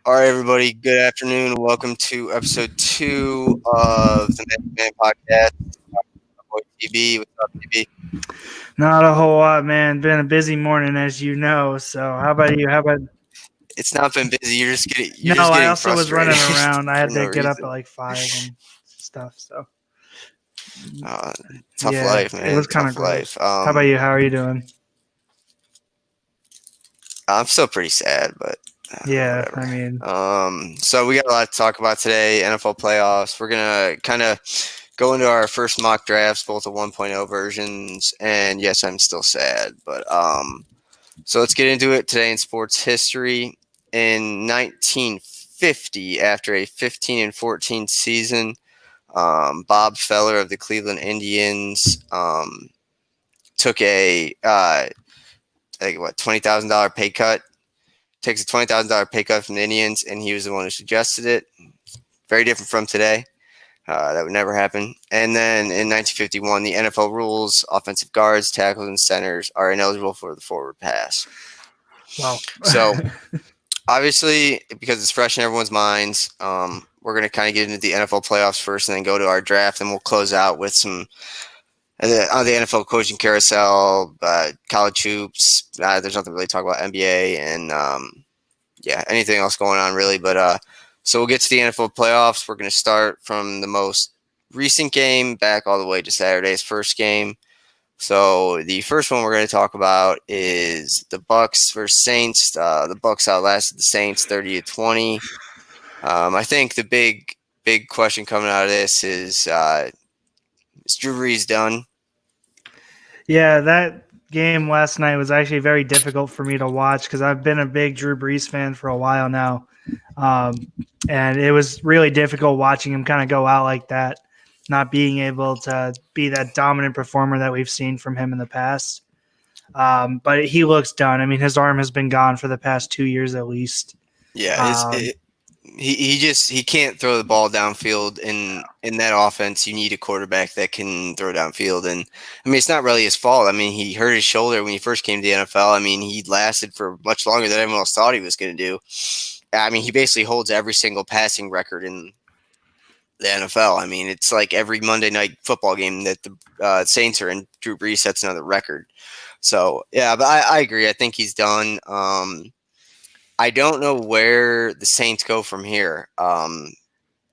All right, everybody. Good afternoon. Welcome to episode 2 of the Man Podcast. TB, what's up, TB? Not a whole lot, man. Been a busy morning, as you know. So, how about you? How about? It's not been busy. You're just getting. No, I also was frustrated running around. I for had no to get up reason. at like 5 and stuff. So, Tough yeah, life, it man. was kind of Tough life. gross. How about you? How are you doing? I'm still pretty sad, but Yeah, whatever. I mean, So we got a lot to talk about today. NFL playoffs. We're gonna kind of go into our first mock drafts, both the 1.0 versions, and yes, I'm still sad, but so let's get into it today in sports history. In 1950, after a 15-14 season, Bob Feller of the Cleveland Indians took a $20,000 pay cut. Takes a $20,000 pay cut from the Indians, and he was the one who suggested it. Very different from today. That would never happen. And then in 1951, the NFL rules offensive guards, tackles, and centers are ineligible for the forward pass. wow. So, obviously, because it's fresh in everyone's minds, we're going to kind of get into the NFL playoffs first and then go to our draft, and we'll close out with some on the NFL Coaching Carousel, college hoops. There's nothing really to talk about NBA and, anything else going on, really. But so we'll get to the NFL playoffs. We're going to start from the most recent game back all the way to Saturday's first game. So the first one we're going to talk about is the Bucks versus Saints. The Bucks outlasted the Saints 30-20. I think the big question coming out of this is Drew Brees done? Yeah, that game last night was actually very difficult for me to watch because I've been a big Drew Brees fan for a while now. And it was really difficult watching him kind of go out like that, not being able to be that dominant performer that we've seen from him in the past. But he looks done. I mean, his arm has been gone for the past 2 years at least. Yeah, he can't throw the ball downfield. In that offense, you need a quarterback that can throw downfield. And I mean, it's not really his fault. I mean, he hurt his shoulder when he first came to the NFL. I mean, he lasted for much longer than everyone else thought he was going to do. I mean, he basically holds every single passing record in the NFL. I mean, it's like every Monday night football game that the Saints are in, Drew Brees sets another record. So, yeah, but I agree. I think he's done. I don't know where the Saints go from here.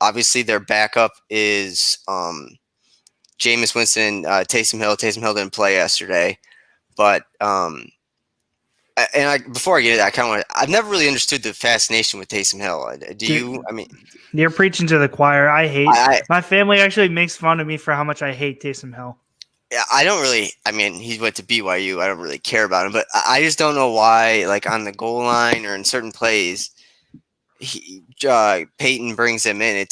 Obviously, their backup is Jameis Winston and Taysom Hill. Taysom Hill didn't play yesterday. But before I get into that, I've never really understood the fascination with Taysom Hill. Do you? I mean, you're preaching to the choir. My family actually makes fun of me for how much I hate Taysom Hill. Yeah, I don't really. I mean, he went to BYU. I don't really care about him, but I just don't know why. Like on the goal line or in certain plays, Peyton brings him in. It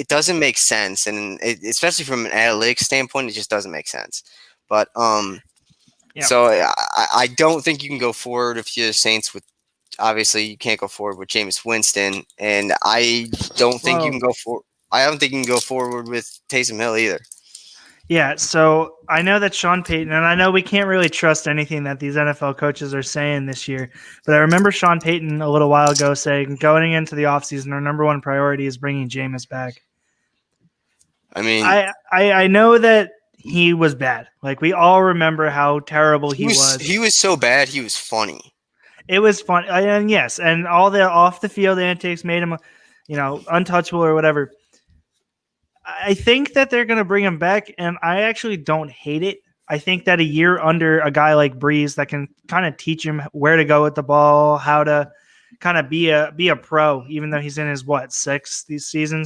doesn't make sense, and especially from an analytics standpoint, it just doesn't make sense. But So I don't think you can go forward if you're the Saints with. Obviously, you can't go forward with Jameis Winston, and I don't think you can go forward. I don't think you can go forward with Taysom Hill either. Yeah, so I know that Sean Payton, and I know we can't really trust anything that these NFL coaches are saying this year, but I remember Sean Payton a little while ago saying going into the offseason, our number one priority is bringing Jameis back. I mean, I know that he was bad. Like, we all remember how terrible he was. He was so bad, he was funny. It was fun. And yes, and all the off-the-field antics made him, untouchable or whatever. I think that they're going to bring him back, and I actually don't hate it. I think that a year under a guy like Brees that can kind of teach him where to go with the ball, how to kind of be a pro, even though he's in his seventh season.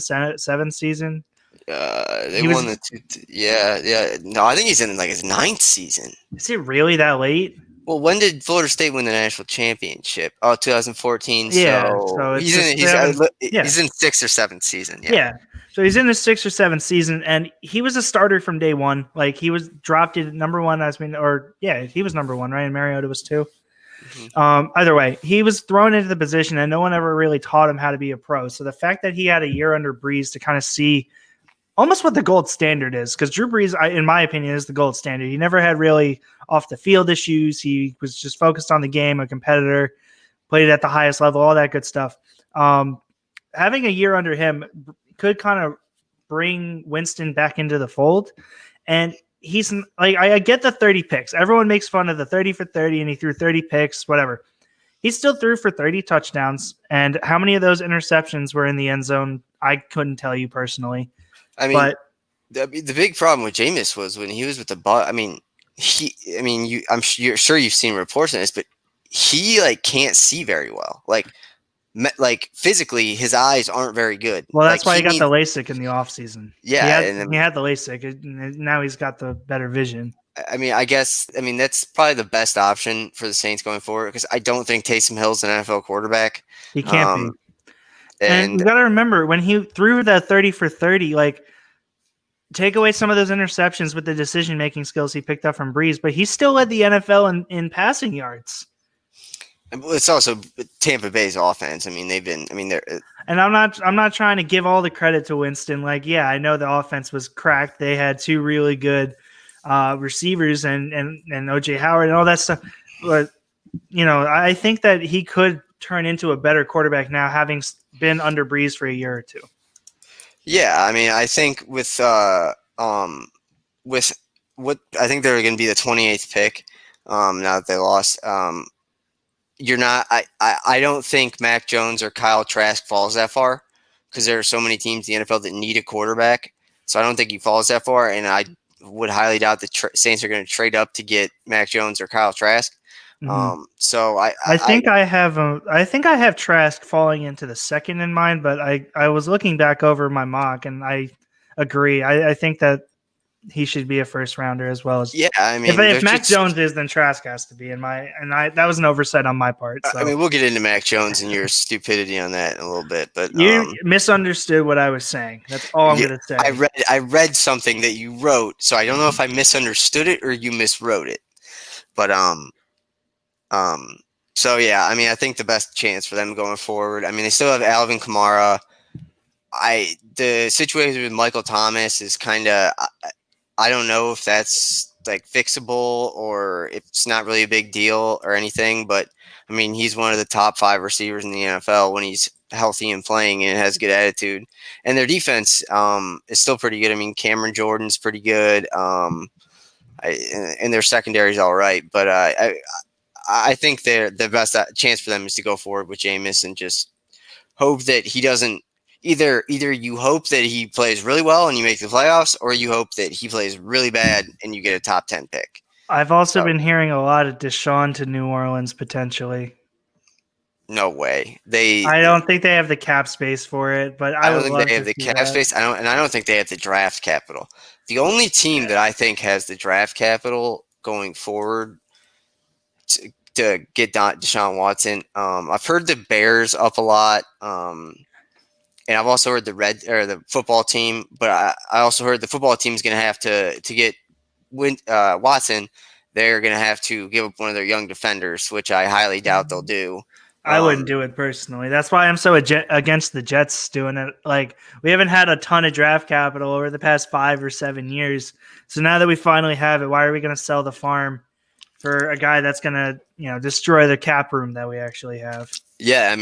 They won the two. Yeah. No, I think he's in like his 9th season. Is it really that late? Well, when did Florida State win the national championship? Oh, 2014. Yeah, so he's in 6th or 7th season. Yeah. So he's in his 6th or 7th season, and he was a starter from day one. Like, he was dropped at number one. He was number one, right? And Mariota was 2. Mm-hmm. Either way, he was thrown into the position, and no one ever really taught him how to be a pro. So the fact that he had a year under Brees to kind of see almost what the gold standard is, because Drew Brees, in my opinion, is the gold standard. He never had really off the field issues. He was just focused on the game, a competitor, played at the highest level, all that good stuff. Having a year under him could kind of bring Winston back into the fold. And he's like, I get the 30 picks. Everyone makes fun of the 30 for 30, and he threw 30 picks, whatever. He still threw for 30 touchdowns. And how many of those interceptions were in the end zone? I couldn't tell you personally. I mean, but the big problem with Jameis was when he was with the Bucs. I'm sure you've seen reports on this, but he like can't see very well. Like physically, his eyes aren't very good. Well, that's like, why he got the LASIK in the offseason. Yeah, he had the LASIK, and now he's got the better vision. I guess that's probably the best option for the Saints going forward, because I don't think Taysom Hill's an NFL quarterback. He can't be. And you got to remember, when he threw that 30 for 30, like, take away some of those interceptions with the decision-making skills he picked up from Breeze, but he still led the NFL in passing yards. It's also Tampa Bay's offense. They're. And I'm not trying to give all the credit to Winston. Like, yeah, I know the offense was cracked. They had two really good receivers and OJ Howard and all that stuff. But, I think that he could turn into a better quarterback now, having been under Breeze for a year or two. Yeah, I think with what I think they're going to be the 28th pick. Now that they lost, I don't think Mac Jones or Kyle Trask falls that far, because there are so many teams in the NFL that need a quarterback. So I don't think he falls that far, and I would highly doubt the Saints are going to trade up to get Mac Jones or Kyle Trask. Mm-hmm. So I think I have Trask falling into the second in mind, but I was looking back over my mock, and I agree. I think that he should be a first rounder as well. If Mac Jones is, then Trask has to be that was an oversight on my part. So. We'll get into Mac Jones and your stupidity on that in a little bit, but you misunderstood what I was saying. That's all I'm going to say. I read something that you wrote, so I don't know if I misunderstood it or you miswrote it, but so yeah, I think the best chance for them going forward. They still have Alvin Kamara. The situation with Michael Thomas is kind of. I don't know if that's like fixable or if it's not really a big deal or anything, but he's one of the top 5 receivers in the NFL when he's healthy and playing and has good attitude. And their defense is still pretty good. Cameron Jordan's pretty good, and their secondary is all right. But I think the best chance for them is to go forward with Jameis and just hope that he doesn't. Either you hope that he plays really well and you make the playoffs, or you hope that he plays really bad and you get a top 10 pick. I've also been hearing a lot of Deshaun to New Orleans potentially. No way. I don't think they have the cap space for it, but I don't think they have the cap space. I don't think they have the draft capital. The only team that I think has the draft capital going forward to get Deshaun Watson, I've heard the Bears up a lot. And I've also heard the football team, but I also heard the football team is going to have to get Watson. They're going to have to give up one of their young defenders, which I highly doubt they'll do. I wouldn't do it personally. That's why I'm so against the Jets doing it. Like, we haven't had a ton of draft capital over the past 5 or 7 years. So now that we finally have it, why are we going to sell the farm for a guy that's going to, destroy the cap room that we actually have? Yeah,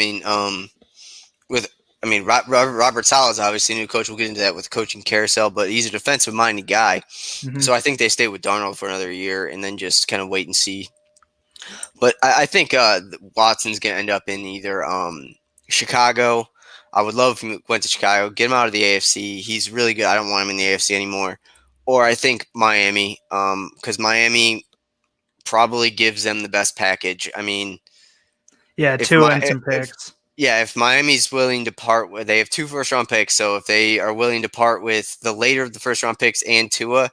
Robert Saleh is obviously a new coach. We'll get into that with Coaching Carousel, but he's a defensive-minded guy. Mm-hmm. So I think they stay with Darnold for another year and then just kind of wait and see. But I think Watson's going to end up in either Chicago. I would love if he went to Chicago. Get him out of the AFC. He's really good. I don't want him in the AFC anymore. Or I think Miami, because Miami probably gives them the best package. Yeah, 2 and some picks. If Miami's willing to part with, they have 2 first-round picks, so if they are willing to part with the later of the first-round picks and Tua,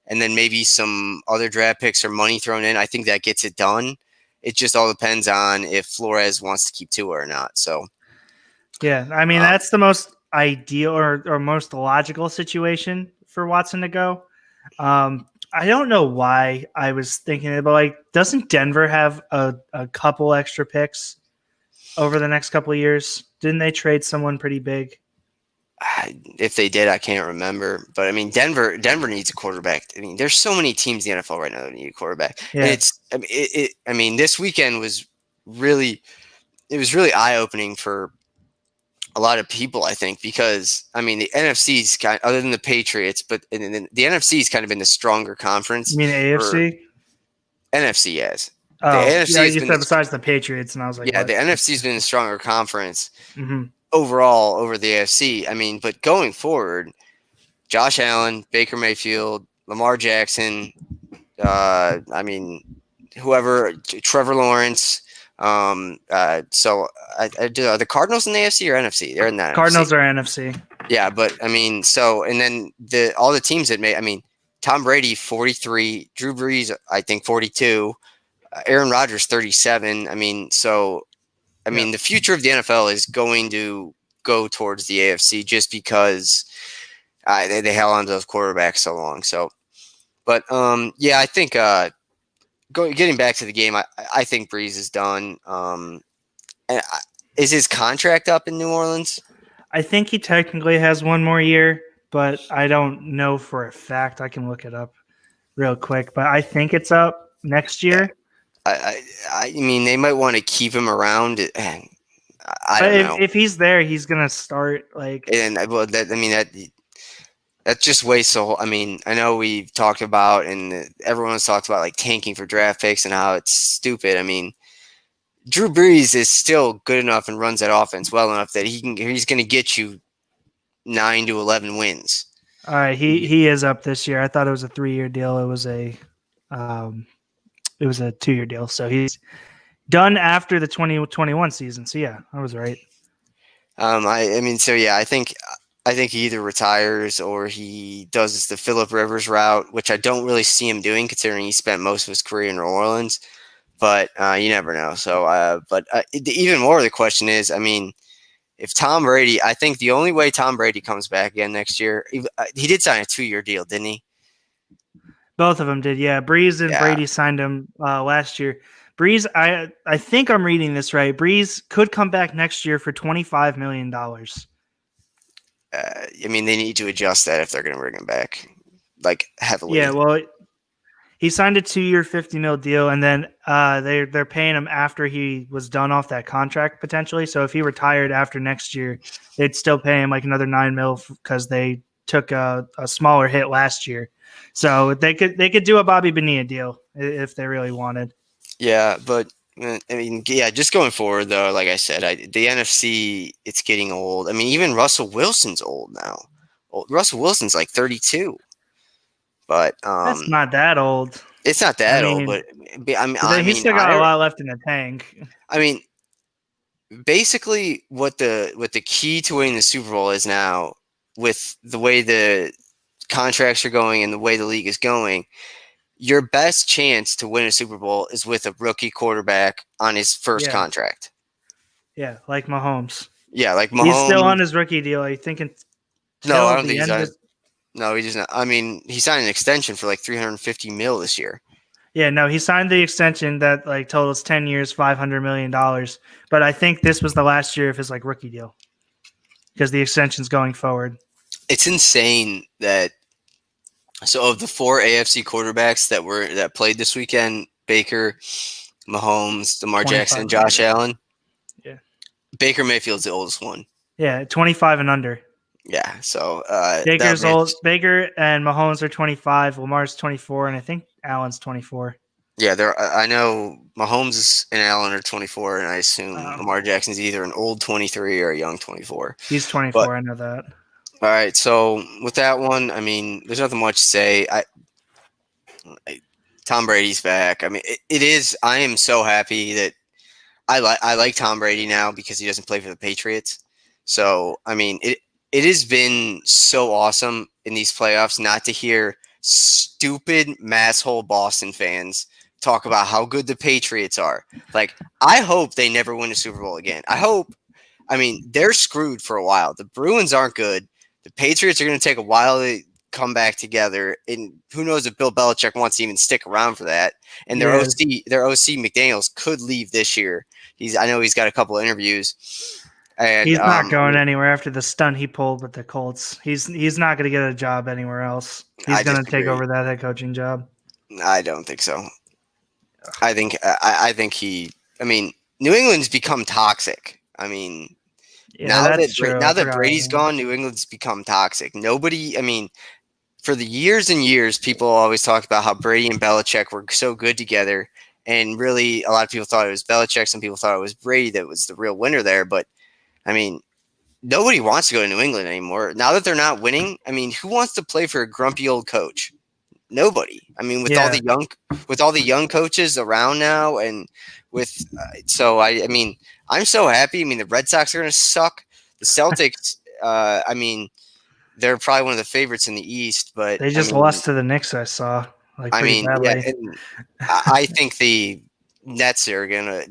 and then maybe some other draft picks or money thrown in, I think that gets it done. It just all depends on if Flores wants to keep Tua or not. So, yeah, that's the most ideal or most logical situation for Watson to go. I don't know why I was thinking it, but doesn't Denver have a couple extra picks over the next couple of years? Didn't they trade someone pretty big? If they did, I can't remember. But Denver needs a quarterback. There's so many teams in the NFL right now that need a quarterback. Yeah. And this weekend was really eye-opening for a lot of people, I think, because I mean the NFC's kind other than the Patriots, but the NFC's kind of been the stronger You conference mean for AFC? NFC has. The Oh, NFC yeah, has you been said besides the Patriots, and I was like, yeah, the what? NFC's been the stronger conference Hmm. overall over the AFC. I mean, but going forward, Josh Allen, Baker Mayfield, Lamar Jackson, I mean, whoever, Trevor Lawrence. So are the Cardinals in the AFC or NFC? They're in the NFC. Cardinals are NFC. Yeah, but I mean, so and then all the teams that made. I mean, Tom Brady 43, Drew Brees I think 42, Aaron Rodgers 37. I mean, so I Yeah. mean, the future of the NFL is going to go towards the AFC just because they held on to those quarterbacks so long. So, but yeah, I think getting back to the game, I think Breeze is done. And is his contract up in New Orleans? I think he technically has one more year, but I don't know for a fact. I can look it up real quick, but I think it's up next Yeah, year. I mean, they might want to keep him around. I But don't know. if he's there, he's gonna start like. And well, that I mean that's just way so. I mean, I know we've talked about and everyone's talked about like tanking for draft picks and how it's stupid. I mean, Drew Brees is still good enough and runs that offense well enough that he's going to get you 9 to 11 wins. All right, he is up this year. I thought it was a 3-year deal. Um, it was a 2-year deal. So he's done after the 2021 season. So yeah, I was right. I mean, so yeah, I think he either retires or he does the Phillip Rivers route, which I don't really see him doing, considering he spent most of his career in New Orleans. But you never know. So, even more of the question is, I mean, if Tom Brady, I think the only way Tom Brady comes back again next year, he did sign a 2-year deal, didn't he? Both of them did. Yeah, Breeze and Yeah. Brady signed him last year. Breeze, I think I'm reading this right. Breeze could come back next year for $25 million. I mean, they need to adjust that if they're going to bring him back, like heavily. Yeah, well, he signed a 2-year, $50 million deal, and then they're paying him after he was done off that contract potentially. So if he retired after next year, they'd still pay him like another $9 million because they took a smaller hit last year. So they could do a Bobby Bonilla deal if they really wanted. Yeah, but I mean, yeah, just going forward though, like I said, the NFC it's getting old. I mean, even Russell Wilson's old now. Russell Wilson's like 32, but That's not that old. it's not that old. But He's still got a lot left in the tank. I mean, basically, what the key to winning the Super Bowl is now, with the way the contracts are going and the way the league is going, your best chance to win a Super Bowl is with a rookie quarterback on his first contract. Yeah, like Mahomes. Yeah, like Mahomes. He's still on his rookie deal. I think no, I don't think he's on. No, he doesn't. I mean, he signed an extension for like $350 million this year. Yeah, no, he signed the extension that like totals 10 years, $500 million. But I think this was the last year of his like rookie deal because the extension's going forward. It's insane that. So of the 4 AFC quarterbacks that played this weekend, Baker, Mahomes, Lamar Jackson, Josh Allen. Yeah. Baker Mayfield's the oldest one. Yeah, 25 and under. Yeah, so Baker's old. Baker and Mahomes are 25. Lamar's 24, and I think Allen's 24. Yeah, I know Mahomes and Allen are 24, and I assume Lamar Jackson's either an old 23 or a young 24. He's 24. I know that. All right, so with that one, I mean, there's nothing much to say. Tom Brady's back. I mean, it is. I am so happy that I like Tom Brady now because he doesn't play for the Patriots. So I mean, it has been so awesome in these playoffs not to hear stupid masshole Boston fans talk about how good the Patriots are. Like, I hope they never win a Super Bowl again. I mean, they're screwed for a while. The Bruins aren't good. The Patriots are going to take a while to come back together, and who knows if Bill Belichick wants to even stick around for that. And their OC McDaniels could leave this year. I know he's got a couple of interviews. And he's not going anywhere after the stunt he pulled with the Colts. He's not going to get a job anywhere else. He's going to take over that head coaching job. I don't think so. I think he. I mean, New England's become toxic. I mean, Yeah, that's true. Now I that forgot about Brady's that. gone, New England's become toxic. Nobody, I mean, for the years and years, people always talked about how Brady and Belichick were so good together. And really, a lot of people thought it was Belichick. Some people thought it was Brady that was the real winner there. But, I mean, nobody wants to go to New England anymore. Now that they're not winning, I mean, who wants to play for a grumpy old coach? Nobody. I mean, Yeah. with all the young coaches around now, and with so I mean, I'm so happy. I mean, the Red Sox are going to suck. The Celtics, I mean, they're probably one of the favorites in the East, but They just lost to the Knicks, I saw, like pretty yeah, badly. and I think the Nets are I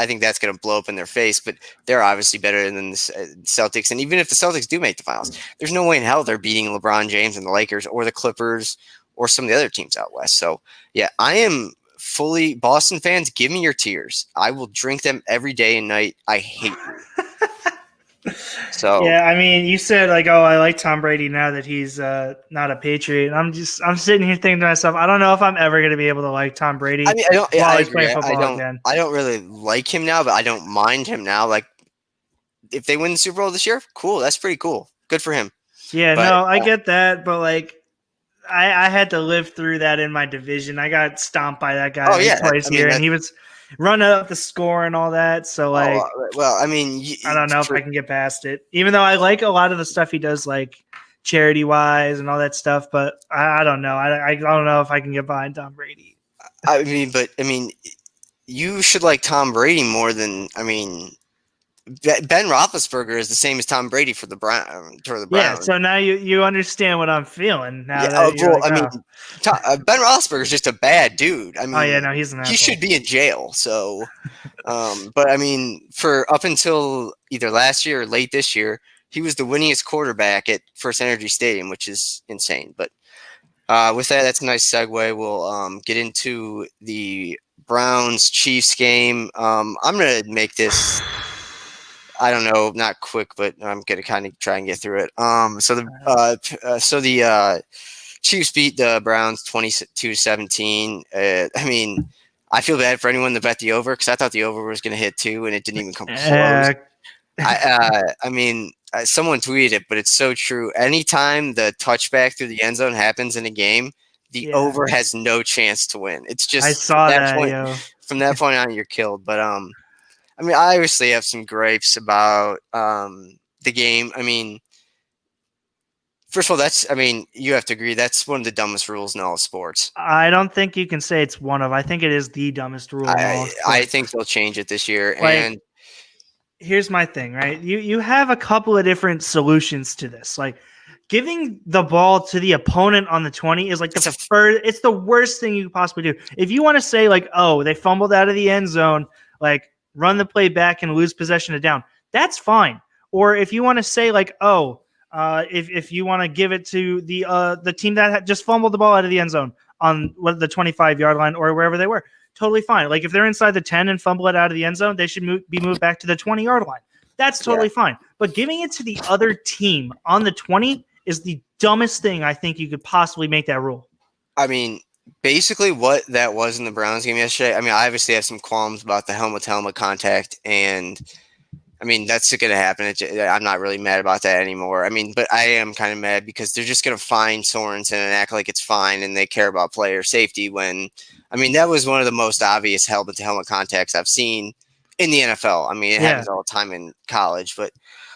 think that's gonna blow up in their face, but they're obviously better than the Celtics. And even if the Celtics do make the finals, there's no way in hell they're beating LeBron James and the Lakers or the Clippers or some of the other teams out west. So yeah, I am fully Boston fans. Give me your tears. I will drink them every day and night. I hate you. So Yeah, I mean, you said like, oh, I like Tom Brady now that he's not a Patriot. I'm sitting here thinking to myself, I don't know if I'm ever going to be able to like Tom Brady I mean, while I he's agree. playing football again. I don't really like him now, but I don't mind him now. Like if they win the Super Bowl this year, cool. That's pretty cool. Good for him. Yeah, But no, I get that, but like, I had to live through that in my division. I got stomped by that guy twice here, and he was running up the score and all that. So like, well, I mean, I don't know if I can get past it. Even though I like a lot of the stuff he does, like charity wise and all that stuff, but I don't know. I don't know if I can get behind Tom Brady. I mean, you should like Tom Brady more than Ben Roethlisberger is the same as Tom Brady for the Browns. Yeah, so now you understand what I'm feeling. Now Yeah, that you're like, I mean, Ben Roethlisberger is just a bad dude. I mean, oh yeah, no, he's an he asshole. should be in jail. So, but I mean, for up until either last year or late this year, he was the winningest quarterback at First Energy Stadium, which is insane. But with that, that's a nice segue. We'll get into the Browns Chiefs game. I'm gonna make this. I don't know, not quick, but I'm gonna kind of try and get through it. So the Chiefs beat the Browns 22-17. I mean, I feel bad for anyone that bet the over because I thought the over was gonna hit 2, and it didn't even come close. I mean, someone tweeted it, but it's so true. Anytime the touchback through the end zone happens in a game, the over has no chance to win. It's just I saw that. From that point on, you're killed. But I mean, I obviously have some gripes about the game. I mean, first of all, you have to agree that's one of the dumbest rules in all of sports. I don't think you can say it's one of. I think it is the dumbest rule in all of sports. I think they'll change it this year. Like, and here's my thing, right? You have a couple of different solutions to this. Like, giving the ball to the opponent on the 20 is like it's the worst thing you could possibly do. If you want to say like, oh, they fumbled out of the end zone, like run the play back and lose possession of down, that's fine. Or if you want to say like, oh, if you want to give it to the team that had just fumbled the ball out of the end zone on the 25-yard line or wherever they were, totally fine. Like if they're inside the 10 and fumble it out of the end zone, they should be moved back to the 20-yard line. That's totally fine. But giving it to the other team on the 20 is the dumbest thing I think you could possibly make that rule. I mean, basically what that was in the Browns game yesterday, I mean, I obviously have some qualms about the helmet-to-helmet contact, and I mean, that's going to happen. I'm not really mad about that anymore. I mean, but I am kind of mad because they're just going to fine Sorensen and act like it's fine and they care about player safety when, I mean, that was one of the most obvious helmet-to-helmet contacts I've seen in the NFL. I mean, it happens all the time in college, but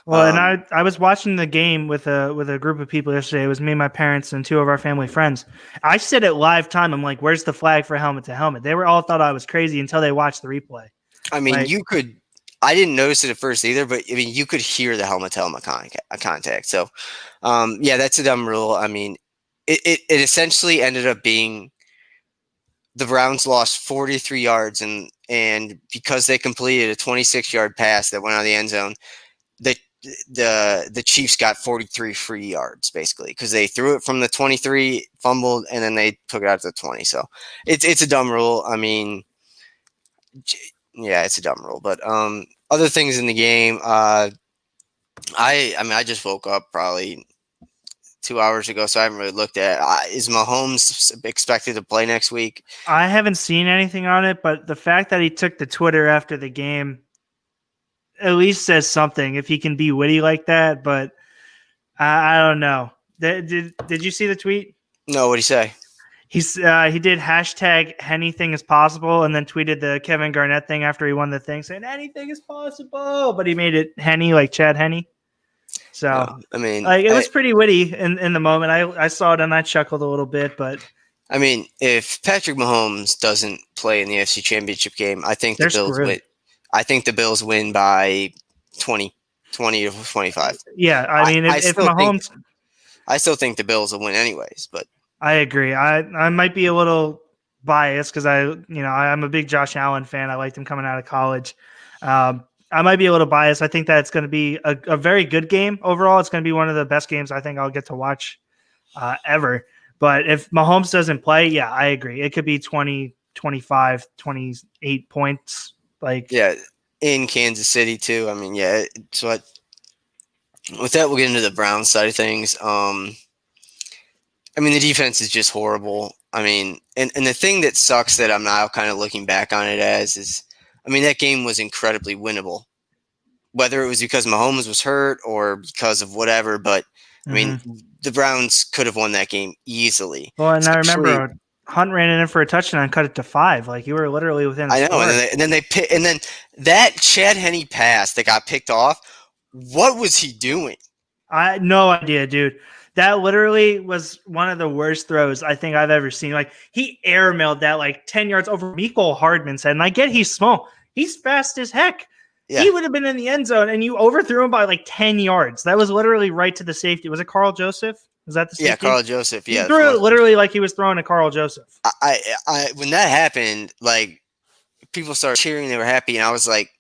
well, and I was watching the game with a group of people yesterday. It was me, my parents, and two of our family friends. I said it live time. I'm like, "Where's the flag for helmet to helmet?" They were all thought I was crazy until they watched the replay. I mean, I didn't notice it at first either, but I mean, you could hear the helmet-to-helmet contact. So, yeah, that's a dumb rule. I mean, it essentially ended up being the Browns lost 43 yards, and because they completed a 26-yard pass that went out of the end zone, the Chiefs got 43 free yards basically because they threw it from the 23, fumbled, and then they took it out to the 20. So it's a dumb rule. I mean, yeah, it's a dumb rule. But other things in the game, I just woke up probably 2 hours ago, so I haven't really looked at is Mahomes expected to play next week? I haven't seen anything on it, but the fact that he took to Twitter after the game, at least says something if he can be witty like that. But I don't know. Did you see the tweet? No, what'd he say? He did hashtag anything is possible and then tweeted the Kevin Garnett thing after he won the thing saying anything is possible, but he made it Henny like Chad Henne. So I mean, like it was pretty witty in the moment. I saw it and I chuckled a little bit, but I mean, if Patrick Mahomes doesn't play in the AFC Championship game, I think the they're Bills screwed. win. I think the Bills win by 20 to 25. Yeah, I mean if Mahomes, I still think the Bills will win anyways, but I agree. I might be a little biased because I'm a big Josh Allen fan. I liked him coming out of college. I might be a little biased. I think that it's going to be a very good game overall. It's going to be one of the best games I think I'll get to watch ever. But if Mahomes doesn't play, yeah, I agree. It could be 20, 25, 28 points. Like, yeah, in Kansas City too. I mean, yeah. So with that, we'll get into the Browns side of things. I mean, the defense is just horrible. I mean, and the thing that sucks that I'm now kind of looking back on it as is, I mean, that game was incredibly winnable. Whether it was because Mahomes was hurt or because of whatever, but I mean, the Browns could have won that game easily. Well, and I remember Hunt ran it in for a touchdown and cut it to 5. Like you were literally within. I know, and then that Chad Henne pass that got picked off. What was he doing? I had no idea, dude. That literally was one of the worst throws I think I've ever seen. Like he airmailed that like 10 yards over Mecole Hardman's head. And I get he's small. He's fast as heck. Yeah. He would have been in the end zone and you overthrew him by like 10 yards. That was literally right to the safety. Was it Carl Joseph? Was that the safety? Yeah, Carl Joseph. Yeah. He threw it literally like he was throwing to Carl Joseph. I when that happened, like people started cheering, they were happy, and I was like,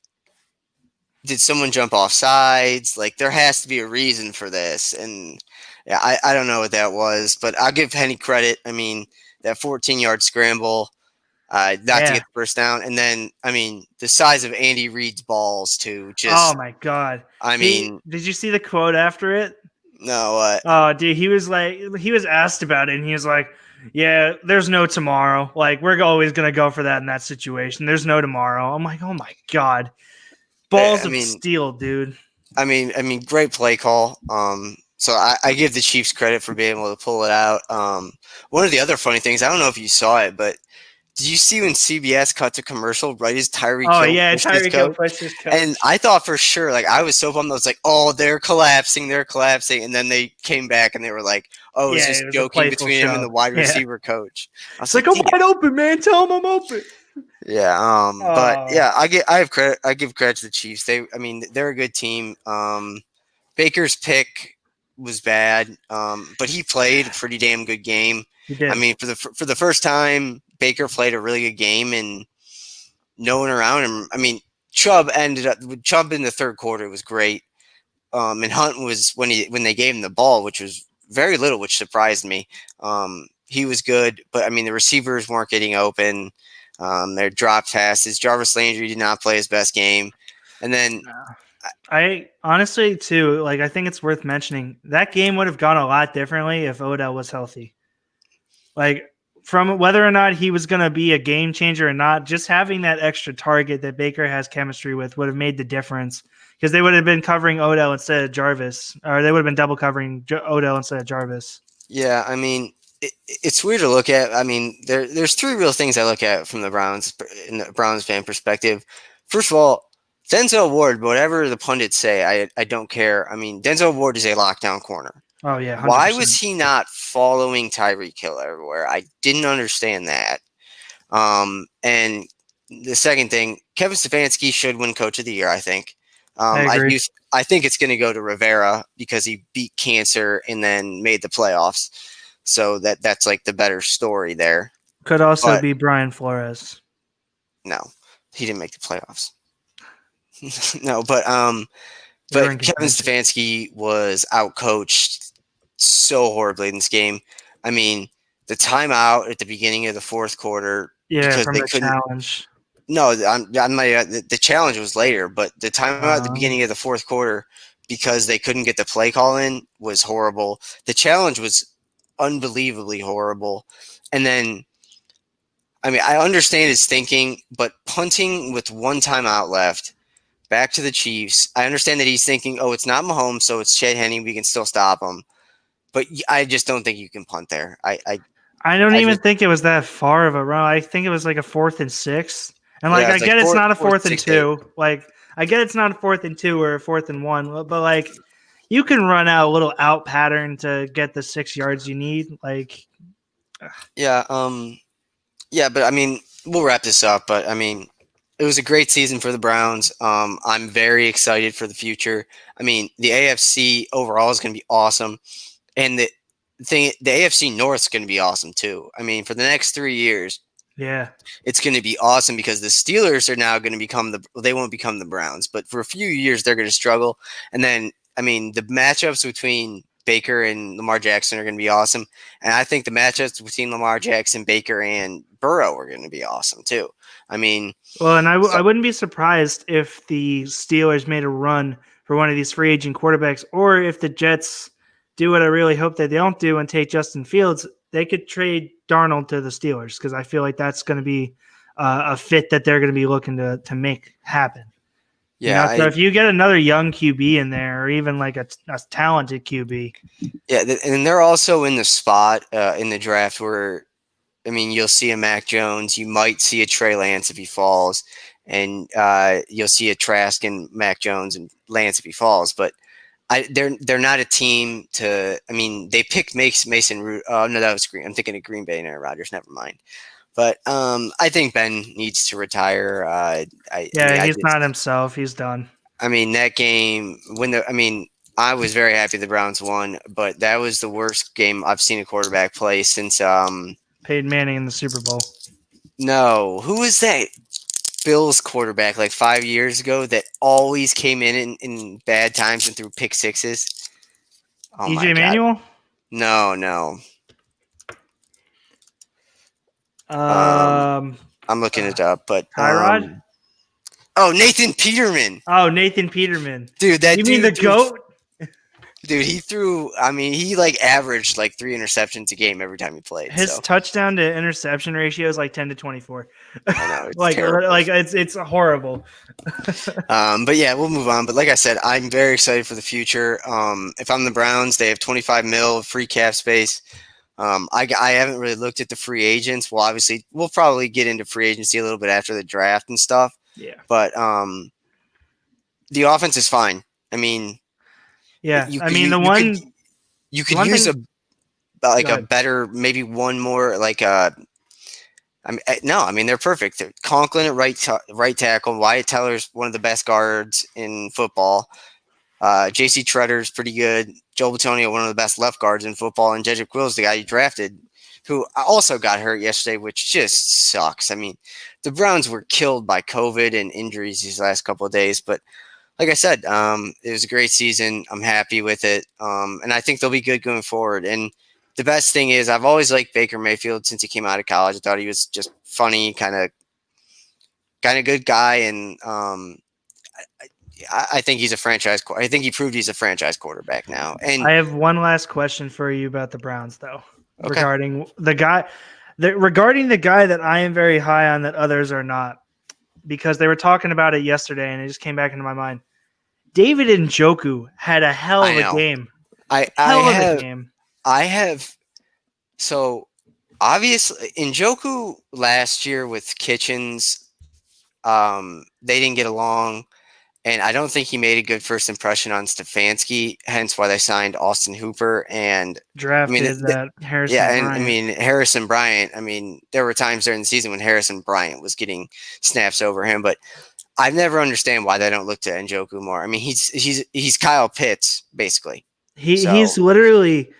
did someone jump off sides? Like there has to be a reason for this. And yeah, I don't know what that was, but I'll give Henne credit. I mean, that 14-yard scramble, not to get the first down. And then, I mean, the size of Andy Reid's balls too. Just, oh my God. I mean, did you see the quote after it? No. Oh, dude, he was asked about it and he was like, yeah, there's no tomorrow. Like we're always going to go for that in that situation. There's no tomorrow. I'm like, oh my God. Balls of steel, dude. I mean, great play call. So I give the Chiefs credit for being able to pull it out. One of the other funny things, I don't know if you saw it, but did you see when CBS cut to commercial right as Tyreek Hill pushed his coach? And I thought for sure, like I was so bummed. I was like, oh, they're collapsing. And then they came back and they were like, oh, it's just joking between him and the wide receiver coach. I was like, I'm wide open, man. Tell him I'm open. Yeah, but yeah, I give credit to the Chiefs. They're a good team. Baker's pick was bad, but he played a pretty damn good game. He did. I mean, for the first time, Baker played a really good game, and no one around him. I mean, Chubb in the third quarter was great, and Hunt was when they gave him the ball, which was very little, which surprised me. He was good, but I mean, the receivers weren't getting open. Their drop passes. Jarvis Landry did not play his best game. And then I honestly too, like I think it's worth mentioning that game would have gone a lot differently if Odell was healthy. Like from whether or not he was going to be a game changer or not, just having that extra target that Baker has chemistry with would have made the difference because they would have been covering Odell instead of Jarvis, or they would have been double covering Odell instead of Jarvis. Yeah, I mean, it's weird to look at. I mean, there's three real things I look at from the Browns fan perspective. First of all, Denzel Ward, whatever the pundits say, I don't care. I mean, Denzel Ward is a lockdown corner. Oh, yeah. 100%. Why was he not following Tyreek Hill everywhere? I didn't understand that. And the second thing, Kevin Stefanski should win Coach of the Year, I think. I agree. I think it's going to go to Rivera because he beat cancer and then made the playoffs. So that's like the better story there. Could also be Brian Flores. No, he didn't make the playoffs. No, but Kevin Stefanski was outcoached so horribly in this game. I mean, the timeout at the beginning of the fourth quarter. Yeah, because from the challenge. No, the challenge was later, but the timeout at the beginning of the fourth quarter because they couldn't get the play call in was horrible. The challenge was unbelievably horrible. And then, I mean, I understand his thinking, but punting with one timeout left back to the Chiefs. I understand that he's thinking, oh, it's not Mahomes, so it's Chad Henne. We can still stop him. But I just don't think you can punt there. I don't I even just think it was that far of a run. I think it was like a 4th and 6. And like, yeah, I it's like get it's not a 4th and 6, 8. 2. Like, I get it's not a 4th and 2 or a 4th and 1, but like, you can run out a little out pattern to get the 6 yards you need. Like, Yeah, yeah, but I mean, we'll wrap this up. But I mean, it was a great season for the Browns. I'm very excited for the future. I mean, the AFC overall is going to be awesome, and the AFC North is going to be awesome too. I mean, for the next 3 years, yeah. it's going to be awesome because the Steelers are now going to become they won't become the Browns, but for a few years they're going to struggle. And then, I mean, the matchups between Baker and Lamar Jackson are going to be awesome. And I think the matchups between Lamar Jackson, Baker, and Burrow are going to be awesome too. I mean, Well, and I wouldn't be surprised if the Steelers made a run for one of these free agent quarterbacks, or if the Jets do what I really hope that they don't do and take Justin Fields, they could trade Darnold to the Steelers, because I feel like that's going to be a fit that they're going to be looking to make happen. yeah, So if you get another young QB in there, or even like a talented QB, and they're also in the spot in the draft where, I mean, you'll see a Mac Jones, you might see a Trey Lance if he falls, and you'll see a Trask and Mac Jones and Lance if he falls. But they're not a team to. I mean, they picked Mason Root. Oh no, that was Green. I'm thinking of Green Bay and Aaron Rodgers. Never mind. But I think Ben needs to retire. he's not himself. He's done. I mean, that game I was very happy the Browns won, but that was the worst game I've seen a quarterback play since Peyton Manning in the Super Bowl. No, who was that Bills quarterback like 5 years ago that always came in bad times and threw pick sixes? Oh my EJ God. Manuel? No. I'm looking it up, but Tyrod? Nathan Peterman. Oh, Nathan Peterman. Dude, You mean the GOAT? Dude, he threw. I mean, he like averaged like 3 interceptions a game every time he played. His touchdown to interception ratio is like 10 to 24. I know, it's terrible. Like it's horrible. But yeah, we'll move on. But like I said, I'm very excited for the future. If I'm the Browns, they have 25 mil free cap space. I haven't really looked at the free agents. Well, obviously, we'll probably get into free agency a little bit after the draft and stuff. Yeah. But the offense is fine. I mean. Yeah, you could use a better, maybe one more like they're perfect. Conklin at right tackle, Wyatt Teller's one of the best guards in football. J.C. Tretter's pretty good. Joe Bitonio, one of the best left guards in football, and Jedrick Will's the guy you drafted, who also got hurt yesterday, which just sucks. I mean, the Browns were killed by COVID and injuries these last couple of days, but. Like I said, it was a great season. I'm happy with it. And I think they'll be good going forward. And the best thing is I've always liked Baker Mayfield since he came out of college. I thought he was just funny, kind of good guy. And I think he's a franchise. I think he proved he's a franchise quarterback now. And I have one last question for you about the Browns, though, okay. regarding the guy that I am very high on that others are not. Because they were talking about it yesterday, and it just came back into my mind. David Njoku had a hell of a game. I have. So obviously, Njoku last year with Kitchens, they didn't get along, and I don't think he made a good first impression on Stefanski. Hence, why they signed Austin Hooper and drafted Harrison. Yeah, Bryant. and Harrison Bryant. I mean, there were times during the season when Harrison Bryant was getting snaps over him, but I've never understand why they don't look to Njoku more. I mean, he's Kyle Pitts basically. He's literally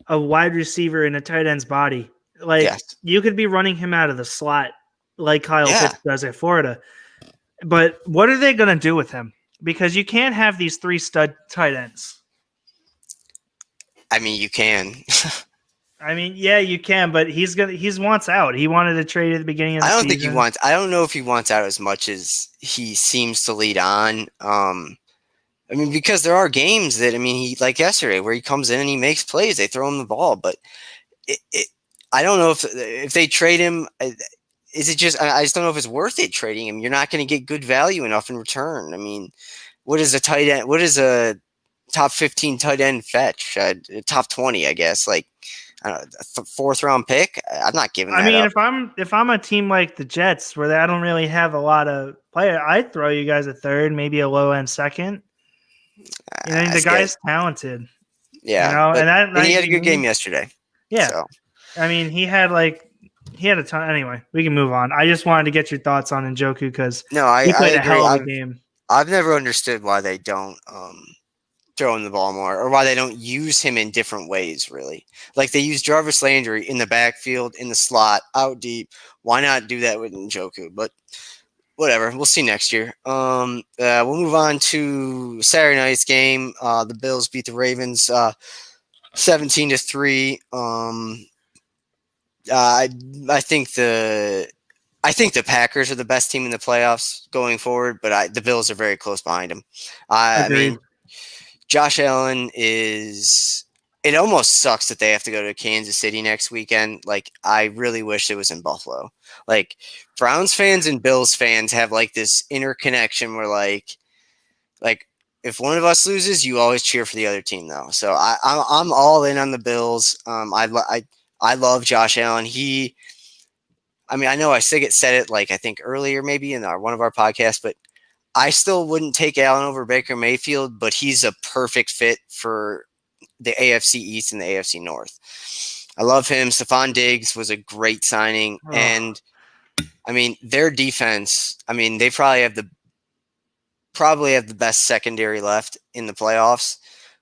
a wide receiver in a tight end's body. Like You could be running him out of the slot like Kyle Pitts does at Florida. But what are they going to do with him? Because you can't have these 3 stud tight ends. I mean, you can. I mean, yeah, you can, but he wants out. He wanted to trade at the beginning of the season. I don't know if he wants out as much as he seems to lead on. I mean, because there are games that, I mean, he like yesterday where he comes in and he makes plays. They throw him the ball, but I don't know if they trade him. is it just? I just don't know if it's worth it trading him. You're not going to get good value enough in return. I mean, what is a tight end? What is a top 15 tight end fetch? Top 20, I guess. Like, I don't know, fourth round pick. I'm not giving I that mean, up. if I'm a team like the Jets, where I don't really have a lot of player, I'd throw you guys a third, maybe a low end second. You know, the guy's talented. Yeah, You know, and he had a good game yesterday. Yeah, so. I mean, he had a ton. Anyway, we can move on. I just wanted to get your thoughts on Njoku because No, he I played a agree. hell of a game. I've never understood why they don't throw him the ball more, or why they don't use him in different ways. Really, like they use Jarvis Landry in the backfield, in the slot, out deep. Why not do that with Njoku? But whatever, we'll see next year. We'll move on to Saturday night's game. The Bills beat the Ravens 17-3. I think the Packers are the best team in the playoffs going forward, but the Bills are very close behind them. I mean, Josh Allen is. It almost sucks that they have to go to Kansas City next weekend. Like, I really wish it was in Buffalo. Like, Browns fans and Bills fans have like this interconnection where like if one of us loses, you always cheer for the other team, though. So I'm all in on the Bills. I love Josh Allen. I mean, I know I said it like I think earlier maybe in one of our podcasts, but I still wouldn't take Allen over Baker Mayfield, but he's a perfect fit for the AFC East and the AFC North. I love him. Stephon Diggs was a great signing. And I mean, their defense, I mean, they probably have the best secondary left in the playoffs.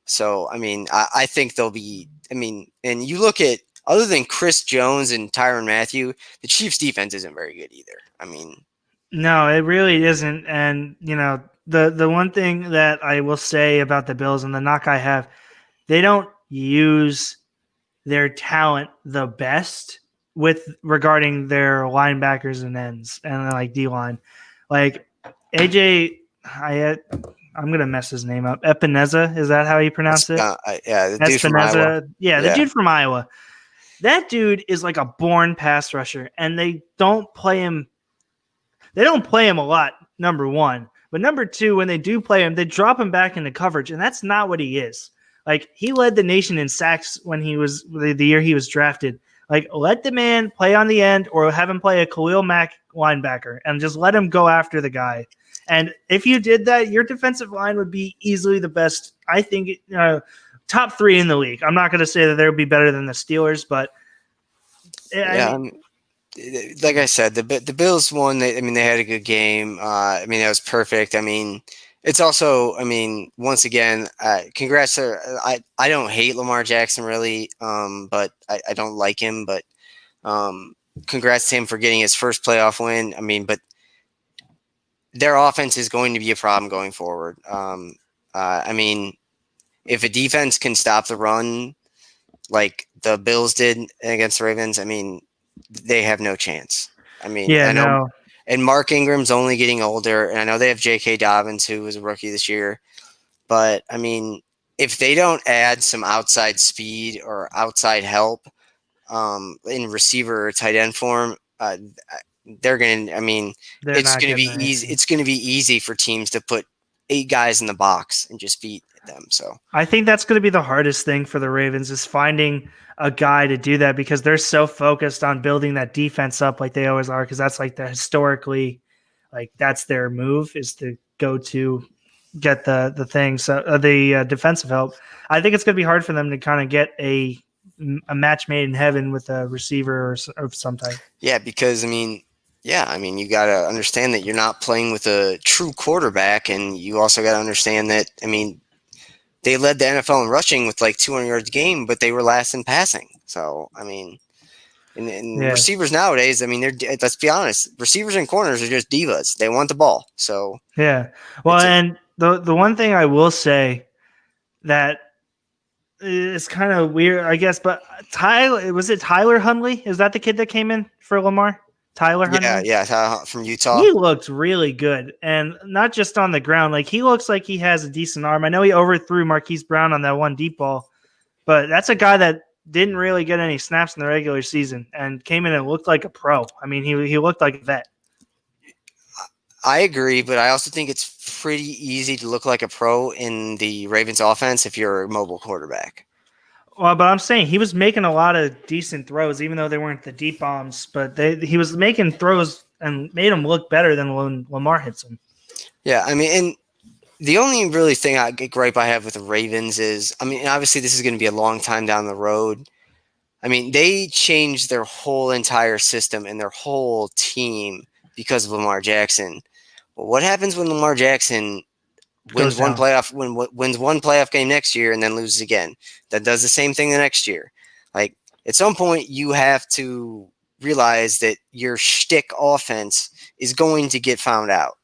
So, I mean, I think they'll be, I mean, and you look at, other than Chris Jones and Tyrann Mathieu, the Chiefs defense isn't very good either. I mean, no, it really isn't. And, you know, the one thing that I will say about the Bills and the knock I have, they don't use their talent the best with regarding their linebackers and ends and like D-line. Like AJ, I'm going to mess his name up. Epineza, is that how you pronounce it? Yeah, the dude from Iowa. Yeah, the dude from Iowa. That dude is like a born pass rusher, and they don't play him. They don't play him a lot, number one. But number two, when they do play him, they drop him back into coverage, and that's not what he is. Like, he led the nation in sacks when he was the year he was drafted. Like, let the man play on the end or have him play a Khalil Mack linebacker and just let him go after the guy. And if you did that, your defensive line would be easily the best, I think, top three in the league. I'm not going to say that they would be better than the Steelers, but like I said, the Bills won. They had a good game. I mean, that was perfect. I mean, it's also, I mean, once again, congrats. I don't hate Lamar Jackson really, but I don't like him. But congrats to him for getting his first playoff win. I mean, but their offense is going to be a problem going forward. I mean, if a defense can stop the run like the Bills did against the Ravens, I mean, they have no chance. I mean, yeah, I know, no. And Mark Ingram's only getting older, and I know they have J.K. Dobbins, who was a rookie this year. But, I mean, if they don't add some outside speed or outside help in receiver or tight end form, they're going to, I mean, it's going to be easy. It's going to be easy for teams to put 8 guys in the box and just beat them. So I think that's going to be the hardest thing for the Ravens is finding a guy to do that because they're so focused on building that defense up like they always are because that's like the historically, like that's their move is to go to get the thing. So the defensive help. I think it's going to be hard for them to kind of get a match made in heaven with a receiver or of some type. Yeah, because I mean, you got to understand that you're not playing with a true quarterback, and you also got to understand that, I mean, they led the NFL in rushing with like 200 yards a game, but they were last in passing. So, I mean, and receivers nowadays, I mean, let's be honest, receivers and corners are just divas. They want the ball. So, yeah. Well, and the one thing I will say that is kind of weird, I guess, but Tyler Huntley? Is that the kid that came in for Lamar? Tyler Huntley? Yeah, from Utah. He looks really good, and not just on the ground. Like, he looks like he has a decent arm. I know he overthrew Marquise Brown on that one deep ball, but that's a guy that didn't really get any snaps in the regular season and came in and looked like a pro. I mean, he looked like a vet. I agree, but I also think it's pretty easy to look like a pro in the Ravens offense if you're a mobile quarterback. Well, but I'm saying he was making a lot of decent throws, even though they weren't the deep bombs. But he was making throws and made them look better than when Lamar hits them. Yeah, I mean, and the only really thing gripe I have with the Ravens is, I mean, obviously this is going to be a long time down the road. I mean, they changed their whole entire system and their whole team because of Lamar Jackson. Well, what happens when Lamar Jackson wins one playoff game next year and then loses again? That does the same thing the next year. Like, at some point, you have to realize that your shtick offense is going to get found out.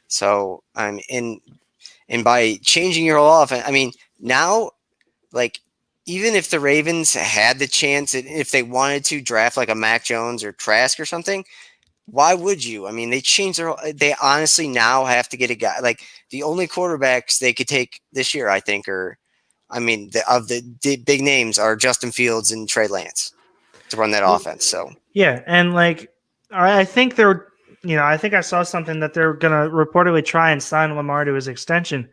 So, and by changing your whole offense, I mean, now, like, even if the Ravens had the chance, if they wanted to draft like a Mac Jones or Trask or something, why would you? I mean, they honestly now have to get a guy. Like, the only quarterbacks they could take this year, I think, the big names are Justin Fields and Trey Lance to run that offense. So yeah, and like I think I think I saw something that they're gonna reportedly try and sign Lamar to his extension.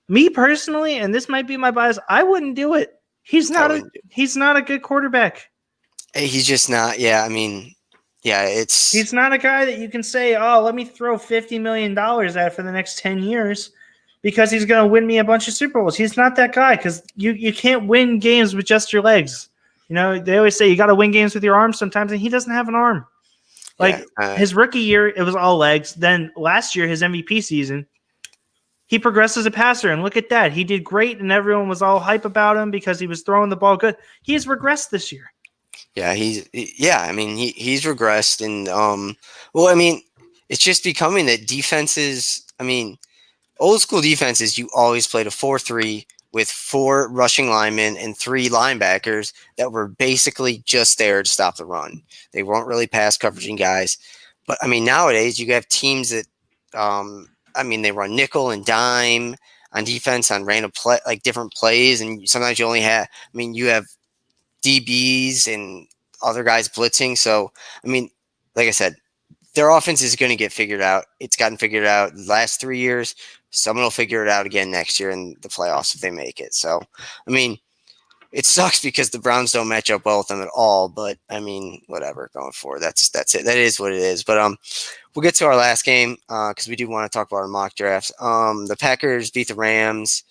Me personally, and this might be my bias, I wouldn't do it. He's not a good quarterback. He's just not. Yeah, I mean, yeah, he's not a guy that you can say, oh, let me throw $50 million at for the next 10 years because he's going to win me a bunch of Super Bowls. He's not that guy because you can't win games with just your legs. You know, they always say you got to win games with your arms sometimes, and he doesn't have an arm. Like his rookie year, it was all legs. Then last year, his MVP season, he progressed as a passer, and look at that. He did great, and everyone was all hype about him because he was throwing the ball good. He has regressed this year. Yeah, he's regressed, and well, I mean, it's just becoming that defenses. I mean, old school defenses, you always played a 4-3 with 4 rushing linemen and 3 linebackers that were basically just there to stop the run. They weren't really pass coveraging guys, but I mean, nowadays you have teams that, I mean, they run nickel and dime on defense on random different plays, and sometimes you only have. I mean, you have DBs and other guys blitzing. So, I mean, like I said, their offense is going to get figured out. It's gotten figured out the last 3 years. Someone will figure it out again next year in the playoffs if they make it. So, I mean, it sucks because the Browns don't match up well with them at all. But I mean, whatever. Going forward, that's it. That is what it is. But we'll get to our last game because we do want to talk about our mock drafts. The Packers beat the Rams.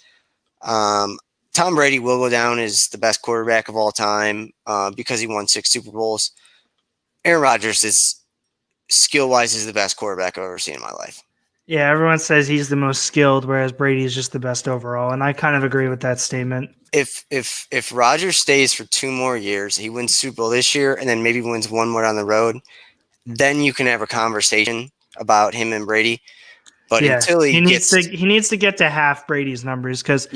Tom Brady will go down as the best quarterback of all time because he won 6 Super Bowls. Aaron Rodgers is skill-wise is the best quarterback I've ever seen in my life. Yeah, everyone says he's the most skilled, whereas Brady is just the best overall, and I kind of agree with that statement. If Rodgers stays for 2 more years, he wins Super Bowl this year, and then maybe wins 1 more down the road, then you can have a conversation about him and Brady. But until he needs to get to half Brady's numbers because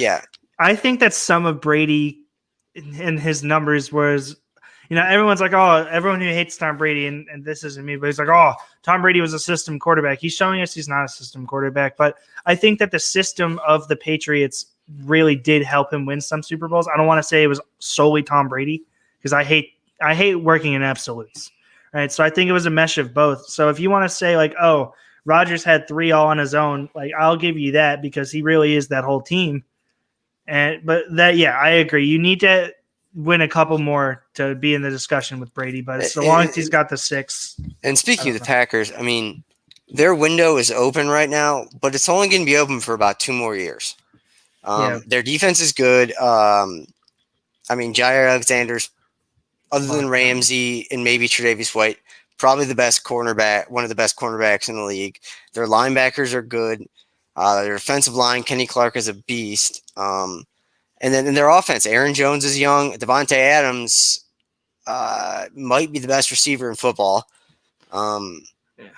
I think that some of Brady and his numbers was, everyone's like, oh, everyone who hates Tom Brady, and this isn't me, but he's like, oh, Tom Brady was a system quarterback. He's showing us he's not a system quarterback, but I think that the system of the Patriots really did help him win some Super Bowls. I don't want to say it was solely Tom Brady because I hate working in absolutes, right? So I think it was a mesh of both. So if you want to say like, oh, Rodgers had 3 all on his own, like I'll give you that because he really is that whole team. But I agree. You need to win a couple more to be in the discussion with Brady, but so long as he's got the 6. And speaking of the Packers, I mean, their window is open right now, but it's only going to be open for about 2 more years. Their defense is good. I mean, Jair Alexander's, other than Ramsey and maybe Tre'Davious White, probably the best cornerback, one of the best cornerbacks in the league. Their linebackers are good. Their offensive line, Kenny Clark is a beast. And then in their offense, Aaron Jones is young. Devontae Adams might be the best receiver in football.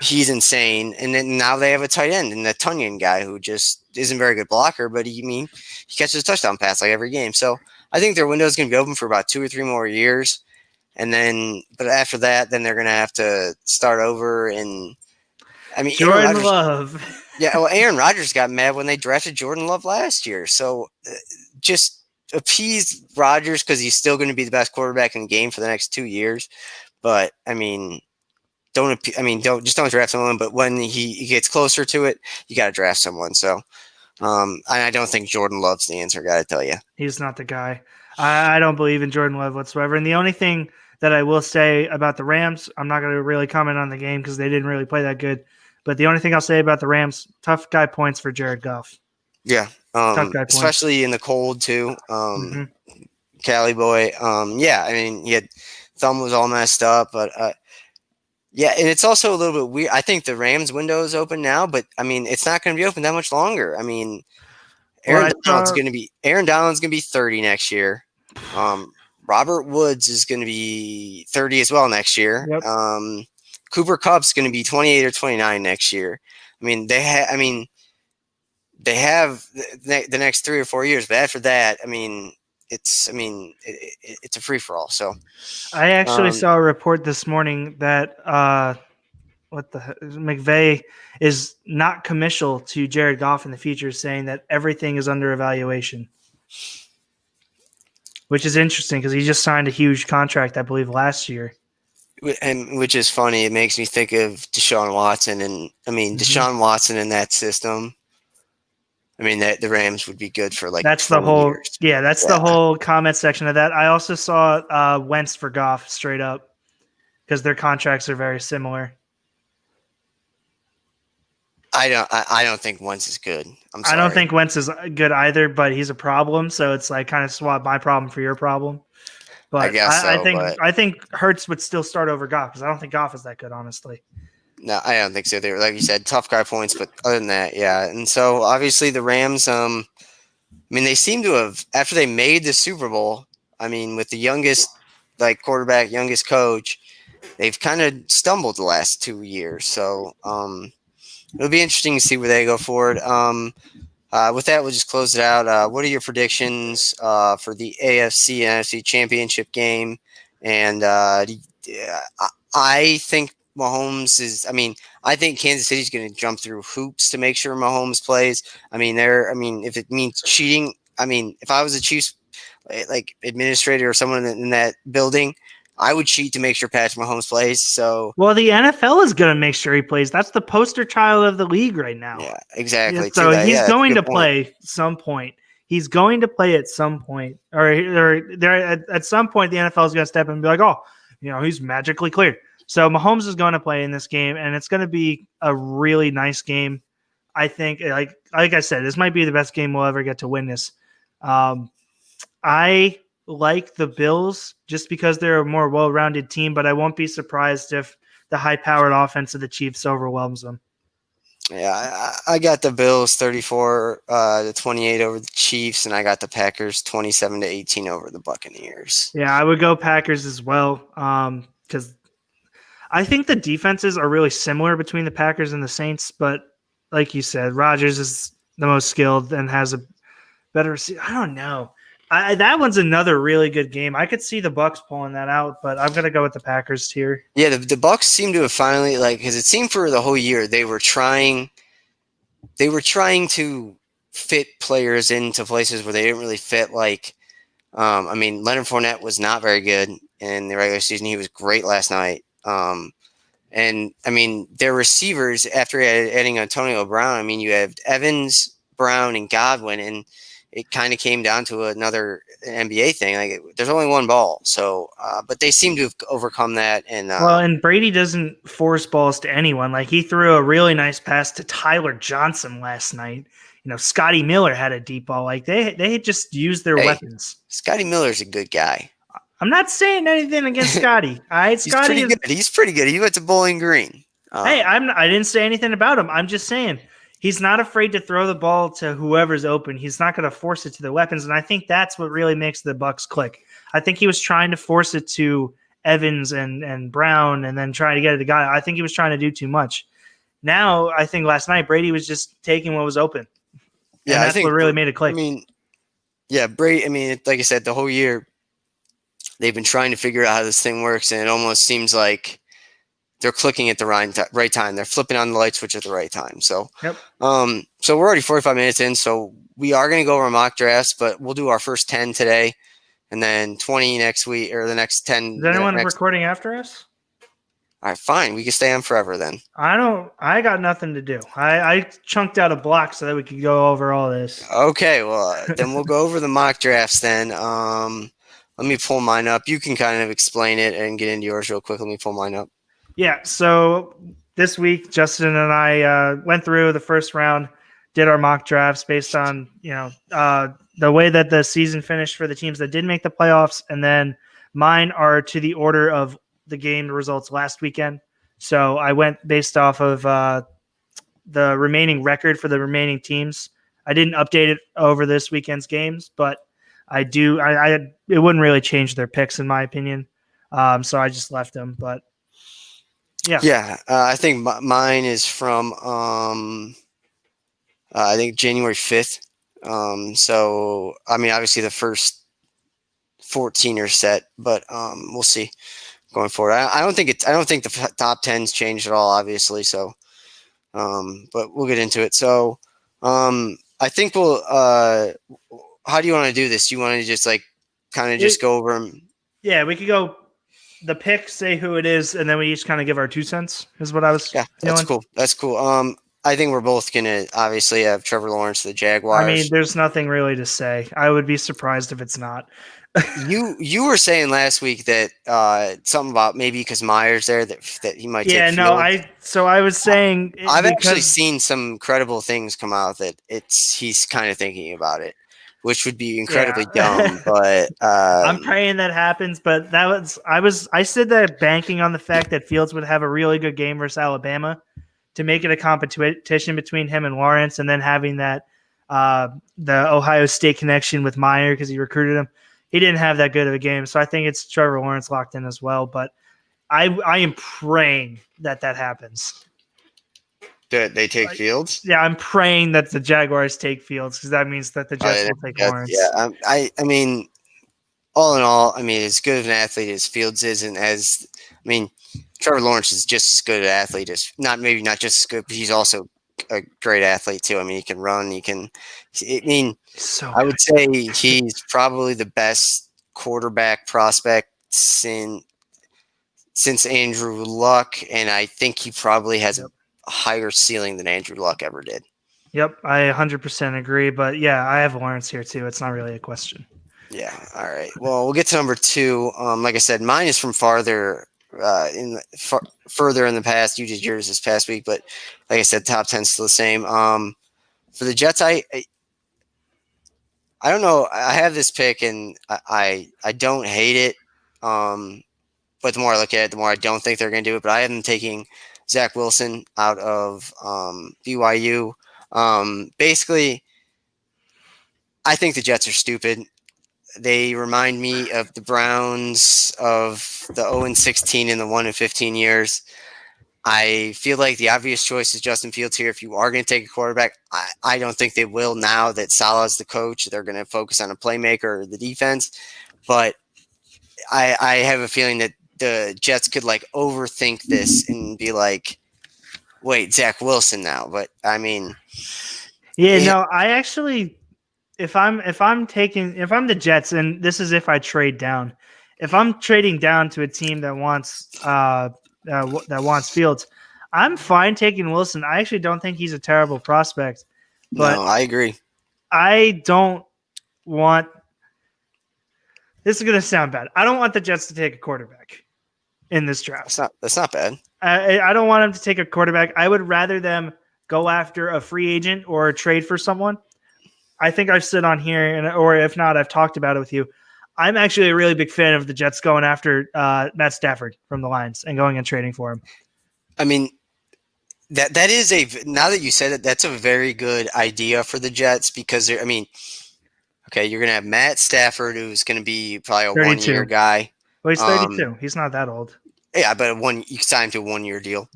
He's insane. And then now they have a tight end and the Tunyon guy who just isn't a very good blocker, but he catches a touchdown pass like every game. So I think their window is going to be open for about 2 or 3 more years. And then, but after that, then they're going to have to start over. And I mean, Jordan Love. Yeah, well, Aaron Rodgers got mad when they drafted Jordan Love last year. So just appease Rodgers because he's still going to be the best quarterback in the game for the next 2 years. But I mean, don't draft someone. But when he gets closer to it, you got to draft someone. So, I don't think Jordan Love's the answer. Got to tell you, he's not the guy. I don't believe in Jordan Love whatsoever. And the only thing that I will say about the Rams, I'm not going to really comment on the game because they didn't really play that good. But the only thing I'll say about the Rams, tough guy points for Jared Goff. Yeah, especially in the cold too. Cali boy. Yeah, I mean, thumb was all messed up, but yeah, and it's also a little bit weird. I think the Rams window is open now, but I mean, it's not going to be open that much longer. I mean, Aaron Donald's going to be 30 next year. Robert Woods is going to be 30 as well next year. Yep. Cooper Kupp's going to be 28 or 29 next year. I mean, they have the next 3 or 4 years, but after that, I mean, it's a free for all. So I actually saw a report this morning that McVay is not committal to Jared Goff in the future, saying that everything is under evaluation, which is interesting because he just signed a huge contract, I believe, last year. And which is funny. It makes me think of Deshaun Watson, and I mean Deshaun Watson in that system. I mean that the Rams would be good for like that's the whole years. The whole comment section of that. I also saw Wentz for Goff straight up because their contracts are very similar. I don't think Wentz is good. I'm sorry. I don't think Wentz is good either, but he's a problem. So it's like kind of swap my problem for your problem. But I guess I think Hurts would still start over Goff because I don't think Goff is that good, honestly. No, I don't think so. They were, like you said, tough guy points, but other than that, yeah. And so obviously the Rams, I mean, they seem to have, after they made the Super Bowl, I mean, with the youngest quarterback, youngest coach, they've kind of stumbled the last 2 years. So it'll be interesting to see where they go forward. With that, we'll just close it out. What are your predictions for the AFC and NFC championship game? And I think Mahomes is. I think Kansas City's going to jump through hoops to make sure Mahomes plays. If it means cheating, if I was a Chiefs administrator or someone in that building, I would cheat to make sure Patrick Mahomes plays. So, well, the NFL is going to make sure he plays. That's the poster child of the league right now. Yeah, exactly. So he's going to play some point. He's going to play at some point, or at some point, the NFL is going to step in and be like, "Oh, he's magically cleared." So Mahomes is going to play in this game, and it's going to be a really nice game. I think, like I said, this might be the best game we'll ever get to witness. I like the Bills just because they're a more well-rounded team, but I won't be surprised if the high-powered offense of the Chiefs overwhelms them. Yeah, I got the Bills 34-28 over the Chiefs, and I got the Packers 27-18 over the Buccaneers. Yeah, I would go Packers as well because I think the defenses are really similar between the Packers and the Saints, but like you said, Rodgers is the most skilled and has a better – I don't know. That one's another really good game. I could see the Bucs pulling that out, but I'm going to go with the Packers here. Yeah, the Bucs seem to have finally because it seemed for the whole year they were trying to fit players into places where they didn't really fit. Leonard Fournette was not very good in the regular season. He was great last night. Their receivers after adding Antonio Brown. You have Evans, Brown, and Godwin, and it kind of came down to another NBA thing. There's only one ball. So, but they seem to have overcome that. And Brady doesn't force balls to anyone. He threw a really nice pass to Tyler Johnson last night. Scotty Miller had a deep ball. They just used their weapons. Scotty Miller's a good guy. I'm not saying anything against Scotty. All right, He's pretty good. He went to Bowling Green. I didn't say anything about him. I'm just saying. He's not afraid to throw the ball to whoever's open. He's not going to force it to the weapons, and I think that's what really makes the Bucs click. I think he was trying to force it to Evans and Brown and then trying to get it to guy. I think he was trying to do too much. Now, I think last night Brady was just taking what was open. Yeah, that's what really made it click. Brady, like I said, the whole year they've been trying to figure out how this thing works, and it almost seems like they're clicking at the right time. They're flipping on the light switch at the right time. So, Yep. So we're already 45 minutes in. So we are going to go over mock drafts, but we'll do our first 10 today, and then 20 next week, or the next 10. Is anyone recording after us? All right, fine. We can stay on forever then. I got nothing to do. I chunked out a block so that we could go over all this. Okay, well, then we'll go over the mock drafts then. Let me pull mine up. You can kind of explain it and get into yours real quick. Let me pull mine up. Yeah, so this week, Justin and I went through the first round, did our mock drafts based on, the way that the season finished for the teams that did make the playoffs, and then mine are to the order of the game results last weekend. So I went based off of the remaining record for the remaining teams. I didn't update it over this weekend's games, but it wouldn't really change their picks in my opinion. So I just left them, but yeah. Yeah, I think mine is from I think January 5th. So I mean, obviously the first 14 are set, but we'll see going forward. I don't think the top 10's changed at all, obviously. So, but we'll get into it. So, I think we'll. How do you want to do this? You want to just just go over them? Yeah, we could go the pick, say who it is, and then we each kind of give our 2 cents. Is what I was. Yeah, that's feeling. cool. That's cool. I think we're both gonna obviously have Trevor Lawrence, the Jaguars. I mean, there's nothing really to say. I would be surprised if it's not. You were saying last week that something about maybe because Myers there that he might. Yeah, take no, Fields. I was saying I've actually seen some credible things come out that he's kind of thinking about it, which would be incredibly dumb. But I'm praying that happens. But I said that banking on the fact that Fields would have a really good game versus Alabama to make it a competition between him and Lawrence, and then having that the Ohio State connection with Meyer because he recruited him. He didn't have that good of a game, so I think it's Trevor Lawrence locked in as well. But I am praying that happens. That they take Fields? Yeah, I'm praying that the Jaguars take Fields because that means that the Jets will take Lawrence. Yeah, I mean, all in all, I mean, as good of an athlete as Fields is, and Trevor Lawrence is just as good an athlete as not just as good, but he's also a great athlete too. I mean, he can run. I would say he's probably the best quarterback prospect since Andrew Luck, and I think he probably has a higher ceiling than Andrew Luck ever did. Yep, I 100% agree. But yeah, I have Lawrence here too. It's not really a question. Yeah. All right. Well, we'll get to number 2. Like I said, mine is from further in the past. You did yours this past week, but like I said, top 10's still the same. For the Jets, I don't know. I have this pick, and I don't hate it. But the more I look at it, the more I don't think they're going to do it. But I have them taking Zach Wilson out of BYU. Basically, I think the Jets are stupid. They remind me of the Browns of the 0-16 and the 1-15 years. I feel like the obvious choice is Justin Fields here. If you are going to take a quarterback, I don't think they will now that Salah's the coach. They're going to focus on a playmaker or the defense. But I have a feeling that the Jets could overthink this and be like, wait, Zach Wilson now. But I mean, I actually, if I'm the Jets, and this is if I trade down, if I'm trading down to a team that wants Fields, I'm fine taking Wilson. I actually don't think he's a terrible prospect. But no, I agree. I don't want. This is going to sound bad. I don't want the Jets to take a quarterback in this draft. That's not bad. I don't want them to take a quarterback. I would rather them go after a free agent or trade for someone. I think I've said on here, or if not, I've talked about it with you. I'm actually a really big fan of the Jets going after Matt Stafford from the Lions and going and trading for him. I mean, that is now that you said it, that's a very good idea for the Jets because you're going to have Matt Stafford, who's going to be probably a 32. 1-year guy. Well, he's 32. He's not that old. Yeah, but you signed to a 1-year deal.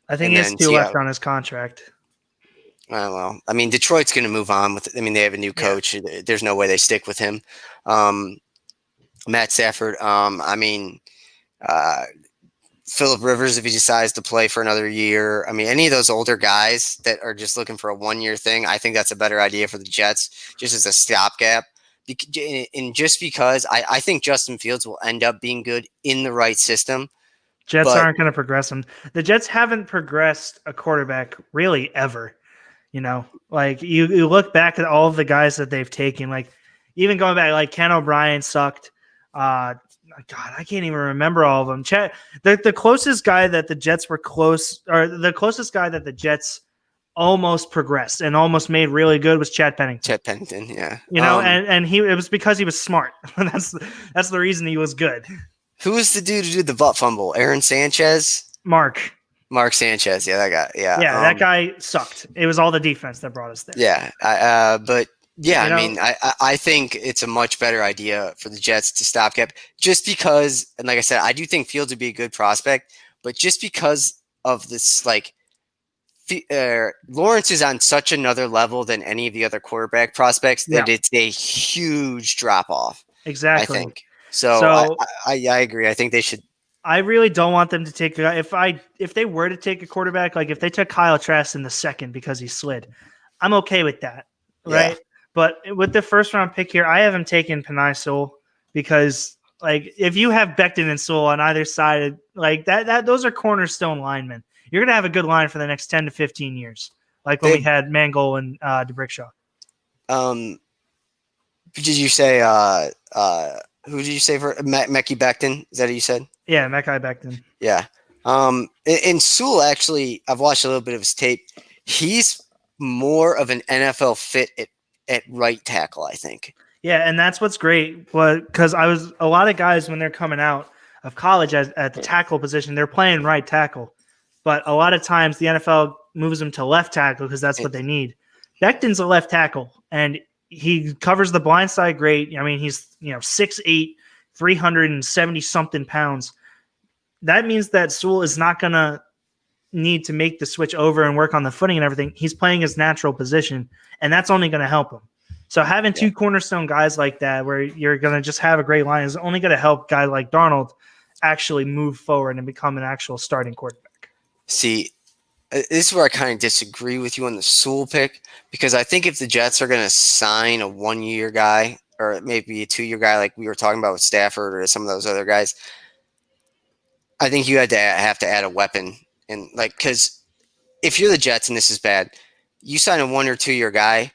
I think he has 2 left on his contract. Well, I mean, Detroit's going to move on with it. I mean, they have a new coach. Yeah. There's no way they stick with him. Matt Stafford, Phillip Rivers, if he decides to play for another year. I mean, any of those older guys that are just looking for a 1-year thing, I think that's a better idea for the Jets, just as a stopgap. And just because I think Justin Fields will end up being good in the right system. Jets But aren't going to progress him. The Jets haven't progressed a quarterback really ever. Like you look back at all of the guys that they've taken, like even going back, like Ken O'Brien sucked. God, I can't even remember all of them. The closest guy that the Jets were close, or the closest guy that the Jets almost progressed and almost made really good was Chad Pennington. Chad Pennington, yeah. And it was because he was smart. that's the reason he was good. Who was the dude who did the butt fumble? Aaron Sanchez? Mark Sanchez, yeah, that guy. Yeah, that guy sucked. It was all the defense that brought us there. Yeah, but yeah, I mean, I think it's a much better idea for the Jets to stopgap, just because, and like I said, I do think Fields would be a good prospect, but just because of this, like, Lawrence is on such another level than any of the other quarterback prospects that it's a huge drop off. Exactly. I think so. I agree. I think they should. I really don't want them to take if they were to take a quarterback, like if they took Kyle Trask in the second because he slid, I'm okay with that, right? Yeah. But with the first round pick here, I haven't taken Penei Sewell because, like, if you have Becton and Sewell on either side, like that those are cornerstone linemen. You're gonna have a good line for the next 10 to 15 years, like when we had Mangold and DeBrickshaw. Did you say who did you say for Mekhi Becton? Is that what you said? Yeah, Mekhi Becton. Yeah. And Sewell, actually, I've watched a little bit of his tape. He's more of an NFL fit at right tackle, I think. Yeah, and that's what's great. Because a lot of guys, when they're coming out of college at the tackle position, they're playing right tackle. But a lot of times the NFL moves them to left tackle because that's what they need. Becton's a left tackle, and he covers the blind side great. I mean, he's 6'8", 370-something pounds. That means that Sewell is not going to need to make the switch over and work on the footing and everything. He's playing his natural position, and that's only going to help him. So having two cornerstone guys like that where you're going to just have a great line is only going to help a guy like Darnold actually move forward and become an actual starting quarterback. See, this is where I kind of disagree with you on the Sewell pick, because I think if the Jets are going to sign a 1-year guy or maybe a 2-year guy like we were talking about with Stafford or some of those other guys, I think you have to add a weapon. And like, because if you're the Jets and this is bad, you sign a 1 or 2-year guy,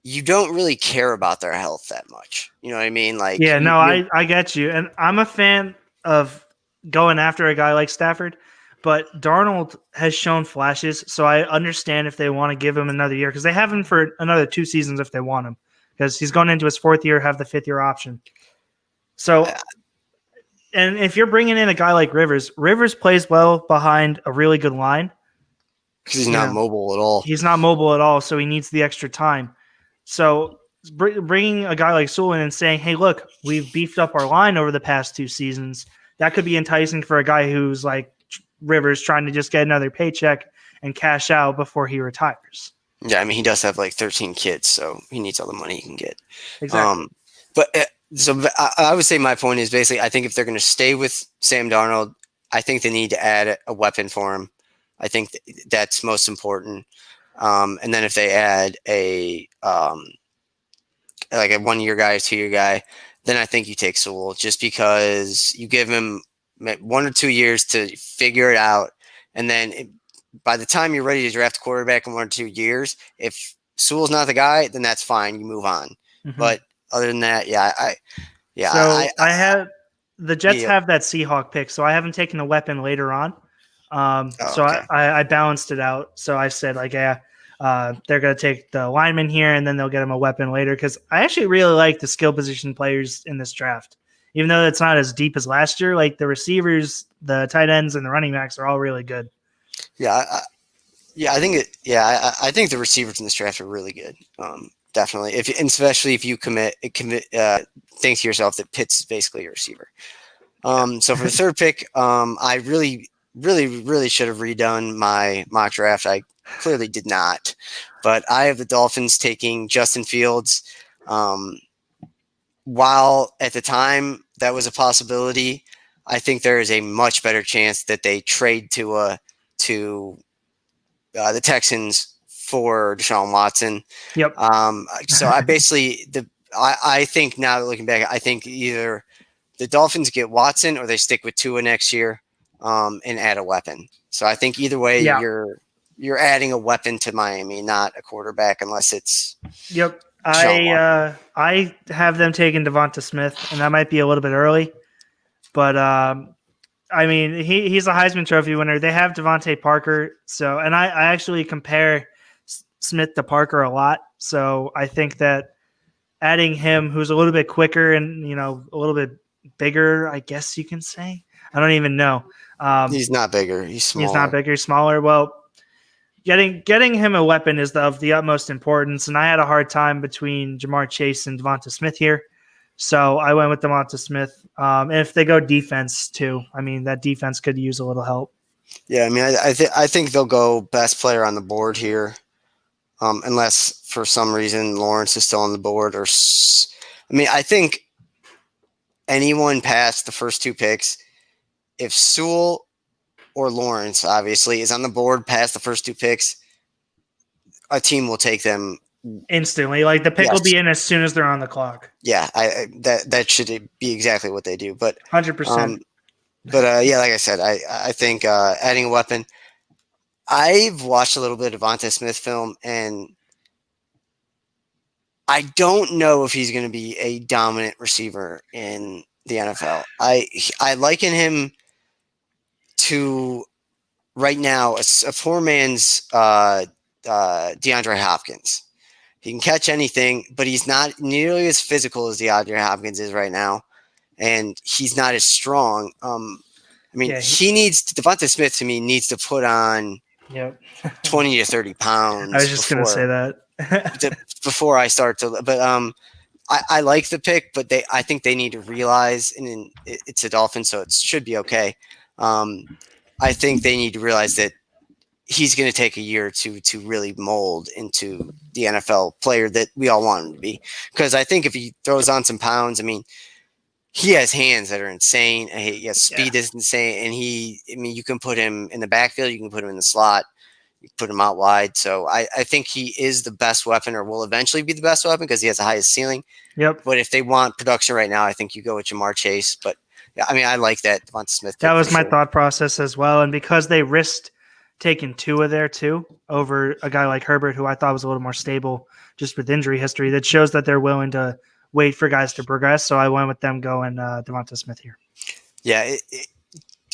you don't really care about their health that much. You know what I mean? Like, yeah, I get you. And I'm a fan of going after a guy like Stafford, but Darnold has shown flashes. So I understand if they want to give him another year, because they have him for another 2 seasons if they want him, because he's going into his 4th year, have the 5th year option. So, and if you're bringing in a guy like Rivers plays well behind a really good line. Because he's not mobile at all. He's not mobile at all, so he needs the extra time. So bringing a guy like Sewell in and saying, hey, look, we've beefed up our line over the past 2 seasons, that could be enticing for a guy who's like Rivers trying to just get another paycheck and cash out before he retires. Yeah, I mean, he does have like 13 kids, so he needs all the money he can get. Exactly. So I would say my point is basically, I think if they're going to stay with Sam Darnold, I think they need to add a weapon for him. I think that's most important. And then if they add like a 1-year guy, 2-year guy, then I think you take Sewell, just because you give him 1 or 2 years to figure it out. And then by the time you're ready to draft a quarterback in 1 or 2 years, if Sewell's not the guy, then that's fine. You move on. Mm-hmm. But other than that, the Jets have that Seahawk pick, so I haven't taken a weapon later on. Okay. I balanced it out. So I said, like, they're going to take the lineman here, and then they'll get him a weapon later, because I actually really like the skill position players in this draft. Even though it's not as deep as last year, like the receivers, the tight ends, and the running backs are all really good. I think the receivers in this draft are really good. Definitely, especially if you commit, think to yourself that Pitts is basically a receiver. So for the 3rd pick, I really should have redone my mock draft. I clearly did not, but I have the Dolphins taking Justin Fields. While at the time that was a possibility, I think there is a much better chance that they trade to the Texans for Deshaun Watson. Yep. So I basically I think now looking back, I think either the Dolphins get Watson or they stick with Tua next year and add a weapon. So I think either way, Yeah. you're adding a weapon to Miami, not a quarterback, unless it's Yep. Deshaun Watson. I have them taking Devonta Smith, and that might be a little bit early, but I mean he's a Heisman Trophy winner. They have Devontae Parker, so and I actually compare Smith to Parker a lot. So I think that adding him, who's a little bit quicker and a little bit bigger, I guess you can say. I don't even know. He's not bigger. He's smaller. He's not bigger, smaller. Well, getting him a weapon is of the utmost importance, and I had a hard time between Jamar Chase and Devonta Smith here, so I went with Devonta Smith. And if they go defense too, I mean that defense could use a little help. Yeah, I mean, I think they'll go best player on the board here, unless for some reason Lawrence is still on the board. I think anyone past the first two picks, if Sewell or Lawrence, obviously, is on the board past the first two picks, a team will take them instantly. Like the pick will be in as soon as they're on the clock. Yeah, that should be exactly what they do. But 100%. But yeah, like I said, I think adding a weapon. I've watched a little bit of Devonta Smith film, and I don't know if he's going to be a dominant receiver in the NFL. I liken him to right now a poor man's DeAndre Hopkins. He can catch anything, but he's not nearly as physical as DeAndre Hopkins is right now, and he's not as strong. Devonta Smith to me needs to put on 20 to 30 pounds. I was just going to say that before I start to, but I like the pick, but I think they need to realize, and it's a Dolphin, so it should be okay. I think they need to realize that he's going to take a year or two to really mold into the NFL player that we all want him to be. Because I think if he throws on some pounds, I mean, he has hands that are insane. He has speed that's insane. And you can put him in the backfield. You can put him in the slot. You can put him out wide. So I think he is the best weapon, or will eventually be the best weapon, because he has the highest ceiling. Yep. But if they want production right now, I think you go with Jamar Chase. But yeah, I mean, I like that Devonta Smith. That was my thought process as well. And because they risked taking Tua there too over a guy like Herbert, who I thought was a little more stable just with injury history, that shows that they're willing to wait for guys to progress. So I went with them going Devonta Smith here. Yeah,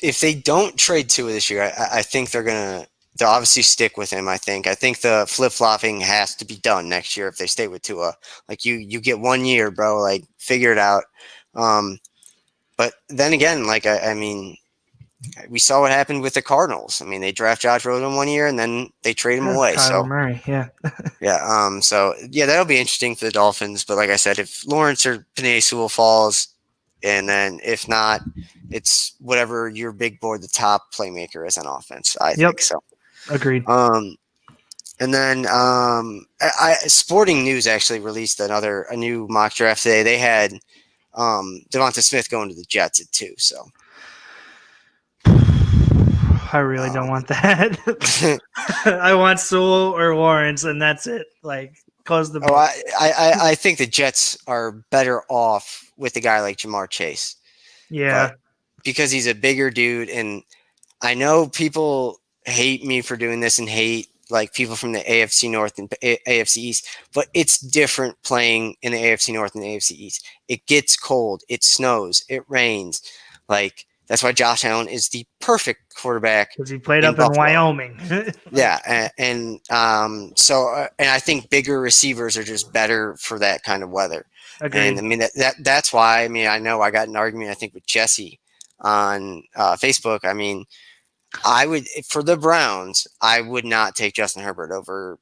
if they don't trade Tua this year, I think they'll obviously stick with him. I think the flip-flopping has to be done next year if they stay with Tua. Like you get 1 year, bro. Like figure it out. But then again, I mean, we saw what happened with the Cardinals. I mean, they draft Josh Rosen 1 year and then they trade him away. Kyler Murray, yeah. Yeah. So yeah, that'll be interesting for the Dolphins. But like I said, if Lawrence or Penei Sewell falls, and then if not, it's whatever your big board, the top playmaker is on offense. I think so. Agreed. And then Sporting News actually released a new mock draft today. They had Devonta Smith going to the Jets at 2. So I really don't want that. I want Sewell or Lawrence, and that's it. Like, close the book. I think the Jets are better off with a guy like Jamar Chase. Yeah. But because he's a bigger dude, and I know people hate me for doing this and hate like people from the AFC North and AFC East, but it's different playing in the AFC North and the AFC East. It gets cold, it snows, it rains. Like, that's why Josh Allen is the perfect quarterback. Because he played up in Wyoming. Yeah, and I think bigger receivers are just better for that kind of weather. Agreed. And I mean that's why. I mean, I know I got an argument, I think, with Jesse on Facebook. I mean, I would, for the Browns, I would not take Justin Herbert over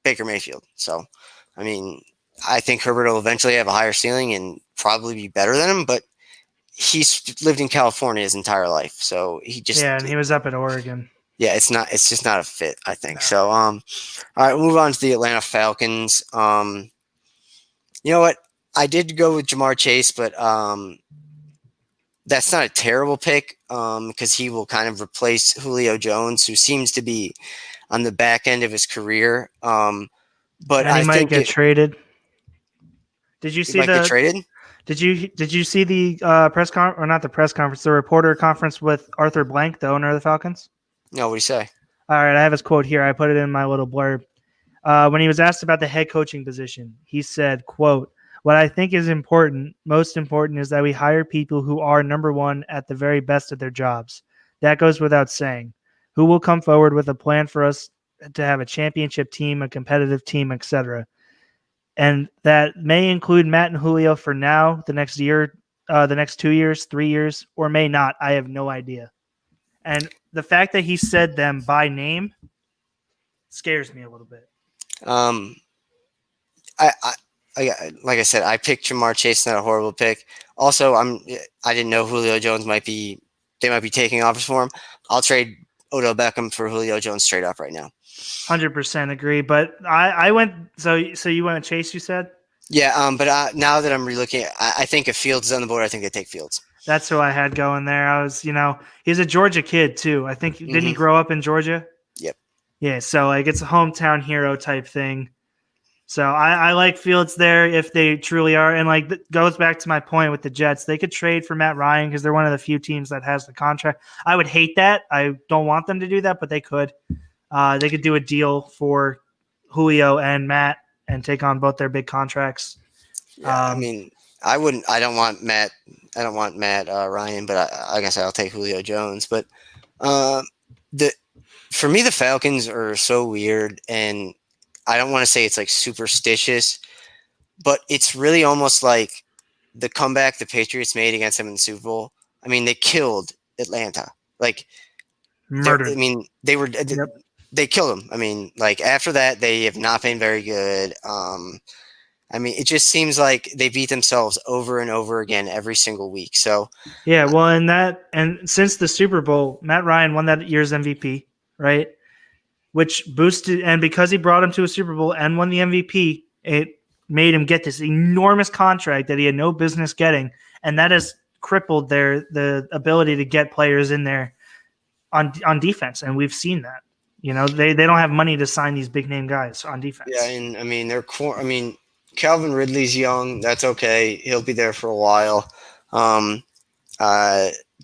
Baker Mayfield. So, I mean, I think Herbert will eventually have a higher ceiling and probably be better than him, but he's lived in California his entire life, so and he was up at Oregon. Yeah, it's just not a fit, I think. No. So, all right, we'll move on to the Atlanta Falcons. You know what? I did go with Jamar Chase, but that's not a terrible pick because he will kind of replace Julio Jones, who seems to be on the back end of his career. But And he I might think get traded. Did you he see might get the traded. Did you see the press con or not the press conference, the reporter conference with Arthur Blank, the owner of the Falcons? No, what do you say? All right, I have his quote here. I put it in my little blurb. When he was asked about the head coaching position, he said, quote, "What I think is important, most important, is that we hire people who are, number one, at the very best at their jobs. That goes without saying. Who will come forward with a plan for us to have a championship team, a competitive team, etc. And that may include Matt and Julio for now, the next year, the next 2 years, 3 years, or may not. I have no idea." And the fact that he said them by name scares me a little bit. Um, like I said, I picked Jamar Chase, not a horrible pick. Also, I didn't know Julio Jones they might be taking offers for him. I'll trade Odell Beckham for Julio Jones straight up right now. 100% agree. But I went, so you went with Chase, you said? Yeah, but now that I'm relooking, I think if Fields is on the board, I think they take Fields. That's who I had going there. I was, he's a Georgia kid too. I think, didn't he grow up in Georgia? Yep. Yeah, so like it's a hometown hero type thing. So I like Fields there if they truly are. And like goes back to my point with the Jets. They could trade for Matt Ryan because they're one of the few teams that has the contract. I would hate that. I don't want them to do that, but they could. They could do a deal for Julio and Matt and take on both their big contracts. Yeah, I mean, I wouldn't. I don't want Matt. I don't want Matt Ryan, but like I said, I'll take Julio Jones. But for me, the Falcons are so weird, and I don't want to say it's like superstitious, but it's really almost like the comeback the Patriots made against them in the Super Bowl. I mean, they killed Atlanta. Like, Murdered. I mean, they were. Yep. They killed them. I mean, like after that, they have not been very good. I mean, it just seems like they beat themselves over and over again every single week. So yeah, well, and since the Super Bowl, Matt Ryan won that year's MVP, right? Which boosted, and because he brought him to a Super Bowl and won the MVP, it made him get this enormous contract that he had no business getting, and that has crippled the ability to get players in there on defense, and we've seen that. They don't have money to sign these big name guys on defense. Yeah, and I mean, Calvin Ridley's young. That's okay. He'll be there for a while.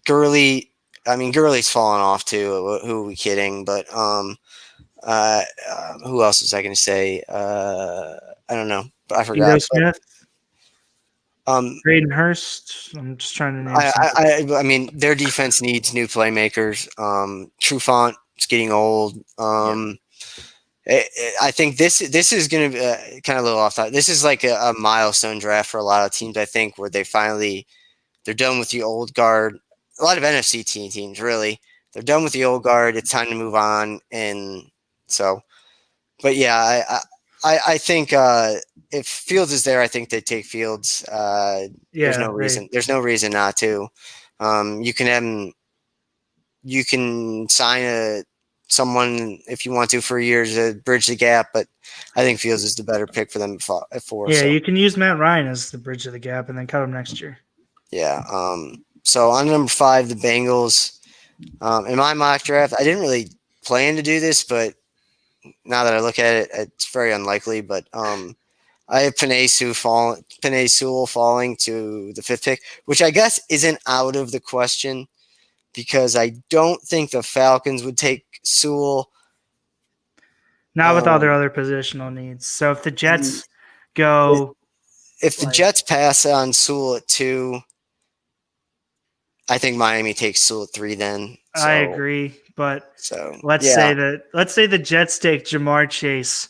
Gurley. I mean, Gurley's fallen off too. Who are we kidding? But who else was I going to say? I don't know. But I forgot. Ego Smith. Braden Hurst. I'm just trying to name. I mean, their defense needs new playmakers. Trufant is getting old. I think this is going to be kind of a little off topic. This is like a milestone draft for a lot of teams, I think, where they're done with the old guard. A lot of NFC teams, really. They're done with the old guard. It's time to move on. And so, but yeah, I think if Fields is there, I think they take Fields. There's no reason. There's no reason not to. You can sign someone if you want to for years to bridge the gap, but I think Fields is the better pick for them at 4. Yeah, so. You can use Matt Ryan as the bridge of the gap and then cut him next year. Yeah. So on number 5, the Bengals. In my mock draft, I didn't really plan to do this, but now that I look at it, it's very unlikely. But I have Penei Sewell falling to the 5th pick, which I guess isn't out of the question because I don't think the Falcons would take Sewell. Not with all their other positional needs. So if the Jets go... If the Jets pass on Sewell at 2, I think Miami takes Sewell at 3 then. So, I agree, but let's say the Jets take Jamar Chase,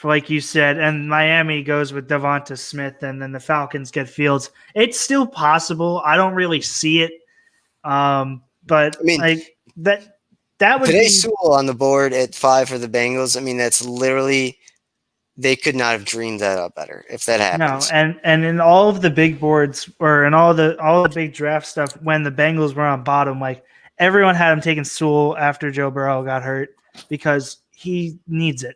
like you said, and Miami goes with Devonta Smith, and then the Falcons get Fields. It's still possible. I don't really see it, but I mean, like that would be Sewell on the board at 5 for the Bengals. I mean, that's literally. They could not have dreamed that up better if that happens. No, and in all of the big boards or in all the big draft stuff when the Bengals were on bottom, like everyone had him taking Sewell after Joe Burrow got hurt because he needs it.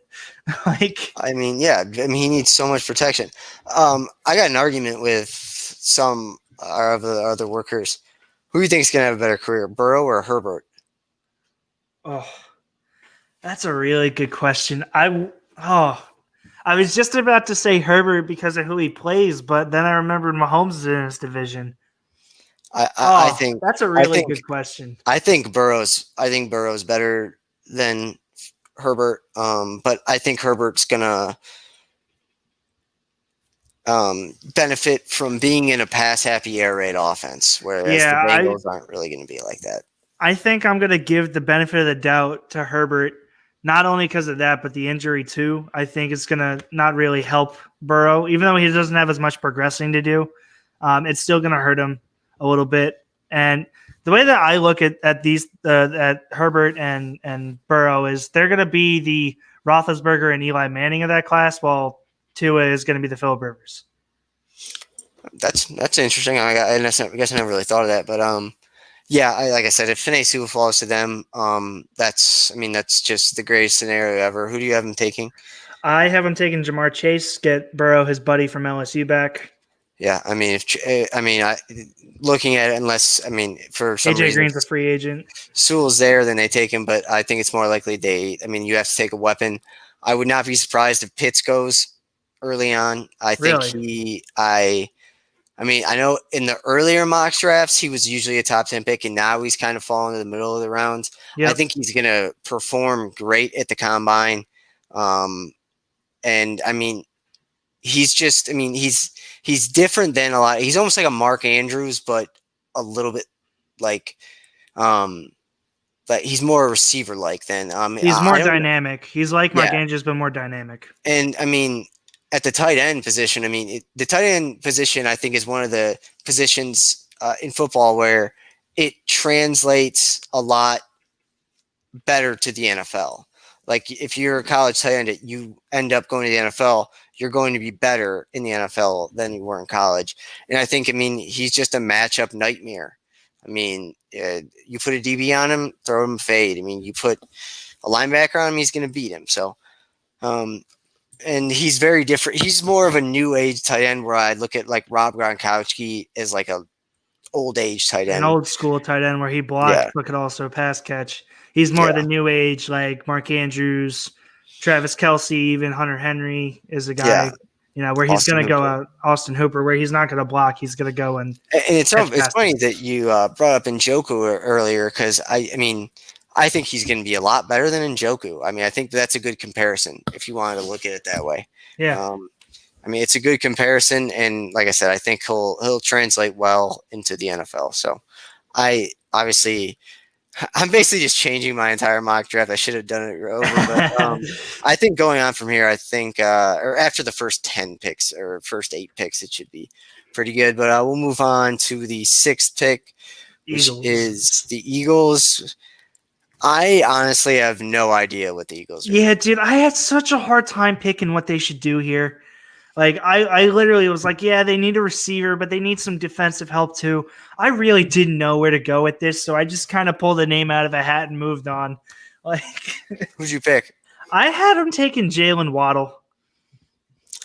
I mean, he needs so much protection. I got an argument with some of the other workers. Who do you think is going to have a better career, Burrow or Herbert? Oh, that's a really good question. I was just about to say Herbert because of who he plays, but then I remembered Mahomes is in his division. I think That's a I really think good question. I think Burrow's better than Herbert. But I think Herbert's gonna benefit from being in a pass happy air raid offense, whereas Yeah, the Bengals aren't really going to be like that. I think I'm going to give the benefit of the doubt to Herbert, not only because of that, but the injury too. I think it's going to not really help Burrow, even though he doesn't have as much progressing to do. It's still going to hurt him a little bit. And the way that I look at these at Herbert and Burrow is they're going to be the Roethlisberger and Eli Manning of that class, while Tua is going to be the Philip Rivers. That's interesting. I guess I never really thought of that, but yeah, like I said, if Finney Sewell falls to them, that's just the greatest scenario ever. Who do you have him taking? I have him taking Jamar Chase, get Burrow, his buddy from LSU, back. Yeah, looking at it, unless for some AJ reason Green's a free agent. Sewell's there, then they take him. But I think it's more likely you have to take a weapon. I would not be surprised if Pitts goes early on. I think Really? I know in the earlier mock drafts he was usually a top 10 pick, and now he's kind of falling in the middle of the rounds. Yep. I think he's going to perform great at the combine, and he's different than a lot. He's almost like a Mark Andrews, but a little bit like, but he's more receiver like than. He's more dynamic. He's like Mark Andrews, but more dynamic. And at the tight end position, the tight end position I think is one of the positions in football where it translates a lot better to the NFL. Like if you're a college tight end, you end up going to the NFL, you're going to be better in the NFL than you were in college. And I think, he's just a matchup nightmare. You put a DB on him, throw him a fade. You put a linebacker on him, he's going to beat him. So, and he's very different. He's more of a new age tight end where I look at like Rob Gronkowski as like a old age tight end. An old school tight end where he blocked but could also pass catch. He's more the new age, like Mark Andrews, Travis Kelce, even Hunter Henry is a guy, where he's going to go out, Austin Hooper, where he's not going to block. He's going to go and it's funny that you brought up Njoku earlier because I think he's going to be a lot better than Njoku. I think that's a good comparison if you wanted to look at it that way. Yeah. It's a good comparison, and like I said, I think he'll translate well into the NFL. So, I'm basically just changing my entire mock draft. I should have done it over, but I think going on from here, or after the first 10 picks or first 8 picks, it should be pretty good. But we'll move on to the 6th pick, which is the Eagles. I honestly have no idea what the Eagles are. Yeah, dude, I had such a hard time picking what they should do here. Like, I literally was like, yeah, they need a receiver, but they need some defensive help too. I really didn't know where to go with this, so I just kind of pulled a name out of a hat and moved on. Like, who'd you pick? I had him taking Jalen Waddle.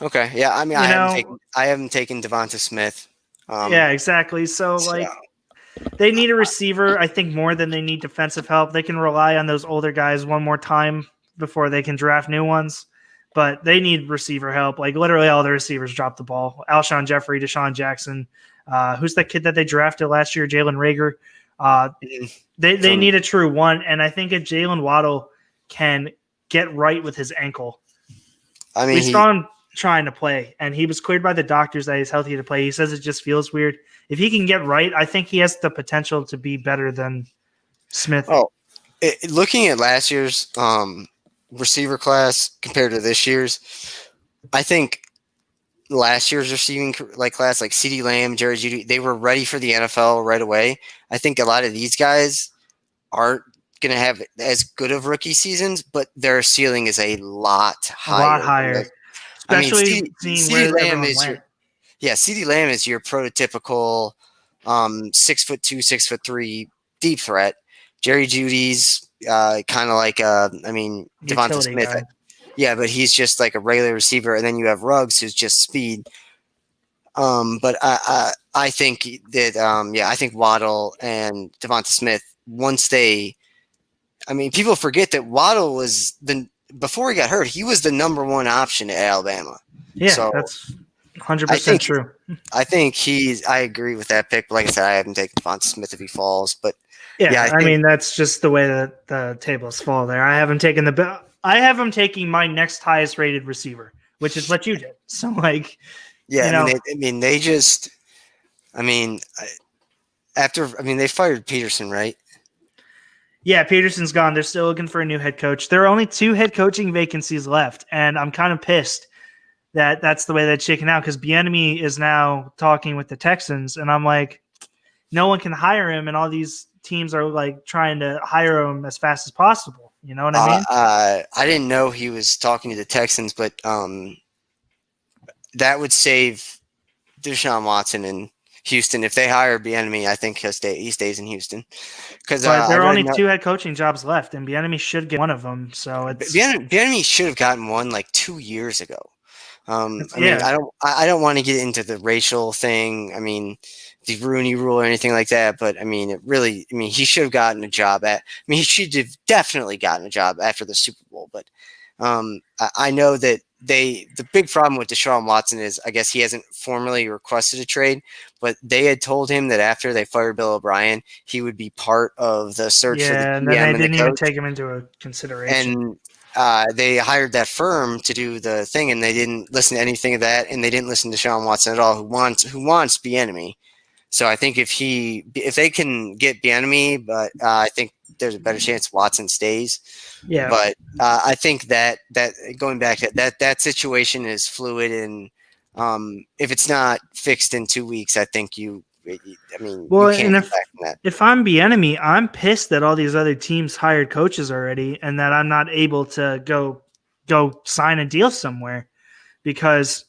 Okay, yeah, I haven't taken Devonta Smith. Yeah, exactly. So, they need a receiver, I think, more than they need defensive help. They can rely on those older guys one more time before they can draft new ones. But they need receiver help. Like, literally all the receivers dropped the ball. Alshon Jeffrey, Deshaun Jackson. Who's that kid that they drafted last year? Jalen Reagor. They need a true one. And I think if Jalen Waddle can get right with his ankle. We saw him trying to play, and he was cleared by the doctors that he's healthy to play. He says it just feels weird. If he can get right, I think he has the potential to be better than Smith. Looking at last year's receiver class compared to this year's, I think last year's receiving class, like CeeDee Lamb, Jerry Jeudy, they were ready for the NFL right away. I think a lot of these guys aren't going to have as good of rookie seasons, but their ceiling is a lot higher. Especially seeing where everyone went. CeeDee Lamb is your prototypical 6'2", 6'3" deep threat. Jerry Jeudy's kind of like Devonta Smith. Guy. Yeah, but he's just like a regular receiver, and then you have Ruggs, who's just speed. But I think that I think Waddle and Devonta Smith, once they, I mean, people forget that Waddle was before he got hurt, he was the number one option at Alabama. Yeah, So that's I 100% think true. I agree with that pick. But like I said, I haven't taken Devonta Smith if he falls, but Yeah, I I think mean that's just the way that the tables fall there. I have him taking my next highest rated receiver, which is what you did. So like, yeah, you know, they just, I mean, they fired Peterson, right? yeah, Peterson's gone. They're still looking for a new head coach. There are only 2 head coaching vacancies left, and I'm kind of pissed that that's the way that's shaken out because Bieniemy is now talking with the Texans, and I'm like, no one can hire him, and all these teams are like trying to hire him as fast as possible. You know what I mean? I didn't know he was talking to the Texans, but that would save Deshaun Watson in Houston. If they hire Bieniemy, I think he stays in Houston. Because But I there are read only 2 head coaching jobs left, and Bieniemy should get one of them. So Bieniemy should have gotten one like 2 years ago. I mean, yeah, I don't want to get into the racial thing. I mean, the Rooney Rule or anything like that. But I mean, he should have gotten a job he should have definitely gotten a job after the Super Bowl. But I know that the big problem with Deshaun Watson is, I guess he hasn't formally requested a trade, but they had told him that after they fired Bill O'Brien, he would be part of the search for the and GM then they and the didn't even coach. take him into a consideration. And they hired that firm to do the thing, and they didn't listen to anything of that, and they didn't listen to Deshaun Watson at all, who wants Bieniemy. So I think if they can get Bieniemy, but I think there's a better chance Watson stays. Yeah, But I think that going back to that situation is fluid, and if it's not fixed in 2 weeks, I think you well, can't and come back from that. if I'm Bieniemy, I'm pissed that all these other teams hired coaches already, and that I'm not able to go sign a deal somewhere because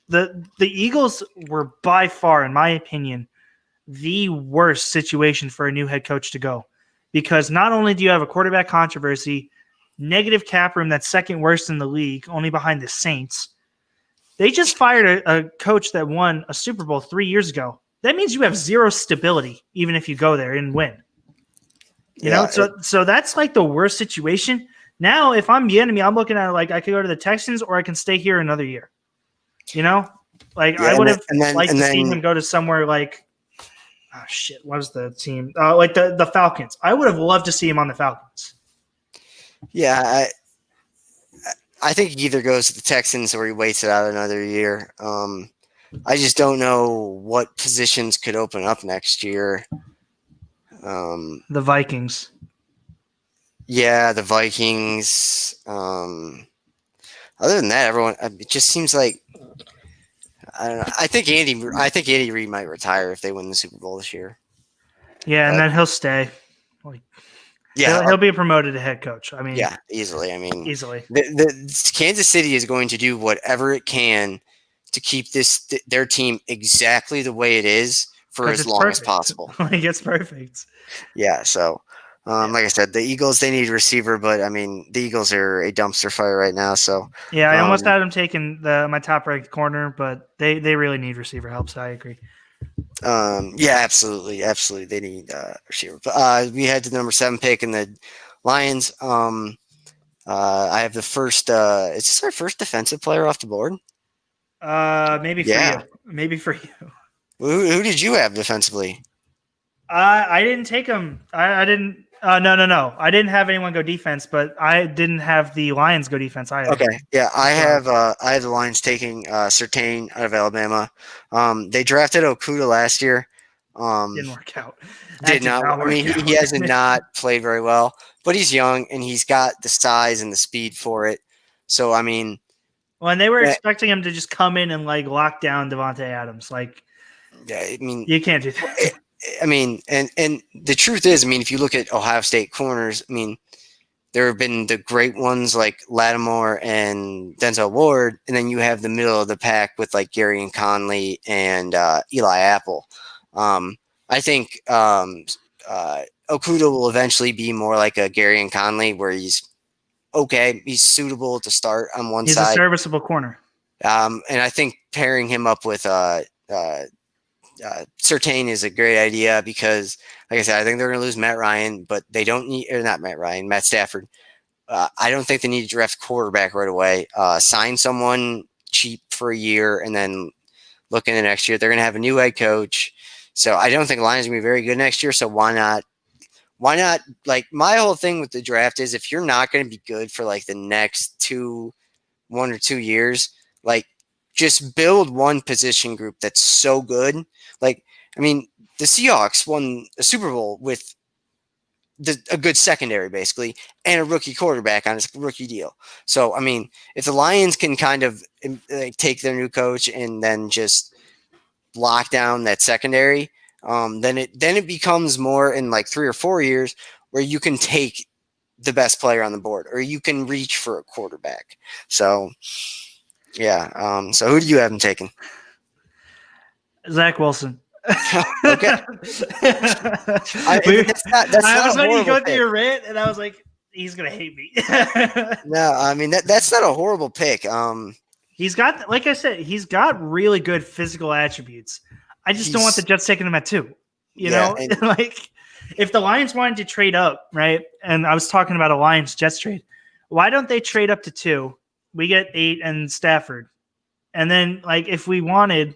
the Eagles were by far, in my opinion, the worst situation for a new head coach to go. Because not only do you have a quarterback controversy, negative cap room that's second worst in the league, only behind the Saints. They just fired a coach that won a Super Bowl 3 years ago. That means you have zero stability, even if you go there and win. You know, so that's like the worst situation. Now, if I'm the enemy, I'm looking at it like I could go to the Texans or I can stay here another year. You know, like I would have liked to see him go to somewhere like, oh shit, what was the team? Like the Falcons. I would have loved to see him on the Falcons. Yeah, I think he either goes to the Texans or he waits it out another year. I just don't know what positions could open up next year. The Vikings. Yeah, the Vikings. Other than that, everyone. It just seems like I don't know. I think Andy Reid might retire if they win the Super Bowl this year. Yeah, and then he'll stay. Like, yeah, he'll be promoted to head coach. I mean, yeah, easily. I mean, easily. The Kansas City is going to do whatever it can to keep their team exactly the way it is for as long as possible. Like it's perfect. Yeah. So, like I said, the Eagles, they need a receiver, but I mean, the Eagles are a dumpster fire right now. So yeah, I almost had them taking my top ranked corner, but they really need receiver help. So I agree. Yeah, absolutely. They need a receiver. But we had the number 7 pick in the Lions. I have the first. Is this our first defensive player off the board? Maybe for you. Maybe for you. Who did you have defensively? I didn't take him. I didn't. No. I didn't have anyone go defense, but I didn't have the Lions go defense either. Okay, yeah, I have the Lions taking Surtain out of Alabama. They drafted Okuda last year. Didn't work out. Did not. I mean, he hasn't not played very well, but he's young and he's got the size and the speed for it. So I mean, well, and they were expecting him to just come in and like lock down Devontae Adams. Like, yeah, I mean, you can't do that. I mean, and the truth is, I mean, if you look at Ohio State corners, I mean, there have been the great ones like Lattimore and Denzel Ward, and then you have the middle of the pack with like Gary and Conley and Eli Apple. I think Okuda will eventually be more like a Gary and Conley, where he's okay, he's suitable to start on one side. He's a serviceable corner. And I think pairing him up with Surtain is a great idea because, like I said, I think they're going to lose Matt Ryan, but they don't need, or not Matt Ryan, Matt Stafford. I don't think they need to draft quarterback right away. Sign someone cheap for a year and then look into next year. They're going to have a new head coach. So I don't think Lions are going to be very good next year. So why not? Why not? Like, my whole thing with the draft is if you're not going to be good for like the next 1 or 2 years, like, just build one position group that's so good. Like, I mean, the Seahawks won a Super Bowl with a good secondary, basically, and a rookie quarterback on his rookie deal. So, I mean, if the Lions can kind of take their new coach and then just lock down that secondary, then it becomes more in like 3 or 4 years where you can take the best player on the board or you can reach for a quarterback. So, yeah. So who do you have him taking? Zach Wilson. Okay. I was letting you go through your rant, and I was like, he's gonna hate me. No, I mean that's not a horrible pick. He's got, like I said, he's got really good physical attributes. I just don't want the Jets taking him at 2. You know, like if the Lions wanted to trade up, right? And I was talking about a Lions Jets trade. Why don't they trade up to 2? We get 8 and Stafford, and then like if we wanted,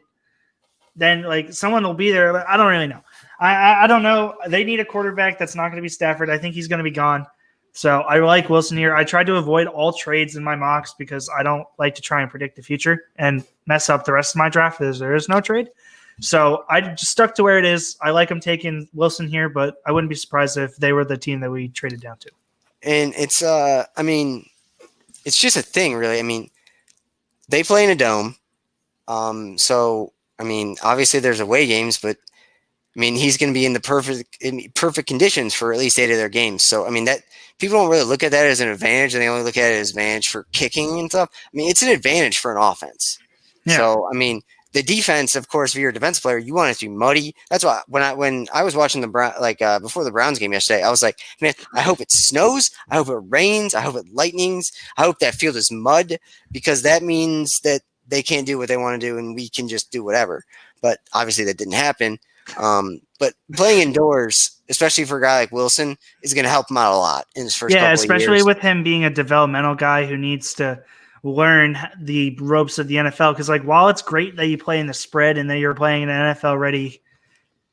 then like someone will be there. But I don't really know. I don't know. They need a quarterback that's not going to be Stafford. I think he's going to be gone. So I like Wilson here. I tried to avoid all trades in my mocks because I don't like to try and predict the future and mess up the rest of my draft as there is no trade. So I just stuck to where it is. I like him taking Wilson here, but I wouldn't be surprised if they were the team that we traded down to. And it's I mean, it's just a thing, really. I mean, they play in a dome. So I mean, obviously there's away games, but I mean, he's going to be in the perfect conditions for at least 8 of their games. So, I mean, that people don't really look at that as an advantage, and they only look at it as an advantage for kicking and stuff. I mean, it's an advantage for an offense. Yeah. So, I mean, the defense, of course, if you're a defense player, you want it to be muddy. That's why when I was watching the before the Browns game yesterday, I was like, man, I hope it snows, I hope it rains, I hope it lightnings, I hope that field is mud, because that means that they can't do what they want to do, and we can just do whatever. But obviously, that didn't happen. But playing indoors, especially for a guy like Wilson, is going to help him out a lot in his first couple of years. Yeah, especially with him being a developmental guy who needs to learn the ropes of the NFL. Because, like, while it's great that you play in the spread and that you're playing an NFL-ready,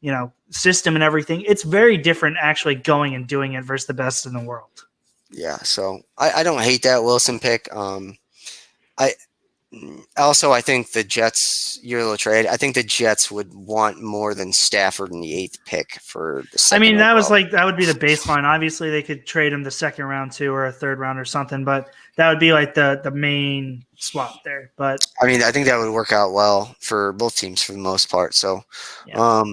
you know, system and everything, it's very different actually going and doing it versus the best in the world. Yeah, so I don't hate that Wilson pick. I think the Jets, Euro trade, I think the Jets would want more than Stafford in the 8th pick for the second. I mean, that would be the baseline. Obviously, they could trade him the second round too, or a third round or something, but that would be like the main swap there. But I mean, I think that would work out well for both teams for the most part. So, yeah.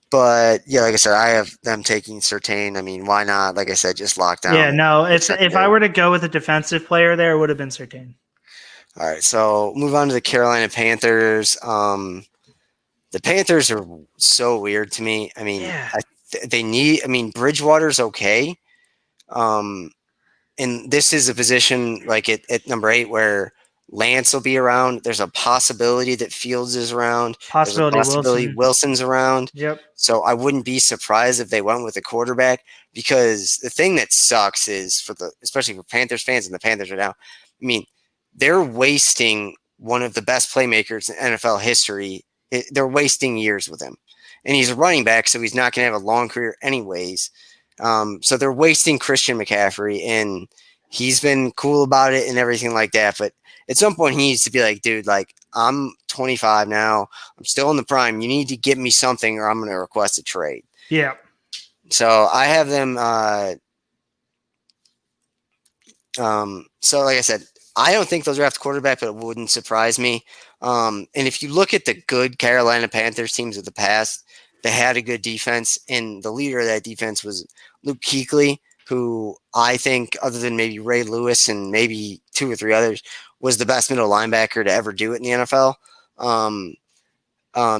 But yeah, like I said, I have them taking Surtain. I mean, why not? Like I said, just lock down. Yeah, no, if I were to go with a defensive player there, it would have been Surtain. All right, so move on to the Carolina Panthers. The Panthers are so weird to me. I mean, Bridgewater's okay. And this is a position like at number 8 where Lance will be around. There's a possibility that Fields is around. Possibility Wilson's around. Yep. So I wouldn't be surprised if they went with a quarterback, because the thing that sucks is especially for Panthers fans, and the Panthers are now, I mean, they're wasting one of the best playmakers in NFL history. They're wasting years with him. And he's a running back, so he's not going to have a long career anyways. So they're wasting Christian McCaffrey, and he's been cool about it and everything like that. But at some point, he needs to be like, dude, like, I'm 25 now. I'm still in the prime. You need to give me something, or I'm going to request a trade. Yeah. So I have them. So like I said, I don't think they'll draft quarterback, but it wouldn't surprise me. And if you look at the good Carolina Panthers teams of the past, they had a good defense, and the leader of that defense was Luke Kuechly, who I think, other than maybe Ray Lewis and maybe 2 or 3 others, was the best middle linebacker to ever do it in the NFL.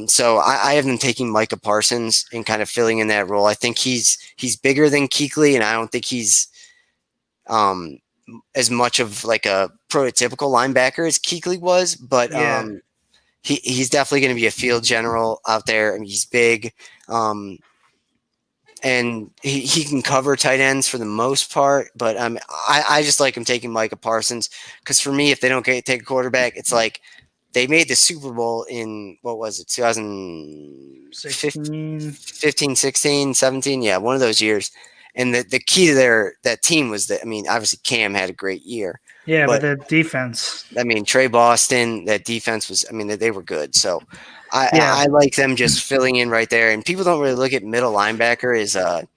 So I have them taking Micah Parsons and kind of filling in that role. I think he's bigger than Kuechly, and I don't think he's as much of like a prototypical linebacker as Kuechly was, but he's definitely going to be a field general out there. I mean, he's big, and he can cover tight ends for the most part. But I just like him taking Micah Parsons because for me, if they don't take a quarterback, it's like they made the Super Bowl in, what was it, 2015, 16, 17? Yeah, one of those years. And the key to that team was that, I mean, obviously Cam had a great year. Yeah, but the defense. I mean, Trey Boston, that defense was, I mean, they were good. So I like them just filling in right there. And people don't really look at middle linebacker as a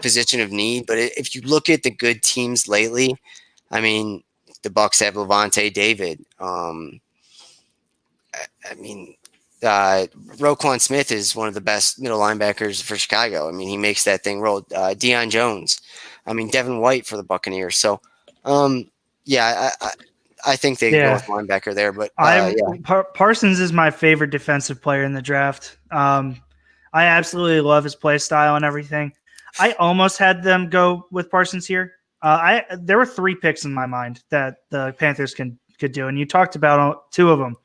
position of need. But if you look at the good teams lately, I mean, the Bucs have Levante David. I mean, Roquan Smith is one of the best middle linebackers for Chicago. I mean, he makes that thing roll. Deion Jones. I mean, Devin White for the Buccaneers. So, yeah, I think they go with linebacker there. But Parsons is my favorite defensive player in the draft. I absolutely love his play style and everything. I almost had them go with Parsons here. There were 3 picks in my mind that the Panthers could do, and you talked about 2 of them.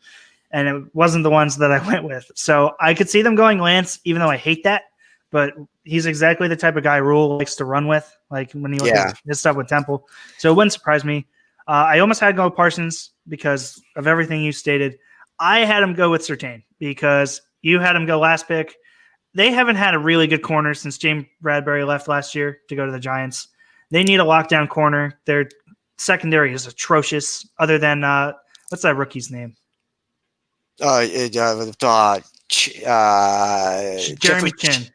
And it wasn't the ones that I went with. So I could see them going Lance, even though I hate that. But he's exactly the type of guy Rule likes to run with, like when he look at his stuff with Temple. So it wouldn't surprise me. I almost had to go with Parsons because of everything you stated. I had him go with Surtain because you had him go last pick. They haven't had a really good corner since James Bradbury left last year to go to the Giants. They need a lockdown corner. Their secondary is atrocious, other than what's that rookie's name? Jeremy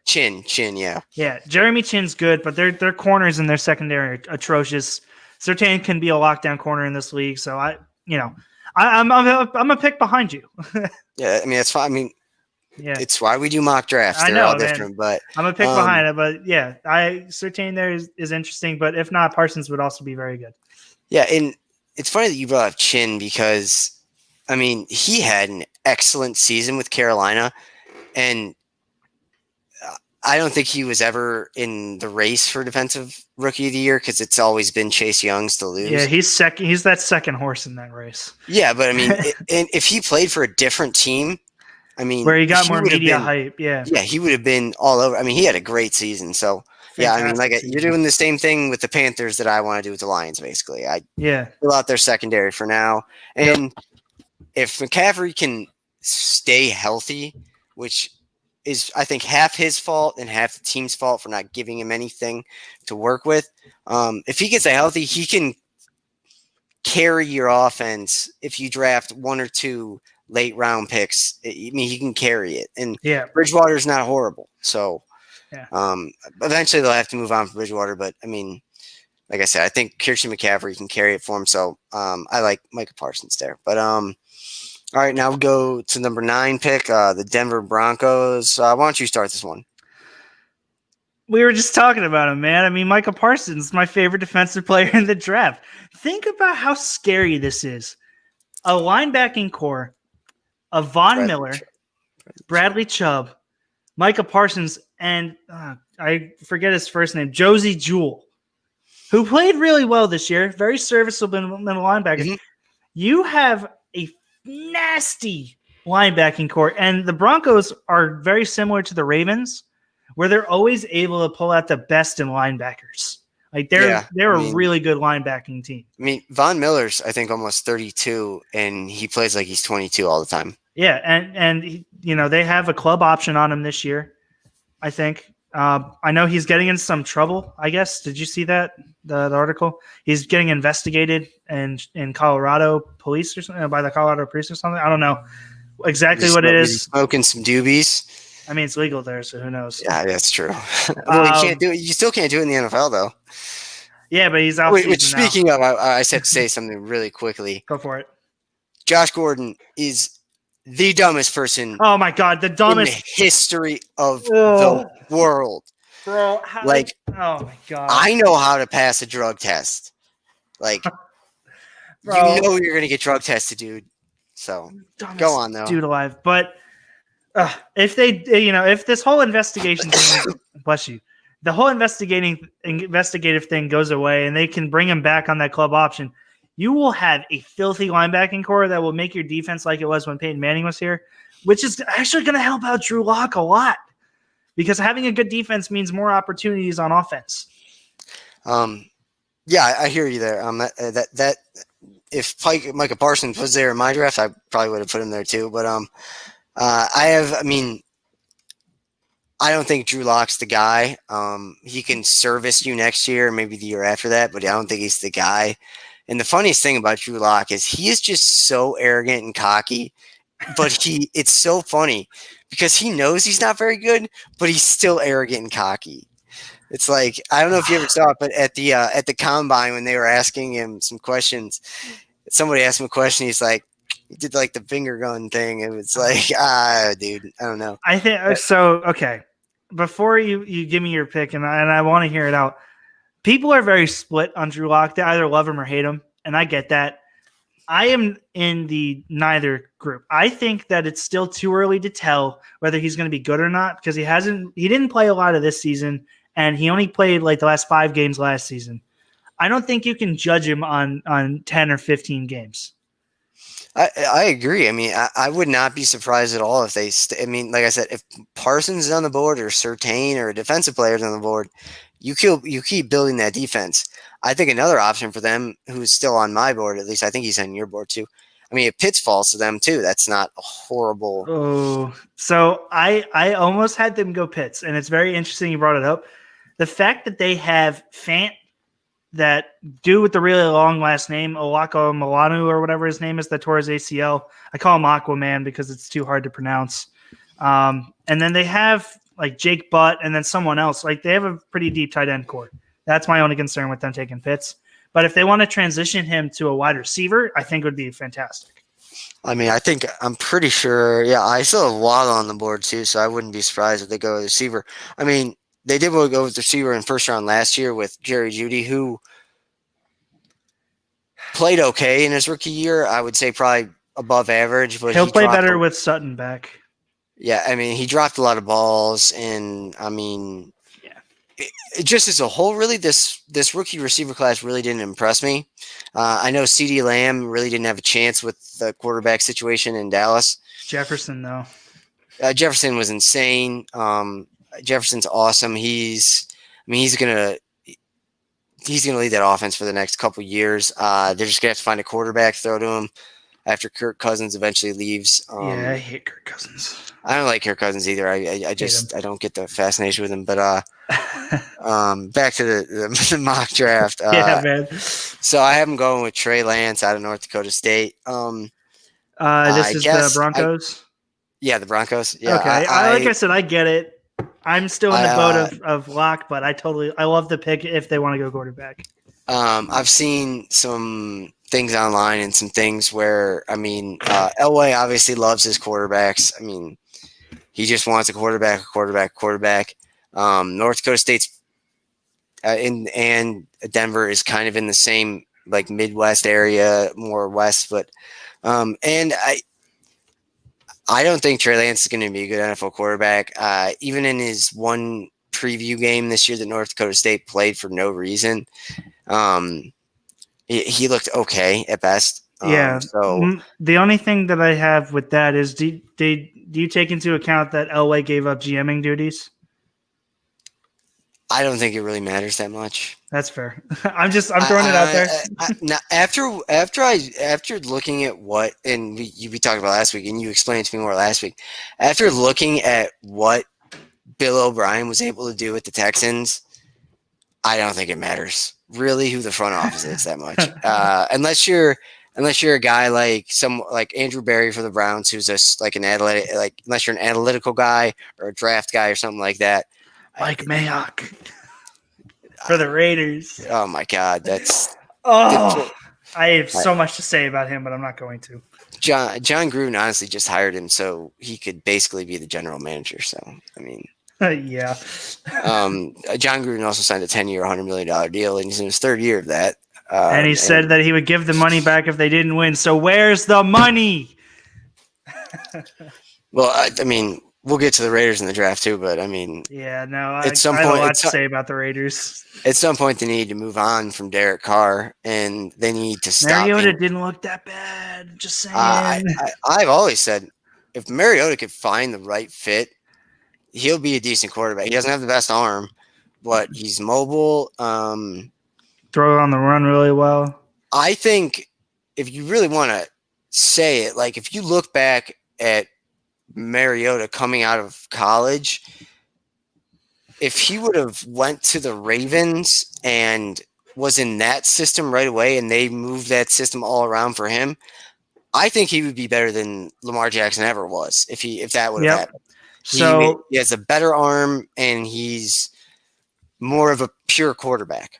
Chin, yeah. Yeah, Jeremy Chin's good, but their corners and their secondary are atrocious. Surtain can be a lockdown corner in this league, so I'm a pick behind you. Yeah, I mean that's fine. I mean, it's why we do mock drafts. They're all different, but I'm a pick behind it. But yeah, Surtain there is interesting, but if not, Parsons would also be very good. Yeah, and it's funny that you brought up Chin because, I mean, he had an excellent season with Carolina, and I don't think he was ever in the race for Defensive Rookie of the Year because it's always been Chase Young's to lose. Yeah, he's second. He's that second horse in that race. Yeah, but I mean, and if he played for a different team, I mean, where he got more media hype, yeah, he would have been all over. I mean, he had a great season, so. Yeah, I mean, you're doing the same thing with the Panthers that I want to do with the Lions, basically. Fill out their secondary for now. And if McCaffrey can stay healthy, which is, I think, half his fault and half the team's fault for not giving him anything to work with, if he gets healthy, he can carry your offense. If you draft 1 or 2 late round picks, I mean, he can carry it. And Bridgewater's not horrible, so. Yeah. Eventually they'll have to move on from Bridgewater, but I mean, like I said, I think Christian McCaffrey can carry it for him. So I like Micah Parsons there. But all right, now we'll go to number 9 pick, the Denver Broncos. Why don't you start this one? We were just talking about him, man. I mean, Micah Parsons is my favorite defensive player in the draft. Think about how scary this is. A linebacking core of Von Miller, Bradley Chubb, Micah Parsons, and I forget his first name, Josie Jewell, who played really well this year. Very serviceable middle linebacker. Mm-hmm. You have a nasty linebacking core, and the Broncos are very similar to the Ravens, where they're always able to pull out the best in linebackers. Like they're a really good linebacking team. I mean, Von Miller's, I think, almost 32, and he plays like he's 22 all the time. Yeah, and they have a club option on him this year, I think. I know he's getting in some trouble, I guess. Did you see that, the article? He's getting investigated in Colorado police or something, by the Colorado police or something. I don't know exactly what it is. Smoking some doobies. I mean, it's legal there, so who knows? Yeah, that's true. Well, you can't do it. You still can't do it in the NFL, though. Yeah, but he's out. Which, speaking of, I said to say something really quickly. Go for it. Josh Gordon is the dumbest person. Oh my God, the dumbest in the history of the world. Bro, oh my God. I know how to pass a drug test. Like, bro, you know you're gonna get drug tested, dude. So go on though, dude alive. But if if this whole investigation thing, bless you, the whole investigative thing goes away, and they can bring him back on that club option. you will have a filthy linebacking core that will make your defense like it was when Peyton Manning was here, which is actually going to help out Drew Lock a lot because having a good defense means more opportunities on offense. Yeah, I hear you there. That if Micah Parsons was there in my draft, I probably would have put him there too. But I don't think Drew Lock's the guy. He can service you next year, maybe the year after that, but I don't think he's the guy. And the funniest thing about Drew Lock is he is just so arrogant and cocky, but it's so funny because he knows he's not very good, but he's still arrogant and cocky. It's like, I don't know if you ever saw it, but at the combine when they were asking him some questions, somebody asked him a question, he's like, he did like the finger gun thing, and it's like, dude, I don't know. I think so. Okay, before you give me your pick, and I want to hear it out. People are very split on Drew Lock. They either love him or hate him, and I get that. I am in the neither group. I think that it's still too early to tell whether he's going to be good or not because he didn't play a lot of this season, and he only played like the last 5 games last season. I don't think you can judge him on 10 or 15 games. I agree. I mean, I would not be surprised at all if they like I said, if Parsons is on the board or Surtain or a defensive player is on the board, you keep building that defense. I think another option for them, who's still on my board, at least I think he's on your board too. I mean, if Pitts falls to them too, that's not a horrible. Oh, so I almost had them go Pitts, and it's very interesting you brought it up. The fact that they have Fant, that dude with the really long last name, Olako Milanu or whatever his name is, that tore his ACL. I call him Aquaman because it's too hard to pronounce. And then they have like Jake Butt and then someone else. Like they have a pretty deep tight end core. That's my only concern with them taking Pitts. But if they want to transition him to a wide receiver, I think it would be fantastic. I mean, I'm pretty sure. Yeah, I still have Waddle on the board too, so I wouldn't be surprised if they go with receiver. I mean, they did go with receiver in first round last year with Jerry Jeudy, who played okay in his rookie year. I would say probably above average, but he'll play better with Sutton back. Yeah, I mean, he dropped a lot of balls, and I mean, it just as a whole, really, this rookie receiver class really didn't impress me. I know CeeDee Lamb really didn't have a chance with the quarterback situation in Dallas. Jefferson, though. Jefferson was insane. Jefferson's awesome. He's gonna lead that offense for the next couple years. They're just gonna have to find a quarterback, throw to him after Kirk Cousins eventually leaves. Yeah, I hate Kirk Cousins. I don't like Kirk Cousins either. I don't get the fascination with him. But back to the mock draft. Yeah, man. So I have him going with Trey Lance out of North Dakota State. This is the Broncos. Yeah, the Broncos. Yeah. Okay. Like I said, I get it. I'm still in the boat of Lock, but I love the pick if they want to go quarterback. I've seen some things online and some things where, I mean, Elway obviously loves his quarterbacks. I mean, he just wants a quarterback. North Dakota State's and Denver is kind of in the same like Midwest area, more west, but and I don't think Trey Lance is going to be a good NFL quarterback. Even in his one preview game this year that North Dakota State played for no reason, he looked okay at best. So the only thing that I have with that is, do you take into account that Elway gave up GMing duties? I don't think it really matters that much. That's fair. I'm throwing it out there. Now, after looking at what, and we talked about last week, and you explained it to me more last week. After looking at what Bill O'Brien was able to do with the Texans, I don't think it matters really who the front office is that much. Unless you're a guy like Andrew Berry for the Browns, who's just like unless you're an analytical guy or a draft guy or something like that. Mike Mayock for the Raiders. Oh my God, that's I have so much to say about him, but I'm not going to. John Gruden honestly just hired him so he could basically be the general manager. So I mean, yeah. John Gruden also signed a 10-year, $100 million deal, and he's in his third year of that. And he said that he would give the money back if they didn't win. So where's the money? Well, I mean, we'll get to the Raiders in the draft too, but I mean, Yeah, no, I at some have a point, lot to say about the Raiders. at some point, they need to move on from Derek Carr, and they need to stop. Mariota didn't look that bad. Just saying. I've always said, if Mariota could find the right fit, he'll be a decent quarterback. He doesn't have the best arm, but he's mobile. Throw it on the run really well. I think if you really want to say it, like if you look back at Mariota coming out of college, if he would have went to the Ravens and was in that system right away and they moved that system all around for him, I think he would be better than Lamar Jackson ever was if that would have happened. So he has a better arm and he's more of a pure quarterback.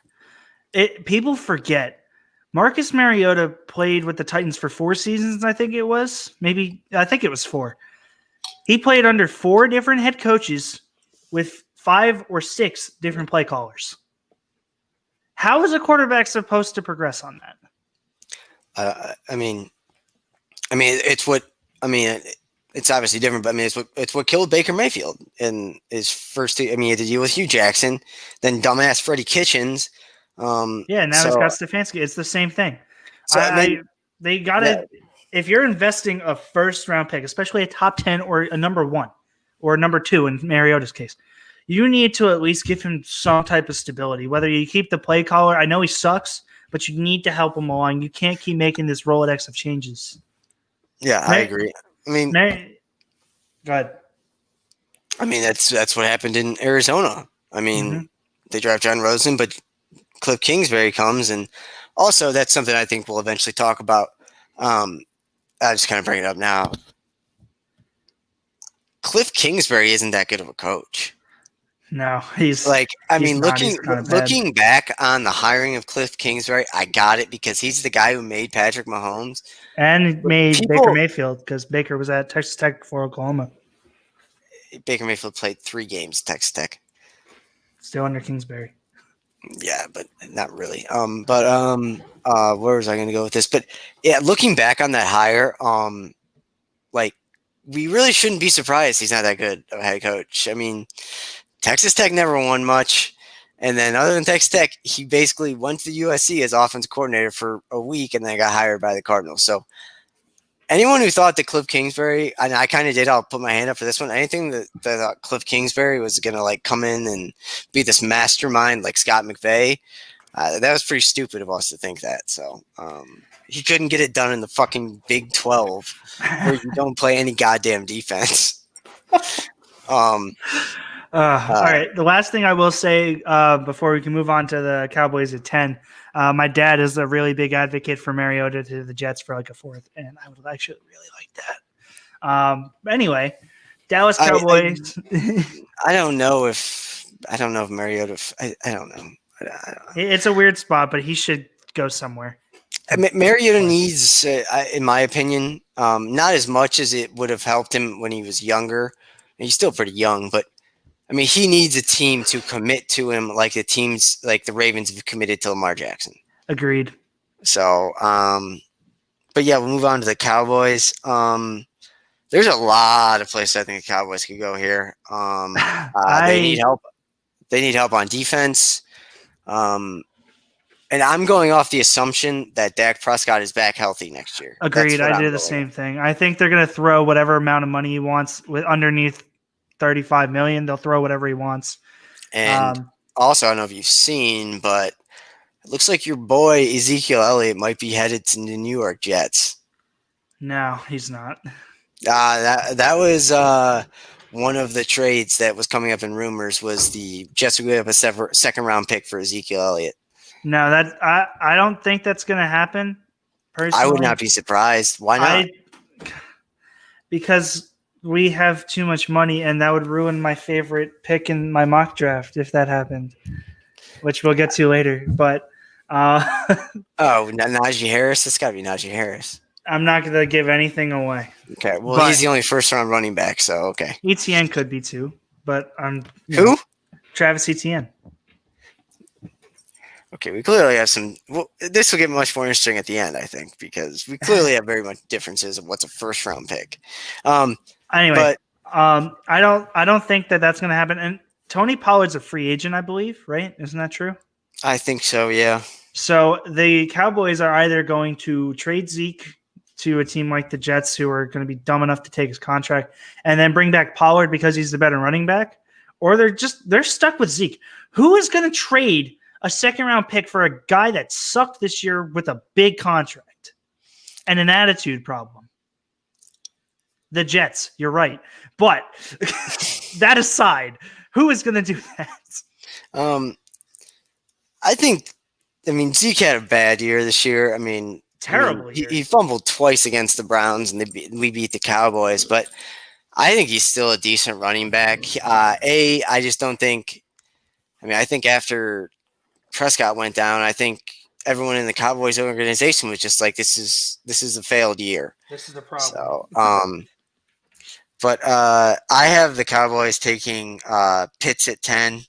People forget Marcus Mariota played with the Titans for 4 seasons, I think it was. I think it was 4. He played under 4 different head coaches with 5 or 6 different play callers. How is a quarterback supposed to progress on that? It's obviously different, but I mean, it's what killed Baker Mayfield in his first. I mean, he had to deal with Hugh Jackson, then dumbass Freddie Kitchens. Now he's got Stefanski. It's the same thing. So they got to. If you're investing a first-round pick, especially a top 10 or a number 1 or number 2 in Mariota's case, you need to at least give him some type of stability. Whether you keep the play caller, I know he sucks, but you need to help him along. You can't keep making this Rolodex of changes. Yeah, I agree. I mean, go ahead. I mean, that's what happened in Arizona. I mean, they draft John Rosen, but Cliff Kingsbury comes, and also that's something I think we'll eventually talk about. I'll just kind of bring it up now. Cliff Kingsbury isn't that good of a coach. No, he's like, I mean, looking back on the hiring of Cliff Kingsbury, I got it because he's the guy who made Patrick Mahomes and made Baker Mayfield because Baker was at Texas Tech before Oklahoma. Baker Mayfield played 3 games at Texas Tech. Still under Kingsbury. Yeah, but not really. Where was I going to go with this? But yeah, looking back on that hire, like we really shouldn't be surprised he's not that good of a head coach. I mean, Texas Tech never won much, and then other than Texas Tech, he basically went to USC as offensive coordinator for a week, and then got hired by the Cardinals. So anyone who thought that Cliff Kingsbury, and I kind of did, I'll put my hand up for this one. Anything that thought Cliff Kingsbury was going to like come in and be this mastermind like Scott McVay, that was pretty stupid of us to think that. So he couldn't get it done in the fucking Big 12 where you don't play any goddamn defense. All right. The last thing I will say before we can move on to the Cowboys at 10, my dad is a really big advocate for Mariota to the Jets for like a 4th, and I would actually really like that. But anyway, Dallas Cowboys. I don't know if Mariota. I don't know. It's a weird spot, but he should go somewhere. Mariota needs, in my opinion, not as much as it would have helped him when he was younger. He's still pretty young, but I mean, he needs a team to commit to him like the teams like the Ravens have committed to Lamar Jackson. Agreed. So, but yeah, we'll move on to the Cowboys. There's a lot of places I think the Cowboys could go here. They need help. They need help on defense. And I'm going off the assumption that Dak Prescott is back healthy next year. Agreed. I did the same thing. I think they're going to throw whatever amount of money he wants with underneath $35 million. They'll throw whatever he wants. And also, I don't know if you've seen, but it looks like your boy Ezekiel Elliott might be headed to the New York Jets. No, he's not. That was one of the trades that was coming up in rumors was the Jets would give up a second round pick for Ezekiel Elliott. No, I don't think that's going to happen. Personally, I would not be surprised. Why not? Because we have too much money, and that would ruin my favorite pick in my mock draft if that happened, which we'll get to later. But Najee Harris. It's got to be Najee Harris. I'm not going to give anything away. Okay, well, he's the only first-round running back, so okay. Etienne could be too, but who? Travis Etienne. Okay, we clearly have some. Well, this will get much more interesting at the end, I think, because we clearly have very much differences of what's a first-round pick. Anyway, I don't think that that's going to happen. And Tony Pollard's a free agent, I believe, right? Isn't that true? I think so. Yeah. So the Cowboys are either going to trade Zeke to a team like the Jets, who are going to be dumb enough to take his contract, and then bring back Pollard because he's the better running back, or they're stuck with Zeke. Who is going to trade a second-round pick for a guy that sucked this year with a big contract and an attitude problem? The Jets, you're right. But that aside, who is going to do that? I think, Zeke had a bad year this year. Terrible he fumbled twice against the Browns, and we beat the Cowboys. But I think he's still a decent running back. I just don't think. I think after Prescott went down, I think everyone in the Cowboys organization was just like, this is a failed year. This is the problem. So, but I have the Cowboys taking Pitts at 10.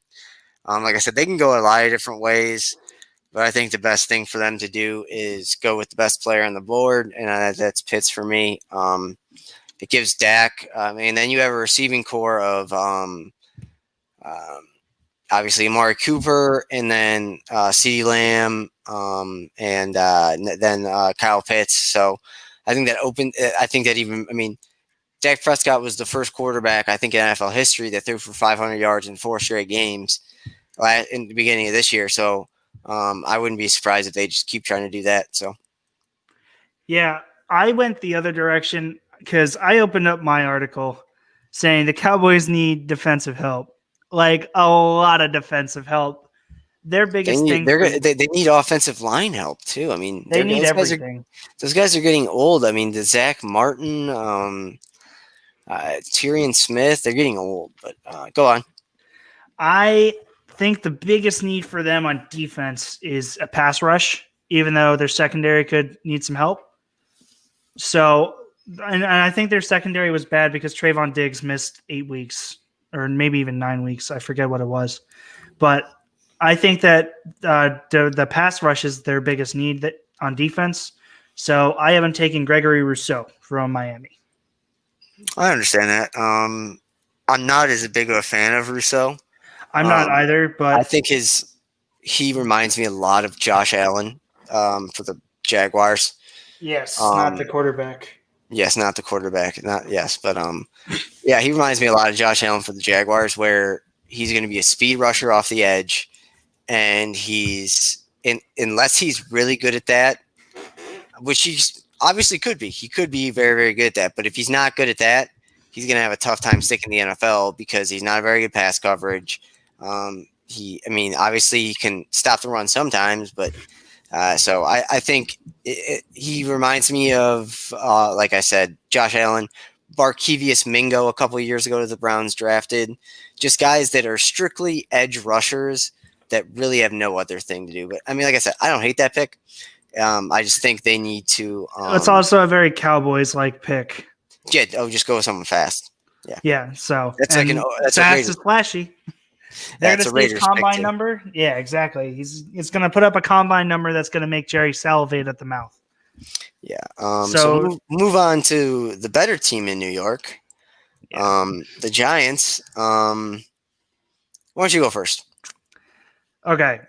Like I said, they can go a lot of different ways, but I think the best thing for them to do is go with the best player on the board, and that's Pitts for me. It gives Dak, and then you have a receiving core of obviously Amari Cooper, and then CeeDee Lamb, and then Kyle Pitts. So I think Dak Prescott was the first quarterback, I think, in NFL history that threw for 500 yards in 4 straight games in the beginning of this year. So I wouldn't be surprised if they just keep trying to do that. So, yeah, I went the other direction because I opened up my article saying the Cowboys need defensive help, like a lot of defensive help. Their biggest thing, they need offensive line help too. They need everything. Those guys are getting old. The Zach Martin, Tyrion Smith, they're getting old. But go on. I think the biggest need for them on defense is a pass rush, even though their secondary could need some help. So, and I think their secondary was bad because Trayvon Diggs missed 8 weeks or maybe even 9 weeks. I forget what it was. But I think that the pass rush is their biggest need on defense. So I haven't taken Gregory Rousseau from Miami. I understand that. I'm not as big of a fan of Rousseau. I'm not either, but I think he reminds me a lot of Josh Allen for the Jaguars. Yes, not the quarterback. Yes, not the quarterback. But yeah, he reminds me a lot of Josh Allen for the Jaguars, where he's going to be a speed rusher off the edge, and unless he's really good at that, which he's obviously could be. He could be very, very good at that. But if he's not good at that, he's going to have a tough time sticking in the NFL because he's not a very good pass coverage. Obviously he can stop the run sometimes, but so I think he reminds me of, like I said, Josh Allen, Barkevious Mingo a couple of years ago to the Browns drafted. Just guys that are strictly edge rushers that really have no other thing to do. But like I said, I don't hate that pick. I just think they need to. It's also a very Cowboys-like pick. Yeah, just go with someone fast. Yeah. So that's fast is flashy. They're going to see his combine number. Yeah, exactly. He's going to put up a combine number that's going to make Jerry salivate at the mouth. Yeah. So move on to the better team in New York. Yeah. The Giants. Why don't you go first? Okay.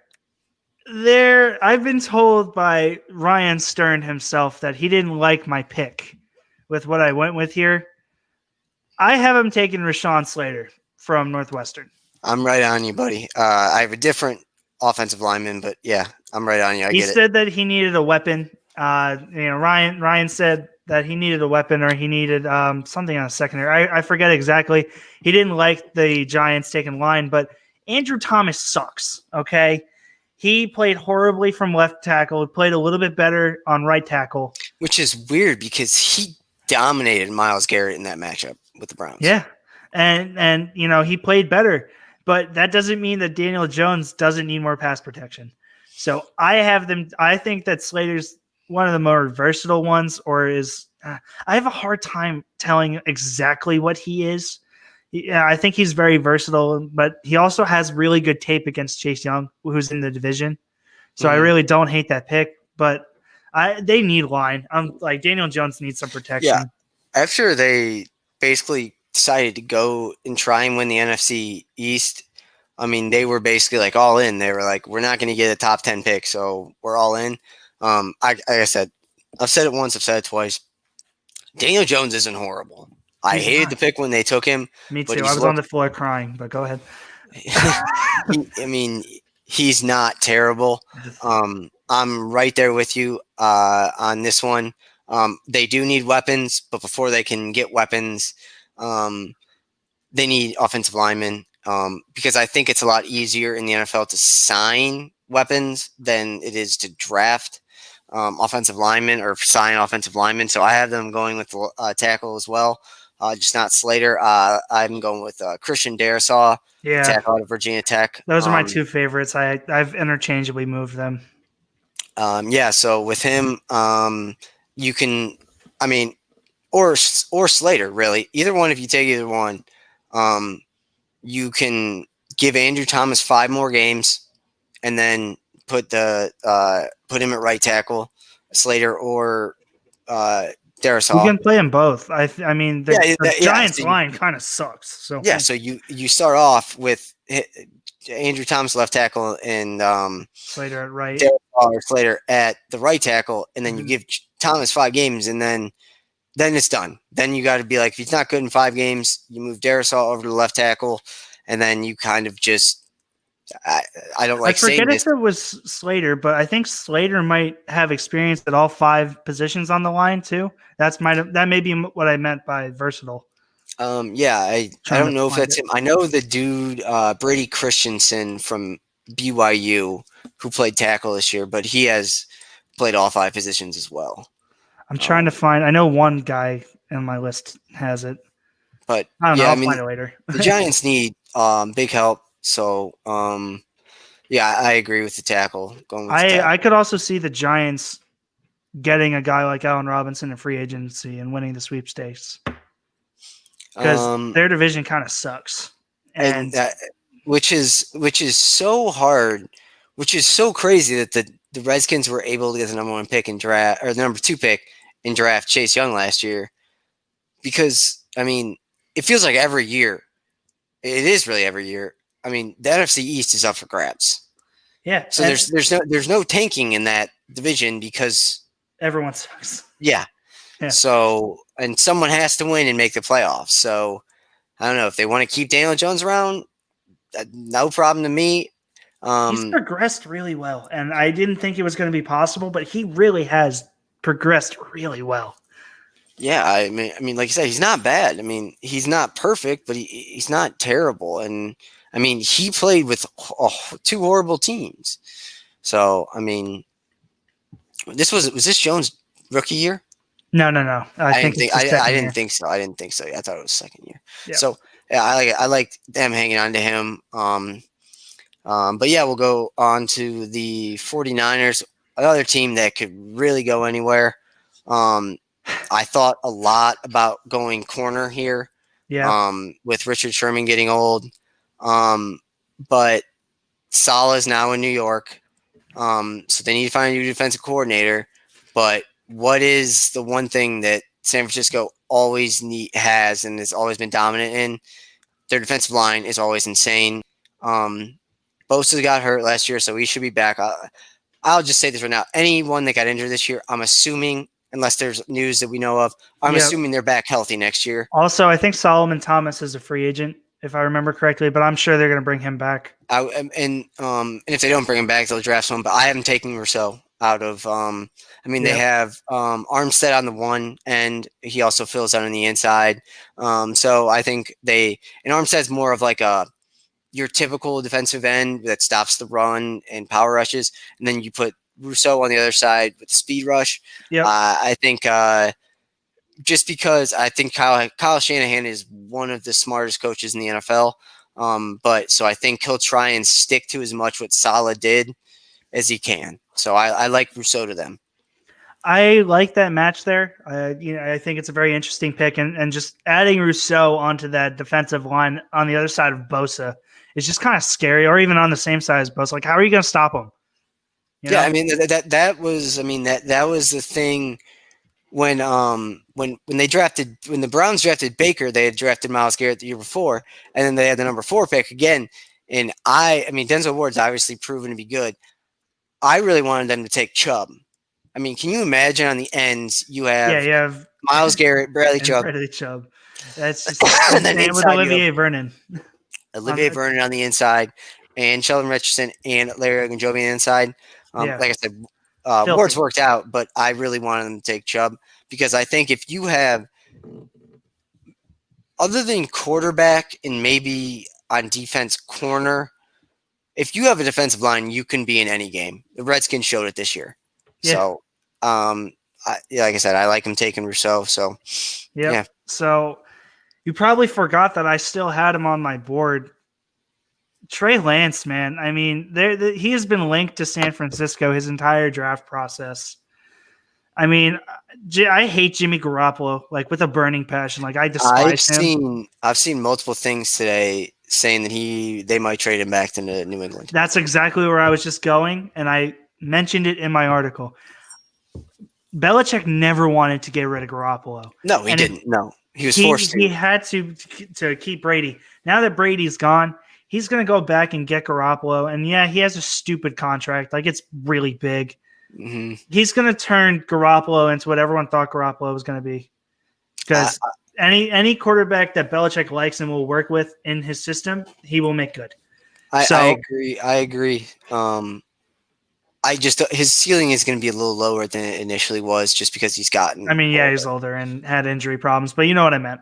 I've been told by Ryan Stern himself that he didn't like my pick with what I went with here. I have him taking Rashawn Slater from Northwestern. I'm right on you, buddy. I have a different offensive lineman, but yeah, I'm right on you. He said that he needed a weapon. Ryan said that he needed a weapon, or he needed something on a secondary. I forget exactly. He didn't like the Giants taking line, but Andrew Thomas sucks. Okay. He played horribly from left tackle. He played a little bit better on right tackle. Which is weird because he dominated Myles Garrett in that matchup with the Browns. Yeah. And he played better. But that doesn't mean that Daniel Jones doesn't need more pass protection. So I have them. I think that Slater's one of the more versatile ones, I have a hard time telling exactly what he is. I think he's very versatile, but he also has really good tape against Chase Young, who's in the division. So I really don't hate that pick, but they need line. Daniel Jones needs some protection. Yeah. After they basically decided to go and try and win the NFC East, I mean, they were basically like all in. They were like, we're not going to get a top 10 pick, so we're all in. Like I said, I've said it once, I've said it twice. Daniel Jones isn't horrible. I hated the pick when they took him. Me but too. I was on the floor crying, but go ahead. I mean, he's not terrible. I'm right there with you on this one. They do need weapons, but before they can get weapons, they need offensive linemen because I think it's a lot easier in the NFL to sign weapons than it is to draft offensive linemen or sign offensive linemen. So I have them going with the tackle as well, just not Slater. I'm going with Christian Darrisaw, tackle out of Virginia Tech. Those are my two favorites. I've interchangeably moved them. So with him, you can, I mean, or Slater, really. Either one, if you take either one, you can give Andrew Thomas 5 more games and then put him at right tackle, Slater or Darrisaw. You can play them both. I mean, the Giants line kind of sucks. So so you start off with Andrew Thomas left tackle and Slater at right, or Slater at the right tackle, and then you give Thomas 5 games, and then it's done. Then you got to be like, if he's not good in 5 games, you move Darrisaw over to the left tackle, and then you kind of just I don't like saying this. I forget if it was Slater, but I think Slater might have experience at all 5 positions on the line too. That may be what I meant by versatile. I don't know if that's him. I know the dude Brady Christensen from BYU who played tackle this year, but he has played all 5 positions as well. I'm trying to find. I know one guy in my list has it, but I don't know. I'll find it later. The Giants need big help. So, I agree with the tackle. I could also see the Giants getting a guy like Allen Robinson in free agency and winning the sweepstakes because their division kind of sucks, and which is so hard, which is so crazy that the Redskins were able to get the number 1 pick in draft or the number 2 pick in draft Chase Young last year, because I mean it feels like every year. It is really every year. I mean, the NFC East is up for grabs. Yeah. So there's no tanking in that division because everyone sucks. Yeah. So, and someone has to win and make the playoffs. So, I don't know if they want to keep Daniel Jones around. No problem to me. He's progressed really well, and I didn't think it was going to be possible, but he really has progressed really well. Yeah, I mean, like you said, he's not bad. I mean, he's not perfect, but he's not terrible. And I mean, he played with 2 horrible teams. So, I mean, was this Jones' rookie year? No. I didn't think so. I thought it was second year. Yeah. So, I like them hanging on to him. But yeah, we'll go on to the 49ers, another team that could really go anywhere. I thought a lot about going corner here. Yeah. With Richard Sherman getting old. But Saleh's now in New York. So they need to find a new defensive coordinator. But what is the one thing that San Francisco always has and has always been dominant in? Their defensive line is always insane. Bosa got hurt last year, so he should be back. I'll just say this right now. Anyone that got injured this year, I'm assuming, unless there's news that we know of, I'm assuming they're back healthy next year. Also, I think Solomon Thomas is a free agent, if I remember correctly, but I'm sure they're going to bring him back. And if they don't bring him back, they'll draft someone. But I haven't taken Rousseau out of they have Armstead on the one end. He also fills out on the inside. So I think Armstead's more of like your typical defensive end that stops the run and power rushes. And then you put Rousseau on the other side with the speed rush. Yep. I think just because I think Kyle Shanahan is one of the smartest coaches in the NFL. So I think he'll try and stick to as much what Saleh did as he can. So I like Rousseau to them. I like that match there. I think it's a very interesting pick, and just adding Rousseau onto that defensive line on the other side of Bosa is just kind of scary, or even on the same side as Bosa. Like, how are you going to stop him? I mean that was the thing when the Browns drafted Baker, they had drafted Myles Garrett the year before, and then they had the number 4 pick again. And I mean Denzel Ward's obviously proven to be good. I really wanted them to take Chubb. I mean, can you imagine on the ends you Yeah, have you have Myles Garrett, Bradley and Chubb, Bradley Chubb. That's just and then insane with inside you have Olivier Vernon. Olivier Vernon on the inside, and Sheldon Richardson and Larry Ogunjobi on the inside. Yeah, Like I said, Ward's filthy. worked out, but I really wanted them to take Chubb because I think if you have, other than quarterback and maybe on defense corner, if you have a defensive line, you can be in any game. The Redskins showed it this year. Yeah. So, like I said, I like him taking Rousseau. So, Yep. yeah. So you probably forgot that I still had him on my board. Trey Lance, man. I mean, he has been linked to San Francisco his entire draft process. I mean, I hate Jimmy Garoppolo like with a burning passion. Like I despise him. I've seen multiple things today saying that they might trade him back to New England. That's exactly where I was just going, and I mentioned it in my article. Belichick never wanted to get rid of Garoppolo. No, he didn't. No, he was forced to. He had to keep Brady. Now that Brady's gone, he's going to go back and get Garoppolo. And yeah, he has a stupid contract. Like it's really big. Mm-hmm. He's going to turn Garoppolo into what everyone thought Garoppolo was going to be. Because any quarterback that Belichick likes and will work with in his system, he will make good. I agree. His ceiling is going to be a little lower than it initially was just because he's gotten. I mean, yeah, older. He's older and had injury problems, but you know what I meant.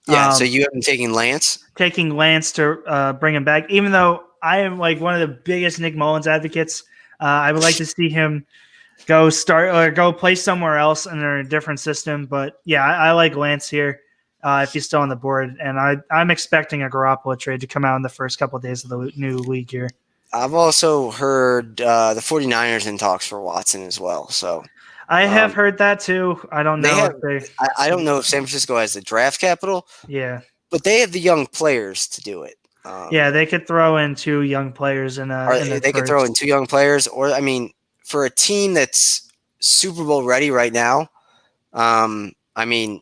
Yeah, so you have him taking Lance? Taking Lance to bring him back, even though I am like one of the biggest Nick Mullins advocates. I would like to see him go play somewhere else in a different system. But yeah, I like Lance here if he's still on the board. And I'm expecting a Garoppolo trade to come out in the first couple of days of the new league year. I've also heard the 49ers in talks for Watson as well. So I have heard that too. I don't know. I don't know if San Francisco has the draft capital. Yeah. But they have the young players to do it. Yeah, they could throw in 2 young players could throw in 2 young players, or I mean, for a team that's Super Bowl ready right now, I mean,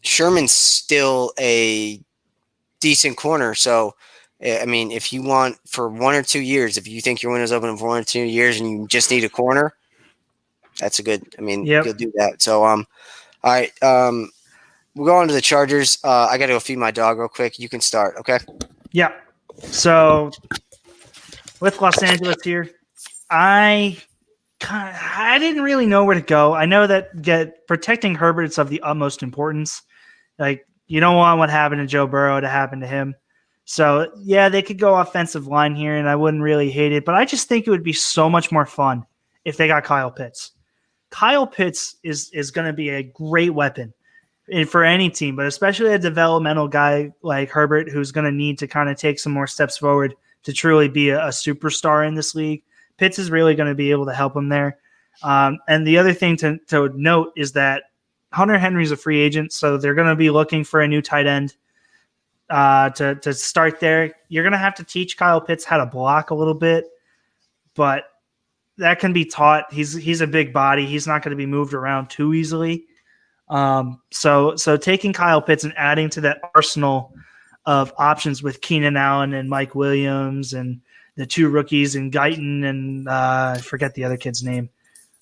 Sherman's still a decent corner. So, I mean, if you want for 1 or 2 years, if you think your window's open for 1 or 2 years and you just need a corner, that's a good. I mean, You'll do that. So, all right. We'll go on to the Chargers. I got to go feed my dog real quick. You can start, okay? Yeah. So with Los Angeles here, I didn't really know where to go. I know that protecting Herbert is of the utmost importance. Like, you don't want what happened to Joe Burrow to happen to him. So, yeah, they could go offensive line here, and I wouldn't really hate it. But I just think it would be so much more fun if they got Kyle Pitts. Kyle Pitts is going to be a great weapon for any team, but especially a developmental guy like Herbert who's going to need to kind of take some more steps forward to truly be a superstar in this league. Pitts is really going to be able to help him there. And the other thing to note is that Hunter Henry's a free agent, so they're going to be looking for a new tight end to start there. You're going to have to teach Kyle Pitts how to block a little bit, but that can be taught. He's a big body. He's not going to be moved around too easily. So taking Kyle Pitts and adding to that arsenal of options with Keenan Allen and Mike Williams and the 2 rookies and Guyton and I forget the other kid's name.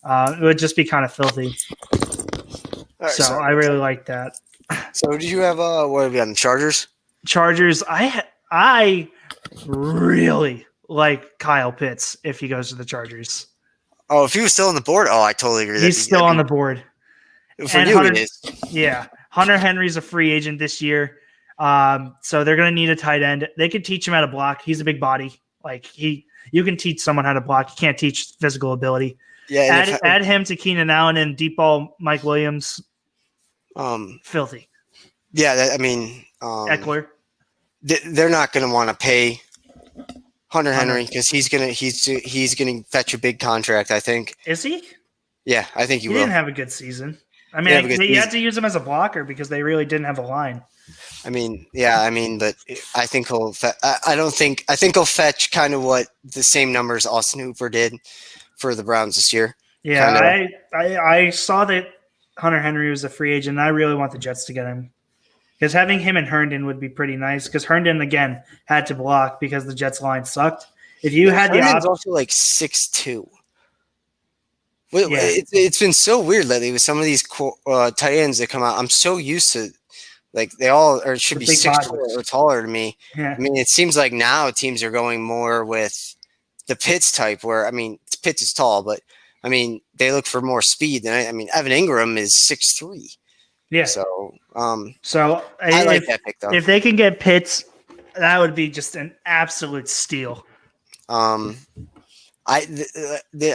It would just be kind of filthy. Right, so I really like that. So did you have what have you got, the Chargers? Chargers. I really like Kyle Pitts if he goes to the Chargers. Oh, if he was still on the board, I totally agree. He's still on the board. For you, it is. Yeah. Hunter Henry's a free agent this year. So they're going to need a tight end. They could teach him how to block. He's a big body. Like you can teach someone how to block. You can't teach physical ability. Yeah. Add him to Keenan Allen and deep ball Mike Williams. Filthy. Yeah. I mean, Eckler. They're not going to want to pay Hunter Henry because he's gonna fetch a big contract. I think. Is he? Yeah, I think he will. He didn't have a good season. I mean, they had to use him as a blocker because they really didn't have a line. I mean, but I think he'll. I think he'll fetch kind of what the same numbers Austin Hooper did for the Browns this year. Yeah, I saw that Hunter Henry was a free agent, and I really want the Jets to get him. Because having him and Herndon would be pretty nice. Because Herndon, again, had to block because the Jets' line sucked. If you had the Herndon's also like 6'2". Yeah. It's been so weird lately with some of these tight ends that come out. I'm so used to, like, they all should be 6'4" or taller to me. Yeah. I mean, it seems like now teams are going more with the Pitts type, where, I mean, Pitts is tall, but I mean, they look for more speed than Evan Ingram is 6'3". Yeah. So I like that pick though. If they can get Pitts, that would be just an absolute steal. I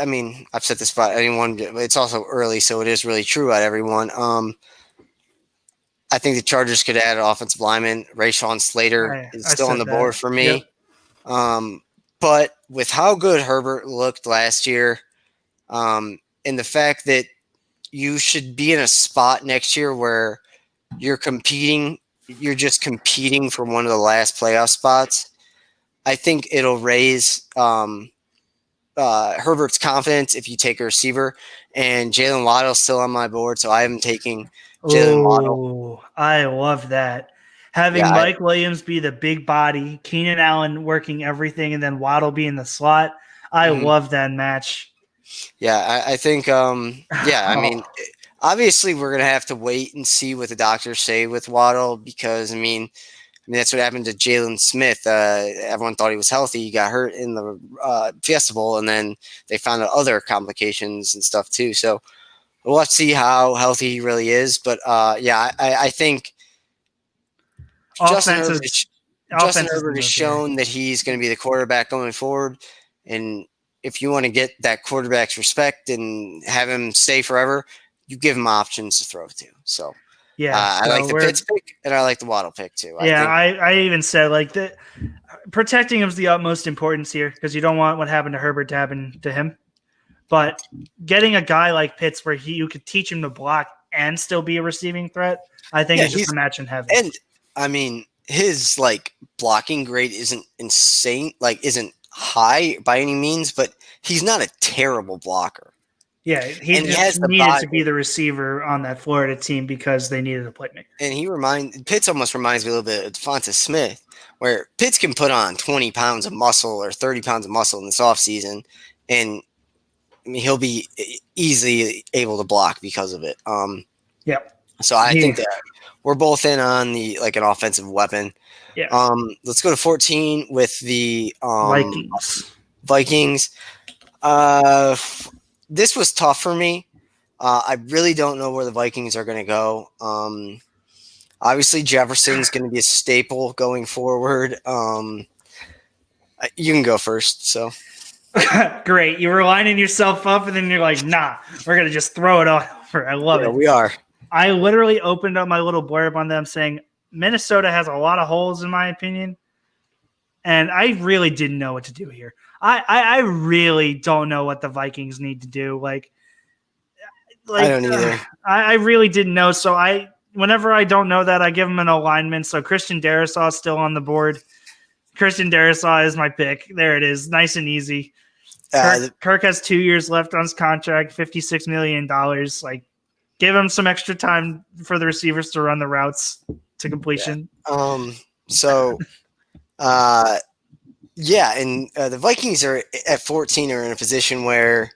mean, I've said this about anyone. It's also early, so it is really true about everyone. I think the Chargers could add an offensive lineman. Rashawn Slater is still on the board for me. Yep. But with how good Herbert looked last year, and the fact that you should be in a spot next year where you're just competing for one of the last playoff spots, I think it'll raise Herbert's confidence if you take a receiver. And Jalen Waddle's still on my board, so I am taking Jalen Waddle. I love that. Having Mike Williams be the big body, Keenan Allen working everything, and then Waddle be in the slot. I love that match. Yeah, I think, I mean, obviously we're going to have to wait and see what the doctors say with Waddle because, I mean, that's what happened to Jalen Smith. Everyone thought he was healthy. He got hurt in the Fiesta Bowl, and then they found out other complications and stuff too. So we'll have to see how healthy he really is. But, I think Justin Herbert has shown that he's going to be the quarterback going forward. And if you want to get that quarterback's respect and have him stay forever, you give him options to throw to. So, I like the Pitts pick, and I like the Waddle pick too. I even said like that protecting him is the utmost importance here because you don't want what happened to Herbert to happen to him. But getting a guy like Pitts where you could teach him to block and still be a receiving threat, I think it's just a match in heaven. And I mean, his blocking grade isn't insane, isn't high by any means, but he's not a terrible blocker. Yeah, he needed to be the receiver on that Florida team because they needed a playmaker. And Pitts almost reminds me a little bit of Devonta Smith, where Pitts can put on 20 pounds of muscle or 30 pounds of muscle in this offseason, and I mean, he'll be easily able to block because of it. So I think that we're both in on the an offensive weapon. Yeah. Let's go to 14 with the Vikings. This was tough for me. I really don't know where the Vikings are going to go. Obviously, Jefferson's going to be a staple going forward. You can go first. So great. You were lining yourself up, and then you're like, nah, we're going to just throw it all over. I love it. We are. I literally opened up my little blurb on them saying Minnesota has a lot of holes, in my opinion. And I really didn't know what to do here. I really don't know what the Vikings need to do. I don't either. I really didn't know. So whenever I don't know that, I give them an alignment. So Christian Darrisaw is still on the board. Christian Darrisaw is my pick. There it is. Nice and easy. Kirk has 2 years left on his contract, $56 million. Give him some extra time for the receivers to run the routes to completion. And the Vikings are at 14 are in a position where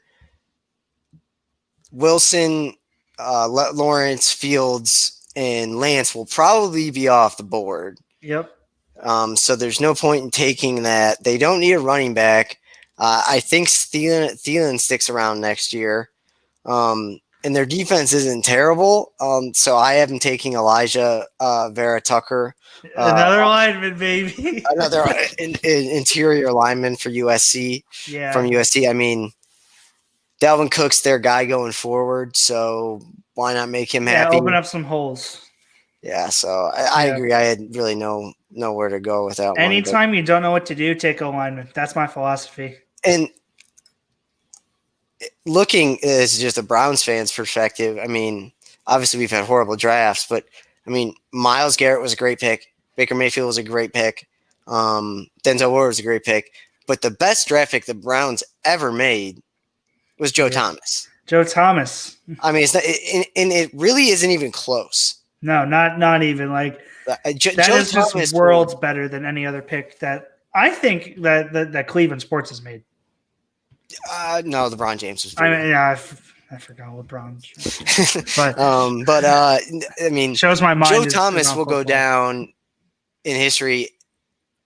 Wilson, Lawrence, Fields, and Lance will probably be off the board. Yep. So there's no point in taking that. They don't need a running back. I think Thielen sticks around next year. And their defense isn't terrible. So I have them taking Elijah Vera Tucker. Another lineman, baby. Another interior lineman for USC. Yeah. From USC. I mean, Dalvin Cook's their guy going forward, so why not make him happy? Open up some holes. Yeah, so I agree. I had really nowhere to go with that one. Anytime you don't know what to do, take a lineman. That's my philosophy. And looking as just a Browns fan's perspective, I mean, obviously we've had horrible drafts, but I mean, Myles Garrett was a great pick. Baker Mayfield was a great pick. Denzel Ward was a great pick. But the best draft pick the Browns ever made was Joe Thomas. Joe Thomas. I mean, it's not, and it really isn't even close. No, not even like that Joe is just Thomas worlds better than any other pick that I think that Cleveland sports has made. No, LeBron James was. I mean, yeah, I forgot LeBron, but I mean, shows my mind. Joe Thomas will go down in history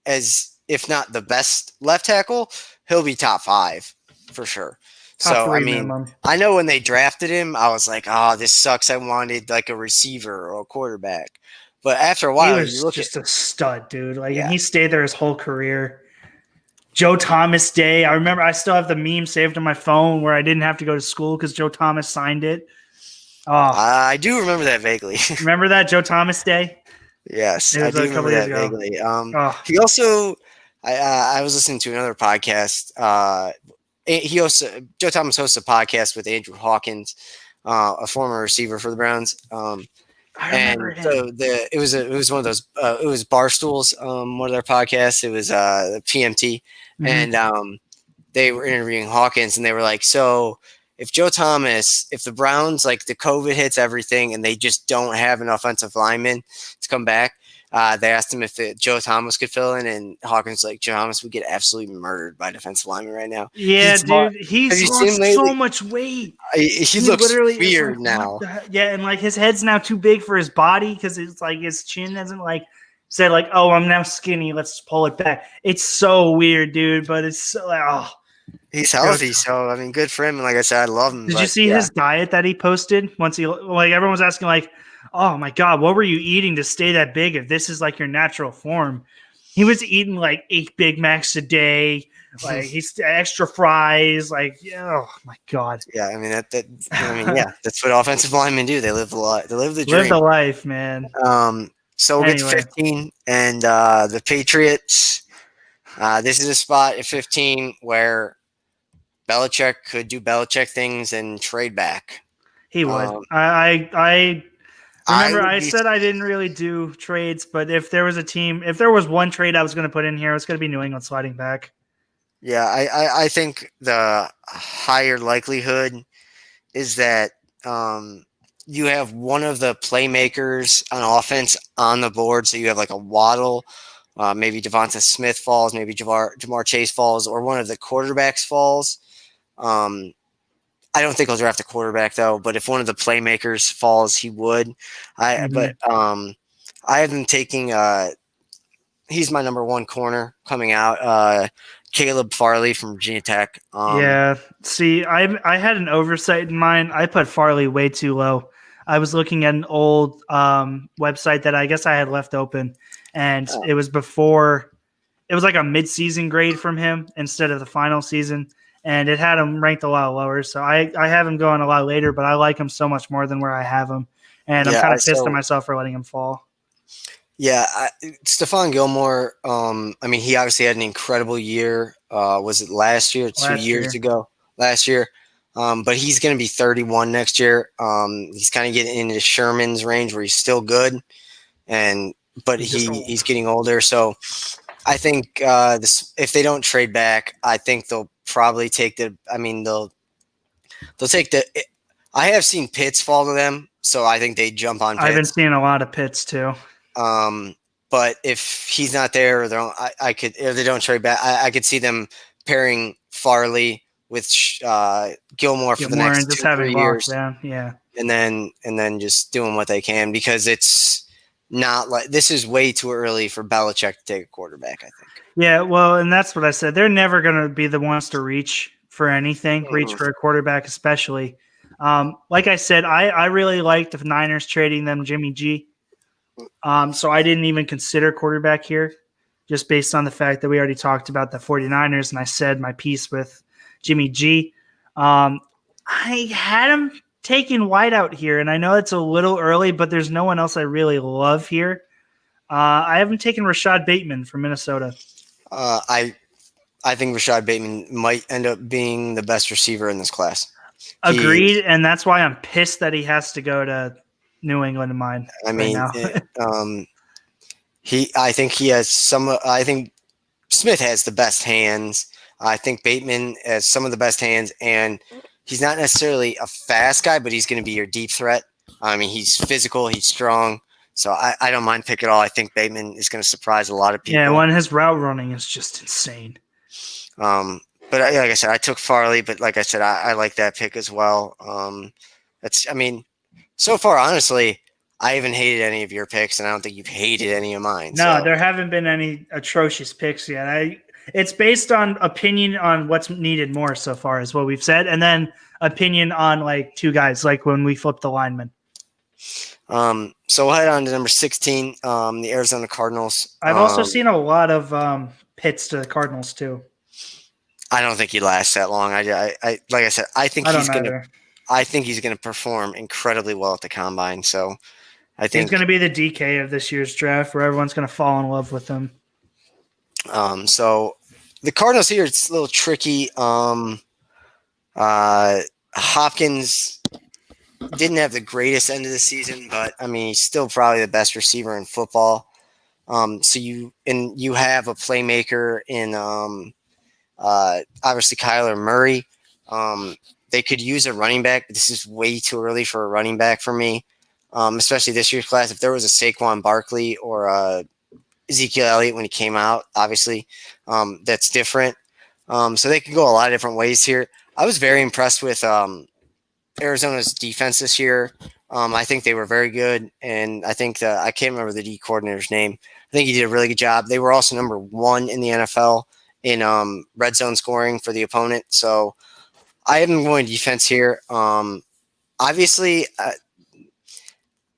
as, if not the best left tackle, he'll be top 5 for sure. Top 3 I mean, minimum. I know when they drafted him, I was like, oh, this sucks. I wanted like a receiver or a quarterback. But after a while, he was just a stud, dude. Like, Yeah. and he stayed there his whole career. Joe Thomas Day. I remember I still have the meme saved on my phone where I didn't have to go to school because Joe Thomas signed it. Oh, I do remember that vaguely. Remember that Joe Thomas Day? Yes, It I was do a couple remember that years ago. vaguely. He also, I was listening to another podcast. Joe Thomas hosts a podcast with Andrew Hawkins, a former receiver for the Browns. I remember him. It was one of those. It was Barstool's one of their podcasts. It was the PMT, and they were interviewing Hawkins, and they were like, so. If the Browns, like the COVID hits everything and they just don't have an offensive lineman to come back, they asked him if Joe Thomas could fill in, and Hawkins like, Joe Thomas would get absolutely murdered by defensive lineman right now. Yeah, dude, he's lost so much weight. He looks literally weird now. Yeah, and like his head's now too big for his body because it's like his chin doesn't like say like, oh, I'm now skinny, let's pull it back. It's so weird, dude, but it's so like, oh. He's healthy, so I mean, good for him. And like I said, I love him. Did you see his diet that he posted? Once he like, everyone was asking like, "Oh my god, what were you eating to stay that big? If this is like your natural form?" He was eating like 8 Big Macs a day, like he's extra fries, like oh my god. Yeah, I mean yeah, that's what offensive linemen do. They live a lot. They live the dream. Live the life, man. So we'll get to 15, and the Patriots. This is a spot at 15 where Belichick could do Belichick things and trade back. He would. I remember I said I didn't really do trades, but if there was one trade I was going to put in here, it's going to be New England sliding back. Yeah, I think the higher likelihood is that you have one of the playmakers on offense on the board. So you have like a Waddle, maybe Devonta Smith falls, maybe Jamar Chase falls, or one of the quarterbacks falls. I don't think he'll draft a quarterback though, but if one of the playmakers falls, he would. I have him taking. He's my number 1 corner coming out. Caleb Farley from Virginia Tech. Yeah. See, I had an oversight in mind. I put Farley way too low. I was looking at an old website that I guess I had left open, and it was before. It was like a mid-season grade from him instead of the final season. And it had him ranked a lot lower. So I have him going a lot later, but I like him so much more than where I have him. And I'm kind of pissed at myself for letting him fall. Yeah, Stephon Gilmore, I mean, he obviously had an incredible year. Was it last year? 2 years ago? Last year. But he's going to be 31 next year. He's kind of getting into Sherman's range where he's still good. But he's getting older. So I think if they don't trade back, I think they'll probably take they'll take the. I have seen Pitts fall to them, so I think they jump on Pitts. I've been seeing a lot of Pitts too. But if he's not there, or they don't trade back, I could see them pairing Farley with Gilmore for the next 2-3 years. Yeah, and then just doing what they can, because it's not like this is way too early for Belichick to take a quarterback, I think. Yeah, well, and that's what I said. They're never going to be the ones to reach for anything, reach for a quarterback especially. Like I said, I really liked the Niners trading them Jimmy G. So I didn't even consider quarterback here, just based on the fact that we already talked about the 49ers, and I said my piece with Jimmy G. I had him taking Whiteout here, and I know it's a little early, but there's no one else I really love here. I haven't taken Rashad Bateman from Minnesota. I think Rashad Bateman might end up being the best receiver in this class. Agreed, and that's why I'm pissed that he has to go to New England in mine. I mean, I think he has some. I think Smith has the best hands. I think Bateman has some of the best hands, and he's not necessarily a fast guy, but he's going to be your deep threat. I mean, he's physical, he's strong. So I don't mind pick at all. I think Bateman is going to surprise a lot of people. Yeah, when his route running is just insane. But like I said, I took Farley, but like I said, I like that pick as well. So far, honestly, I haven't hated any of your picks, and I don't think you've hated any of mine. No, so. There haven't been any atrocious picks yet. It's based on opinion on what's needed more so far, is what we've said, and then opinion on like two guys, like when we flipped the lineman. So we'll head on to number 16, the Arizona Cardinals. I've also seen a lot of hits to the Cardinals too. I don't think he lasts that long. I like I said, I think he's gonna perform incredibly well at the combine. So I think he's gonna be the DK of this year's draft, where everyone's gonna fall in love with him. So the Cardinals here, it's a little tricky. Hopkins didn't have the greatest end of the season, but I mean, he's still probably the best receiver in football. So you have a playmaker in obviously Kyler Murray. They could use a running back, but this is way too early for a running back for me, especially this year's class. If there was a Saquon Barkley or Ezekiel Elliott when he came out, obviously, that's different. So they could go a lot of different ways here. I was very impressed with Arizona's defense this year. I think they were very good, and I think I can't remember the D coordinator's name. I think he did a really good job. They were also number 1 in the NFL in red zone scoring for the opponent. So I have been going defense here. Obviously,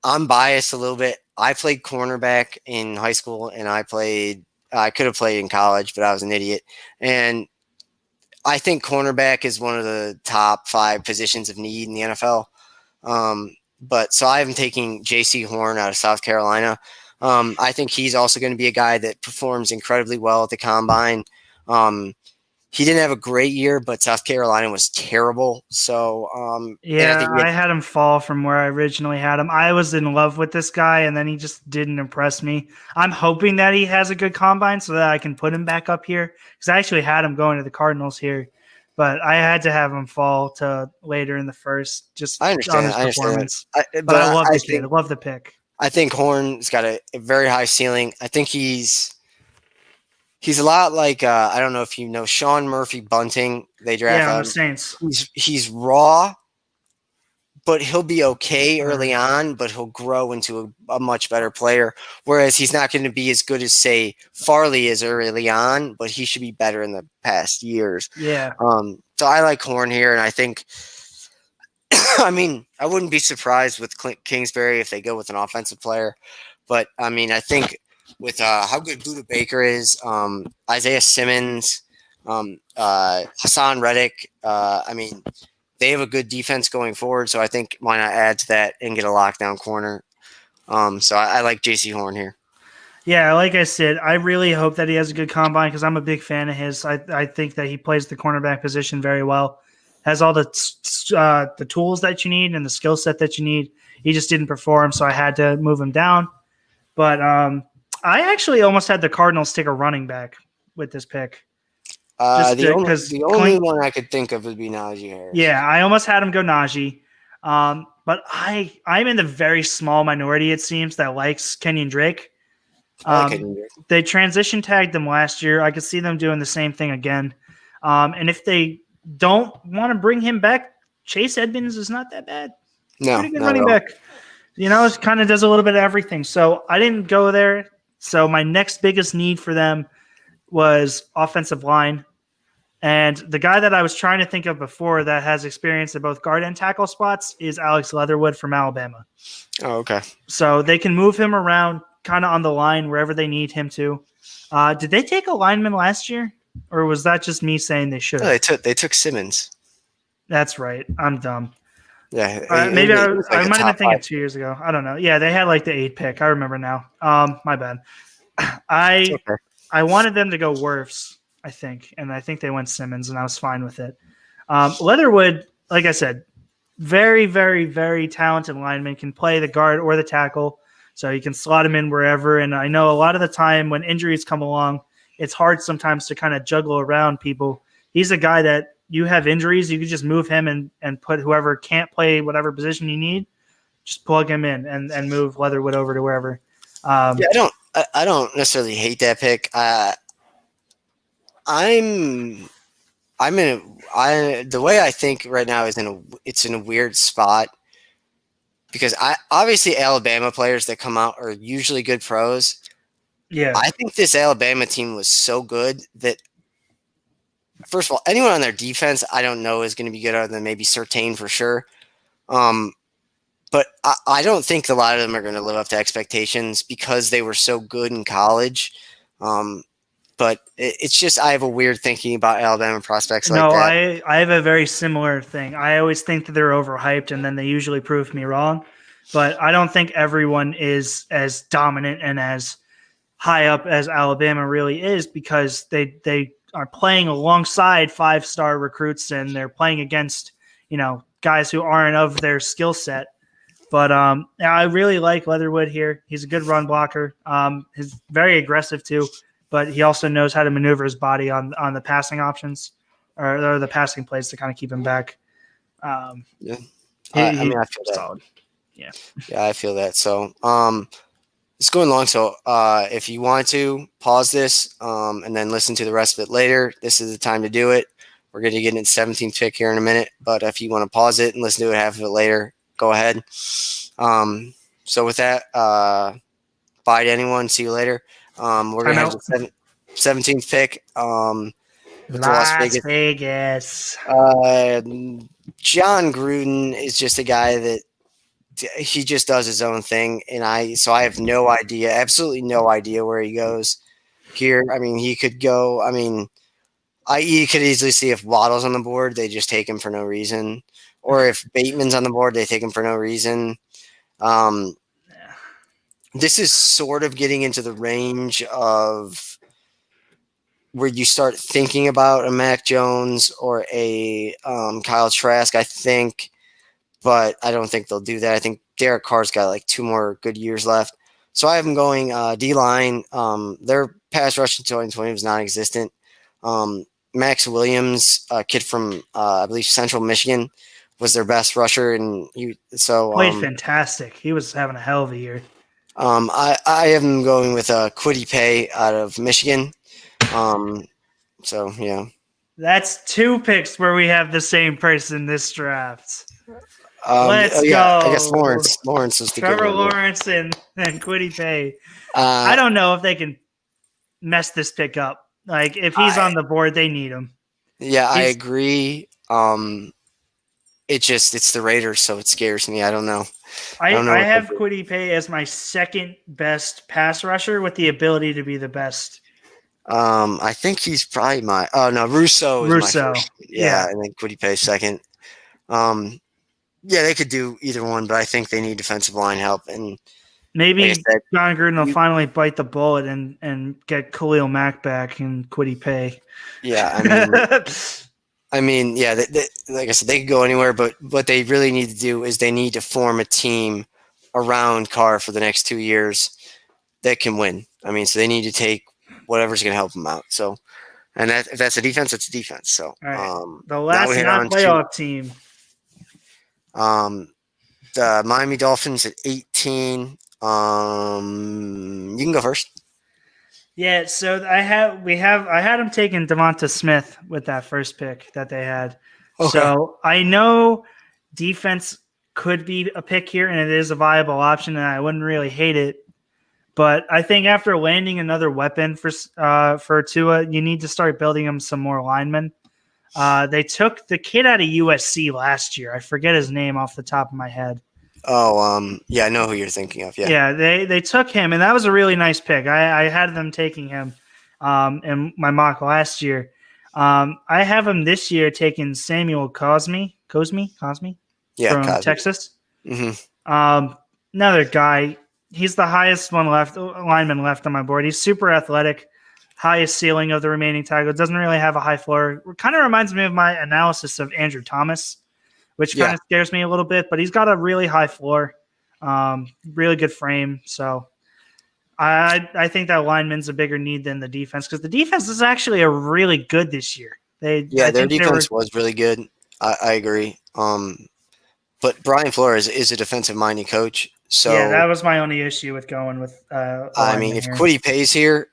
I'm biased a little bit. I played cornerback in high school, and I could have played in college, but I was an idiot. And I think cornerback is one of the top 5 positions of need in the NFL. But so I am taking J.C. Horn out of South Carolina. I think he's also going to be a guy that performs incredibly well at the combine. He didn't have a great year, but South Carolina was terrible. So I had him fall from where I originally had him. I was in love with this guy, and then he just didn't impress me. I'm hoping that he has a good combine so that I can put him back up here, because I actually had him going to the Cardinals here, but I had to have him fall to later in the first, just on his performance. I love the kid. I love the pick. I think Horn's got a very high ceiling. I think he's a lot like I don't know if you know Sean Murphy Bunting. They draft on the Saints. He's raw, but he'll be okay early on, but he'll grow into a much better player. Whereas he's not going to be as good as, say, Farley is early on, but he should be better in the past years. Yeah. So I like Horn here, and I think I mean, I wouldn't be surprised with Kingsbury if they go with an offensive player. But, I mean, I think with how good Buda Baker is, Isaiah Simmons, Hassan Reddick, I mean, they have a good defense going forward. So I think why not add to that and get a lockdown corner. So I like J.C. Horn here. Yeah, like I said, I really hope that he has a good combine because I'm a big fan of his. I think that he plays the cornerback position very well. Has all the tools that you need and the skill set that you need. He just didn't perform, so I had to move him down. But I actually almost had the Cardinals take a running back with this pick. The only one I could think of would be Najee Harris. Yeah, I almost had him go Najee. But I'm in the very small minority, it seems, that likes Kenyon Drake. They transition tagged them last year. I could see them doing the same thing again. And if they don't want to bring him back, Chase Edmonds is not that bad. No, pretty good running back. You know, it kind of does a little bit of everything. So I didn't go there. So my next biggest need for them was offensive line. And the guy that I was trying to think of before that has experience at both guard and tackle spots is Alex Leatherwood from Alabama. Oh, okay. So they can move him around kind of on the line wherever they need him to. Did they take a lineman last year? Or was that just me saying they should? No, they took Simmons. That's right. I'm dumb. Yeah, maybe I might have been thinking 2 years ago. I don't know. Yeah, they had like the 8th pick. I remember now. My bad. I wanted them to go Wirfs, I think, and I think they went Simmons, and I was fine with it. Leatherwood, like I said, very, very, very talented lineman, can play the guard or the tackle, so you can slot him in wherever. And I know a lot of the time when injuries come along, it's hard sometimes to kind of juggle around people. He's a guy that you have injuries, you could just move him and put whoever can't play whatever position you need, just plug him in and move Leatherwood over to wherever. Yeah, I don't necessarily hate that pick. I'm the way I think right now is it's in a weird spot because obviously Alabama players that come out are usually good pros. Yeah. I think this Alabama team was so good that, first of all, anyone on their defense I don't know is going to be good other than maybe Surtain for sure. But I don't think a lot of them are going to live up to expectations because they were so good in college. But it's just I have a weird thinking about Alabama prospects like that. I have a very similar thing. I always think that they're overhyped, and then they usually prove me wrong. But I don't think everyone is as dominant and as high up as Alabama really is because they are playing alongside 5-star recruits and they're playing against guys who aren't of their skill set. But I really like Leatherwood here. He's a good run blocker. He's very aggressive too, but he also knows how to maneuver his body on the passing options or the passing plays to kind of keep him back. Yeah, I feel that. Solid. Yeah, I feel that. So it's going long. So if you want to pause this and then listen to the rest of it later, this is the time to do it. We're going to get into the 17th pick here in a minute, but if you want to pause it and listen to it half of it later, go ahead. So with that, bye to anyone. See you later. We're going to have the 17th pick. With Las Vegas. John Gruden is just a guy that he just does his own thing. And I have no idea, absolutely no idea where he goes here. I mean, he could go, you could easily see if Waddle's on the board, they just take him for no reason. Or if Bateman's on the board, they take him for no reason. This is sort of getting into the range of where you start thinking about a Mac Jones or a Kyle Trask, I think. But I don't think they'll do that. I think Derek Carr's got like 2 more good years left. So I have them going D-line. Their pass rush in 2020 was non-existent. Max Williams, a kid from, I believe, Central Michigan, was their best rusher. And played fantastic. He was having a hell of a year. I have them going with Kwity Paye out of Michigan. So, yeah. That's 2 picks where we have the same person this draft. Let's go. I guess Lawrence was the Trevor Lawrence and Kwity Paye. I don't know if they can mess this pick up. Like, if he's on the board, they need him. Yeah, I agree. It's the Raiders, so it scares me. I don't know. I have Kwity Paye as my second best pass rusher with the ability to be the best. I think he's probably Russo is my first. Yeah, and then Kwity Paye second. Yeah, they could do either one, but I think they need defensive line help. And maybe John Gruden will finally bite the bullet and get Khalil Mack back and Kwity Paye. Yeah, yeah, like I said, they could go anywhere, but what they really need to do is they need to form a team around Carr for the next 2 years that can win. So they need to take whatever's going to help them out. So, and if that's a defense, it's a defense. So, right. The last non-playoff team. The Miami Dolphins at 18. You can go first. Yeah, so I had them taking Devonta Smith with that first pick that they had. Okay. So I know defense could be a pick here, and it is a viable option, and I wouldn't really hate it. But I think after landing another weapon for Tua, you need to start building him some more linemen. They took the kid out of USC last year. I forget his name off the top of my head. Oh, yeah, I know who you're thinking of. Yeah, they took him, and that was a really nice pick. I had them taking him in my mock last year. I have him this year taking Samuel Cosme from Cosme. Texas. Mm-hmm. Another guy. He's the highest lineman left on my board. He's super athletic. Highest ceiling of the remaining tackles. Doesn't really have a high floor. Kind of reminds me of my analysis of Andrew Thomas, which kind of scares me a little bit, but he's got a really high floor, really good frame. So I think that lineman's a bigger need than the defense because the defense is actually a really good this year. Yeah, I their think they were. defense was really good. I agree. But Brian Flores is a defensive-minded coach, Yeah, so that was my only issue with going with a I mean, lineman if here. Quiddy Pay's here,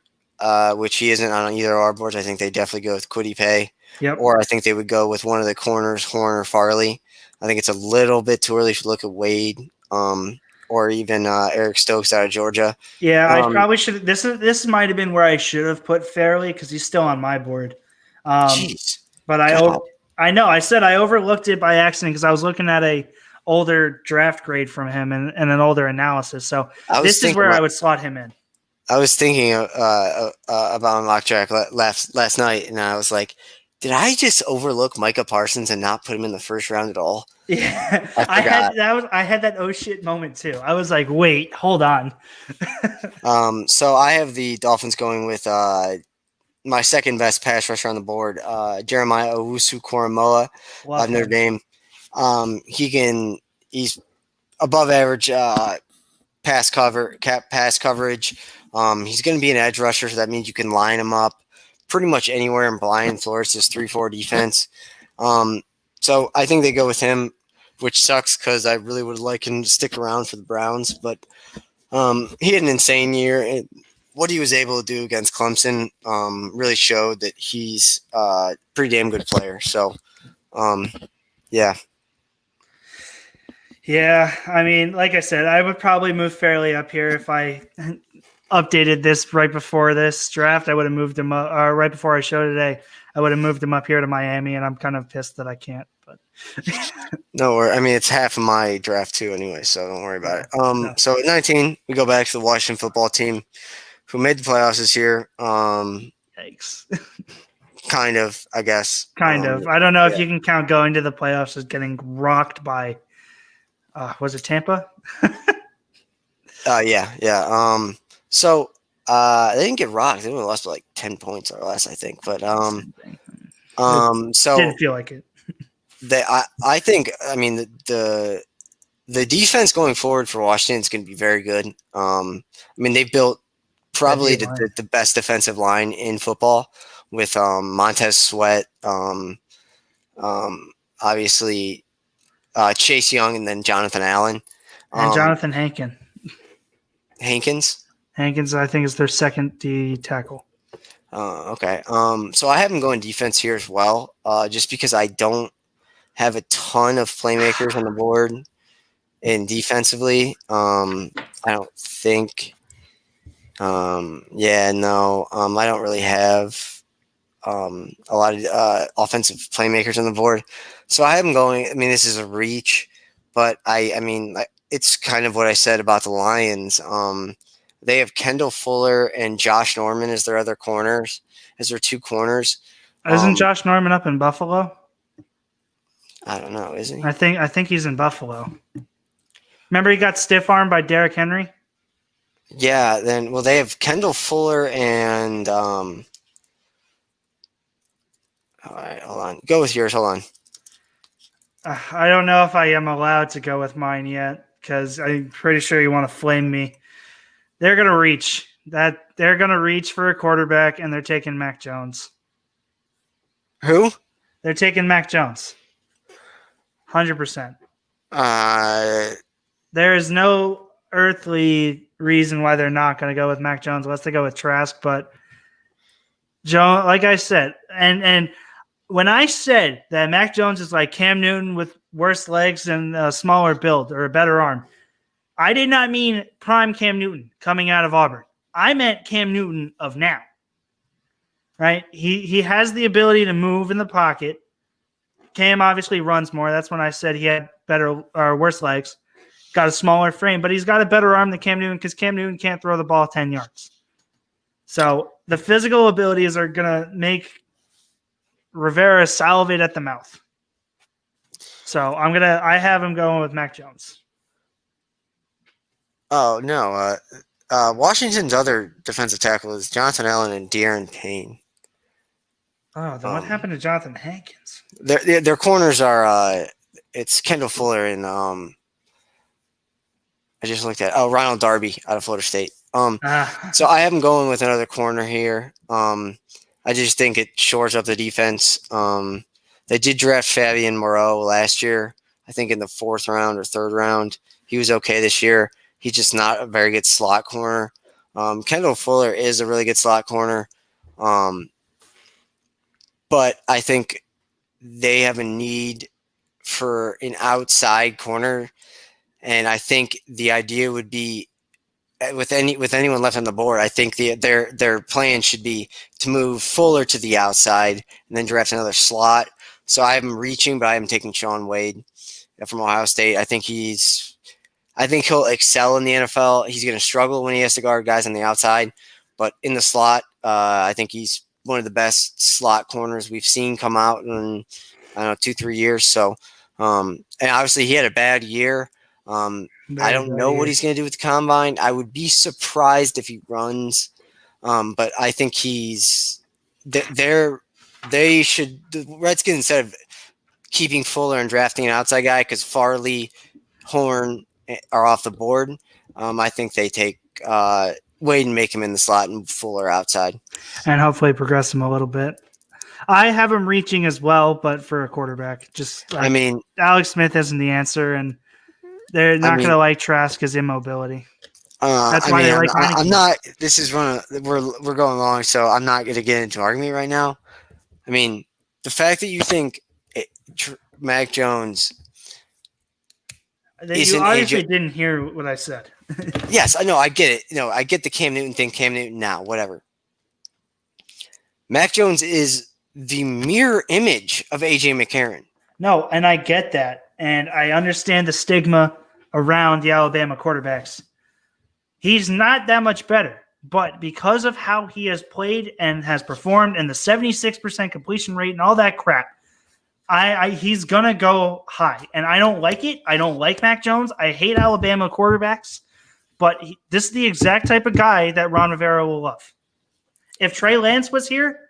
which he isn't on either of our boards, I think they definitely go with Quiddy Pay, Yep. or I think they would go with one of the corners, Horn or Farley. I think it's a little bit too early to look at Wade, or even Eric Stokes out of Georgia. Yeah, I Um, probably should. This might have been where I should have put Fairley because he's still on my board. Jeez, But God, I know I said I overlooked it by accident because I was looking at a older draft grade from him and an older analysis. So I was this is thinking where I about would slot him in. I was thinking about Mock Jack last night, and I was like, did I just overlook Micah Parsons and not put him in the first round at all? Yeah, I forgot. I had that oh shit moment too. I was like, wait, hold on. So I have the Dolphins going with my second best pass rusher on the board, Jeremiah Owusu-Koramoah Love of Notre him. Dame. He's above average pass coverage. He's going to be an edge rusher, so that means you can line him up pretty much anywhere in Brian Flores' 3-4 defense. So I think they go with him, which sucks because I really would like him to stick around for the Browns, but he had an insane year. And what he was able to do against Clemson really showed that he's a pretty damn good player. So, yeah. Yeah, I mean, like I said, I would probably move Fairley up here if I updated this right before this draft. I would have moved him up, or right before I showed today. I would have moved him up here to Miami, and I'm kind of pissed that I can't. But No, I mean, it's half of my draft too anyway, so don't worry about it. No. So at 19, we go back to the Washington football team who made the playoffs this year. Yikes. Kind of, I guess. Kind of. I don't know if yeah. you can count going to the playoffs as getting rocked by, was it Tampa? Yeah. So they didn't get rocked. They only lost by like 10 points or less, I think. But so Didn't feel like it. I think, I mean, the defense going forward for Washington is going to be very good. I mean, they built probably the best defensive line in football with Montez Sweat, obviously Chase Young, and then Jonathan Allen. And Jonathan Hankins. Hankins, I think, is their second D tackle. Okay. So I have him going defense here as well, just because I don't have a ton of playmakers on the board and defensively. I don't think. I don't really have a lot of offensive playmakers on the board. So I have him going. I mean, this is a reach, but I mean, it's kind of what I said about the Lions. They have Kendall Fuller and Josh Norman as their other corners, as their two corners. Isn't Josh Norman up in Buffalo? I don't know, is he? I think he's in Buffalo. Remember he got stiff armed by Derrick Henry? Yeah, they have Kendall Fuller and all right, hold on. Go with yours, hold on. I don't know if I am allowed to go with mine yet because I'm pretty sure you want to flame me. They're gonna reach for a quarterback, and they're taking Mac Jones. Who? They're taking Mac Jones. 100%. There is no earthly reason why they're not going to go with Mac Jones unless they go with Trask. But Jones, like I said, and when I said that Mac Jones is like Cam Newton with worse legs and a smaller build or a better arm, I did not mean prime Cam Newton coming out of Auburn. I meant Cam Newton of now. Right? He has the ability to move in the pocket. Cam obviously runs more. That's when I said he had better or worse legs. Got a smaller frame, but he's got a better arm than Cam Newton because Cam Newton can't throw the ball 10 yards. So the physical abilities are going to make Rivera salivate at the mouth. So I have him going with Mac Jones. Oh, no. Washington's other defensive tackle is Jonathan Allen and De'Aaron Payne. Oh, then what happened to Jonathan Hankins? Their corners are it's Kendall Fuller and I just looked at Ronald Darby out of Florida State. So I have him going with another corner here. I just think it shores up the defense. They did draft Fabian Moreau last year, I think in the 4th round or 3rd round. He was okay this year. He's just not a very good slot corner. Kendall Fuller is a really good slot corner. But I think they have a need for an outside corner. And I think the idea would be with anyone left on the board, I think their plan should be to move Fuller to the outside and then draft another slot. So I am reaching, but I am taking Sean Wade from Ohio State. I think he'll excel in the NFL. He's going to struggle when he has to guard guys on the outside, but in the slot, I think he's one of the best slot corners we've seen come out in, I don't know, 2-3 years. So, and obviously he had a bad year. I don't know what he's going to do with the combine. I would be surprised if he runs, but I think the Redskins, instead of keeping Fuller and drafting an outside guy because Farley, Horn are off the board, I think they take Wade and make him in the slot and Fuller outside. And hopefully progress him a little bit. I have him reaching as well, but for a quarterback. Alex Smith isn't the answer, and they're not going to like Trask's immobility. That's why they like Heineke. I'm not. This is we're going long, so I'm not going to get into argument right now. I mean, the fact that you think Mac Jones. You obviously didn't hear what I said. Yes, I know. I get it. I get the Cam Newton thing. Cam Newton now, whatever. Mac Jones is the mirror image of A.J. McCarron. No, and I get that. And I understand the stigma around the Alabama quarterbacks. He's not that much better. But because of how he has played and has performed and the 76% completion rate and all that crap, he's going to go high. And I don't like it. I don't like Mac Jones. I hate Alabama quarterbacks. But this is the exact type of guy that Ron Rivera will love. If Trey Lance was here,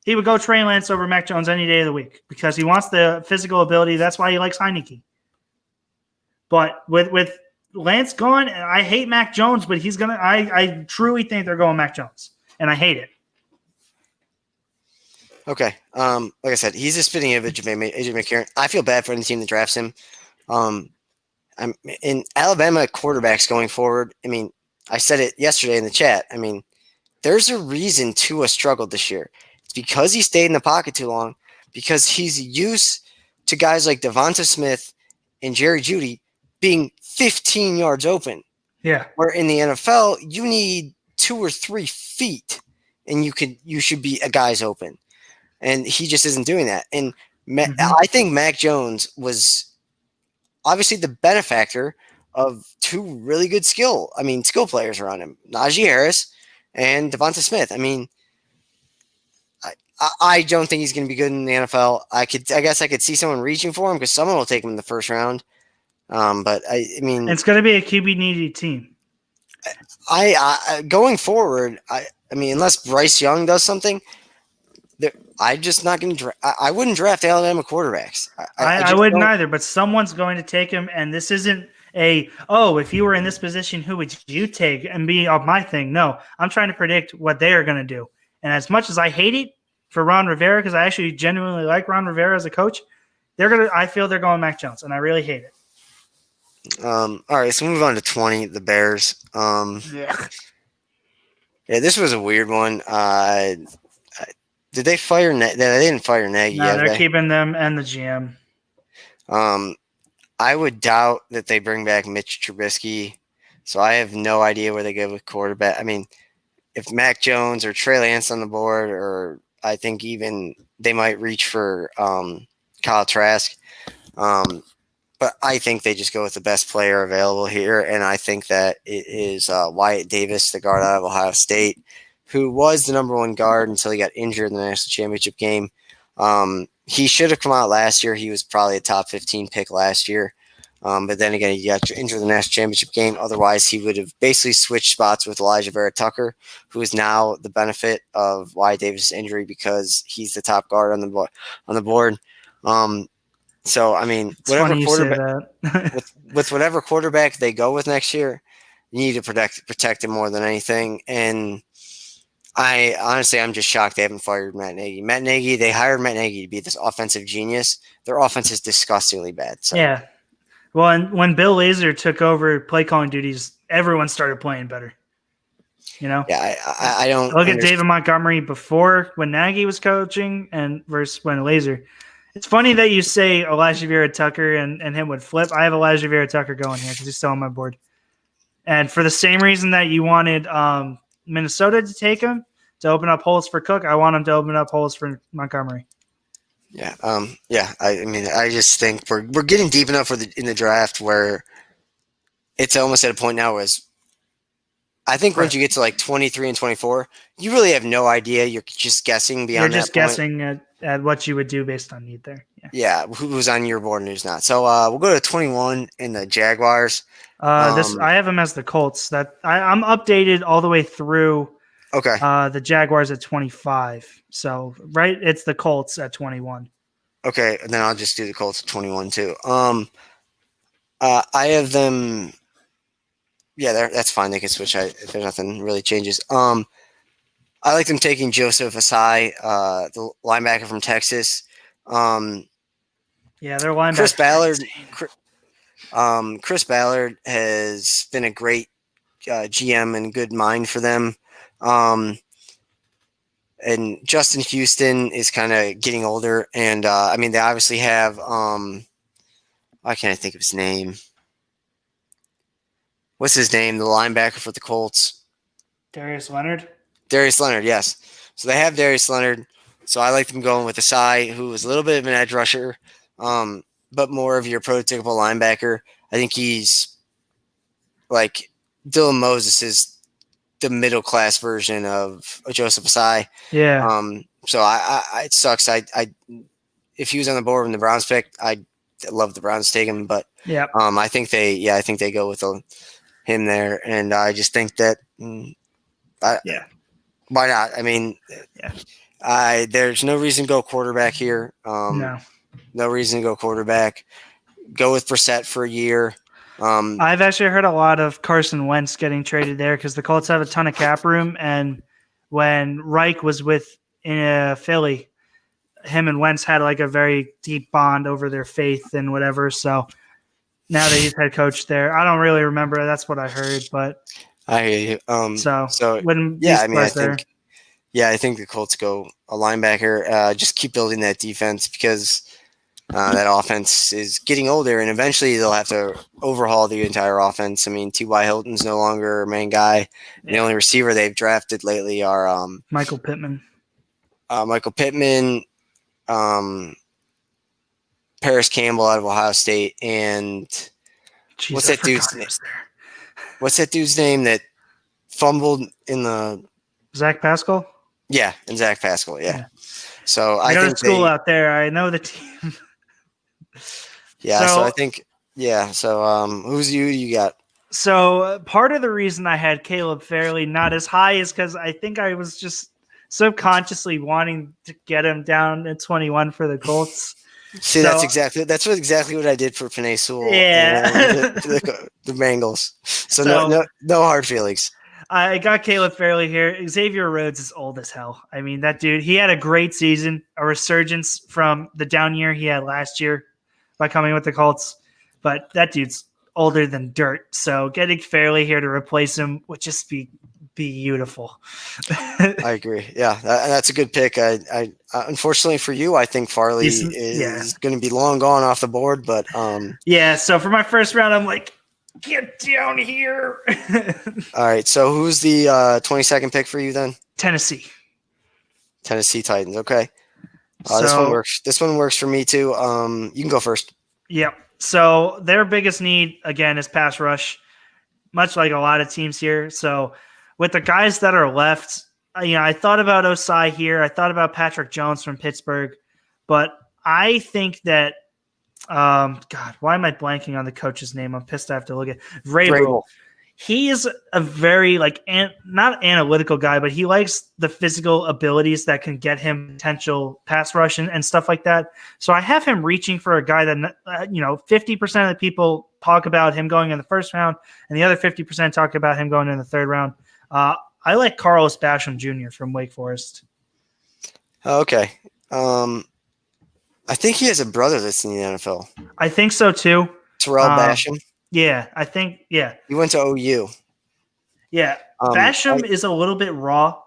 he would go Trey Lance over Mac Jones any day of the week because he wants the physical ability. That's why he likes Heineke. But with Lance gone, and I hate Mac Jones, but he's gonna. I truly think they're going Mac Jones, and I hate it. Okay. Like I said, he's a spitting image of A.J. McCarron. I feel bad for any team that drafts him. In Alabama quarterbacks going forward. I mean, I said it yesterday in the chat. I mean, there's a reason Tua struggled this year. It's because he stayed in the pocket too long. Because he's used to guys like Devonta Smith and Jerry Jeudy being 15 yards open. Yeah. Where in the NFL, you need 2 or 3 feet, and you should be a guy's open. And he just isn't doing that. And I think Mac Jones was obviously the benefactor of 2 really good skill players around him, Najee Harris and Devonta Smith. I mean, I don't think he's going to be good in the NFL. I guess I could see someone reaching for him because someone will take him in the first round. But I mean, it's going to be a QB needy team. I going forward. I mean, unless Bryce Young does something, I'm just not going to. I wouldn't draft Alabama quarterbacks. I wouldn't either. But someone's going to take him, and this isn't if you were in this position, who would you take and be of my thing? No, I'm trying to predict what they are going to do. And as much as I hate it for Ron Rivera, because I actually genuinely like Ron Rivera as a coach, I feel they're going Mac Jones, and I really hate it. All right, so move on to 20, the Bears. Yeah, this was a weird one. Did they fire Nagy? They didn't fire Nagy yet. They're keeping them and the GM. I would doubt that they bring back Mitch Trubisky, so I have no idea where they go with quarterback. I mean, if Mac Jones or Trey Lance on the board, or I think even they might reach for Kyle Trask. But I think they just go with the best player available here, and I think that it is Wyatt Davis, the guard out of Ohio State, who was the number 1 guard until he got injured in the national championship game. He should have come out last year. He was probably a top 15 pick last year. But then again, he got injured in the national championship game. Otherwise, he would have basically switched spots with Elijah Vera Tucker, who is now the benefit of Wyatt Davis' injury because he's the top guard on the board. So, I mean, whatever quarterback with whatever quarterback they go with next year, you need to protect him more than anything. And I'm just shocked they haven't fired Matt Nagy. They hired Matt Nagy to be this offensive genius. Their offense is disgustingly bad. So Yeah. Well, and when Bill Lazor took over play calling duties, everyone started playing better. yeah, I don't look at David Montgomery before when Nagy was coaching and versus when Lazor. It's funny that you say Elijah Vera Tucker and him would flip. I have Elijah Vera Tucker going here because he's still on my board. And for the same reason that you wanted Minnesota to take him to open up holes for Cook, I want him to open up holes for Montgomery. Yeah, I just think we're getting deep enough in the draft where it's almost at a point now where I think once you get to like 23 and 24, you really have no idea. You're just guessing beyond that point. You're just guessing at what you would do based on need there. Yeah, who's on your board and who's not. So we'll go to 21 in the Jaguars. I have them as the Colts. That I'm updated all the way through. Okay. The Jaguars at 25. So right, it's the Colts at 21. Okay, and then I'll just do the Colts at 21 too. I have them. Yeah, that's fine. They can switch if there's nothing really changes. I like them taking Joseph Asai, the linebacker from Texas. Yeah, their linebacker. Chris Ballard has been a great GM and good mind for them. And Justin Houston is kind of getting older, and they obviously have. Why can't I think of his name? What's his name? The linebacker for the Colts. Darius Leonard, yes. So they have Darius Leonard. So I like them going with Asai, who is a little bit of an edge rusher, but more of your prototypical linebacker. I think he's like Dylan Moses is the middle class version of Joseph Asai. Yeah. So it sucks. If he was on the board when the Browns picked, I'd love the Browns to take him, but yeah. I think they go with him there, and I just think that why not? There's no reason to go quarterback here. No reason to go quarterback. Go with Brissett for a year. I've actually heard a lot of Carson Wentz getting traded there because the Colts have a ton of cap room, and when Reich was with Philly, him and Wentz had like a very deep bond over their faith and whatever. So now that he's head coach there, I don't really remember. That's what I heard, but I hear you. I think the Colts go a linebacker. Just keep building that defense because that offense is getting older, and eventually they'll have to overhaul the entire offense. I mean, T.Y. Hilton's no longer a main guy. Yeah. The only receiver they've drafted lately are Michael Pittman. Paris Campbell out of Ohio State, and what's that dude's name? What's that dude's name that fumbled in the Zach Pascal? Yeah, and Zach Pascal. Yeah. So I go think to school out there. I know the team. Yeah. So I think. Yeah. So who's you got? So part of the reason I had Caleb Fairley not as high is because I think I was just subconsciously wanting to get him down at 21 for the Colts. See, that's exactly what I did for Penei Sewell. Yeah, the Bengals. So no hard feelings. I got Caleb Fairley here. Xavier Rhodes is old as hell. I mean, that dude, he had a great season, a resurgence from the down year he had last year by coming with the Colts. But that dude's older than dirt. So getting Fairley here to replace him would just be beautiful. I agree. Yeah, that's a good pick. I unfortunately for you, I think Farley is going to be long gone off the board. But yeah. So for my first round, I'm like, get down here. All right. So who's the 22nd pick for you then? Tennessee Titans. Okay. This one works. This one works for me too. You can go first. Yep. So their biggest need again is pass rush, much like a lot of teams here. So with the guys that are left, I thought about Osai here. I thought about Patrick Jones from Pittsburgh, but I think that God, why am I blanking on the coach's name? I'm pissed I have to look at Vrabel. He is a very not analytical guy, but he likes the physical abilities that can get him potential pass rush and stuff like that. So I have him reaching for a guy that 50% of the people talk about him going in the first round, and the other 50% talk about him going in the third round. I like Carlos Basham Jr. from Wake Forest. Oh, okay. I think he has a brother that's in the NFL. I think so too. Terrell Basham. Yeah, I think He went to OU. Yeah, Basham is a little bit raw,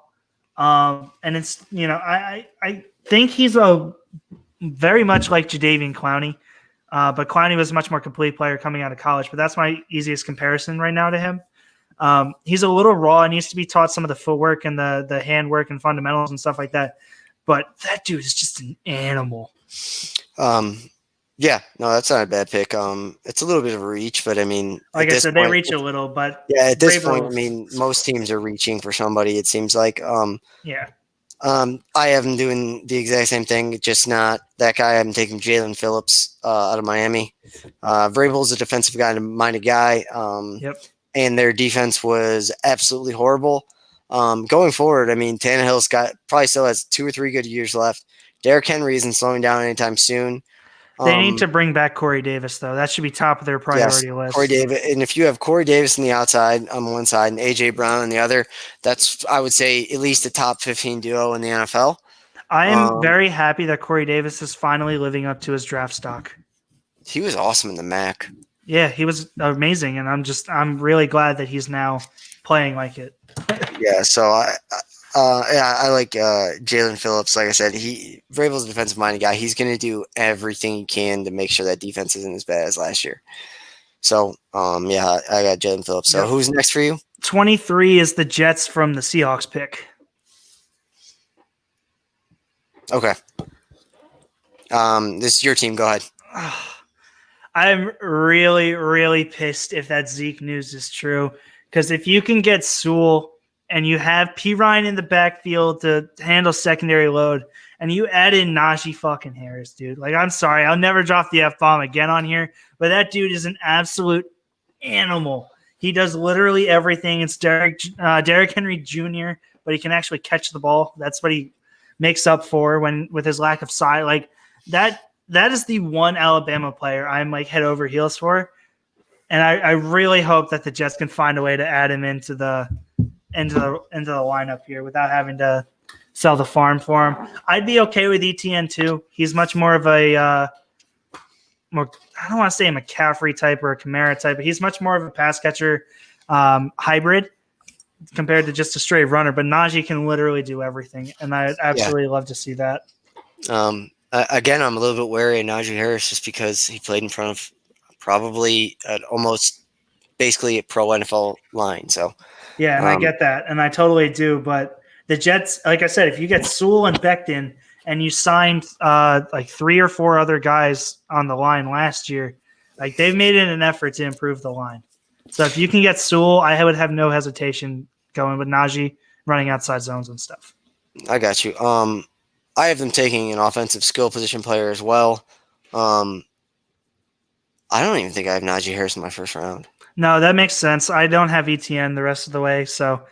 and it's I think he's a very much like Jadeveon Clowney, but Clowney was a much more complete player coming out of college. But that's my easiest comparison right now to him. He's a little raw and needs to be taught some of the footwork and the handwork and fundamentals and stuff like that. But that dude is just an animal. Yeah, no, that's not a bad pick. It's a little bit of a reach, but I mean, like I said, they reach a little, but yeah, at this point, I mean, most teams are reaching for somebody. It seems like. Yeah. I have him doing the exact same thing, just not that guy. I'm taking Jalen Phillips out of Miami. Vrabel's a defensive minded guy. Yep. And their defense was absolutely horrible. Going forward, I mean, Tannehill's probably still has 2 or 3 good years left. Derrick Henry isn't slowing down anytime soon. They need to bring back Corey Davis, though. That should be top of their priority list. Corey Davis, and if you have Corey Davis on the outside on one side and AJ Brown on the other, that's, I would say, at least a top 15 duo in the NFL. I am very happy that Corey Davis is finally living up to his draft stock. He was awesome in the MAC. Yeah, he was amazing, and I'm really glad that he's now playing like it. Yeah, so I like Jalen Phillips. Like I said, Vrabel's a defensive-minded guy. He's going to do everything he can to make sure that defense isn't as bad as last year. So, yeah, I got Jalen Phillips. So, who's next for you? 23 is the Jets from the Seahawks pick. Okay. This is your team. Go ahead. I'm really, really pissed if that Zeke news is true. Because if you can get Sewell and you have P. Ryan in the backfield to handle secondary load, and you add in Najee fucking Harris, dude. Like, I'm sorry. I'll never drop the F-bomb again on here, but that dude is an absolute animal. He does literally everything. It's Derrick Henry Jr., but he can actually catch the ball. That's what he makes up for with his lack of size. Like, that is the one Alabama player I'm like head over heels for. And I really hope that the Jets can find a way to add him into the lineup here without having to sell the farm for him. I'd be okay with ETN too. He's much more of a I don't want to say a McCaffrey type or a Kamara type, but he's much more of a pass catcher hybrid compared to just a straight runner. But Najee can literally do everything, and I'd absolutely love to see that. Again, I'm a little bit wary of Najee Harris just because he played in front of probably almost basically a pro NFL line. So yeah, and I get that, and I totally do. But the Jets, like I said, if you get Sewell and Becton and you signed like 3 or 4 other guys on the line last year, like they've made it an effort to improve the line. So if you can get Sewell, I would have no hesitation going with Najee running outside zones and stuff. I got you. I have them taking an offensive skill position player as well. I don't even think I have Najee Harris in my first round. No, that makes sense. I don't have ETN the rest of the way, so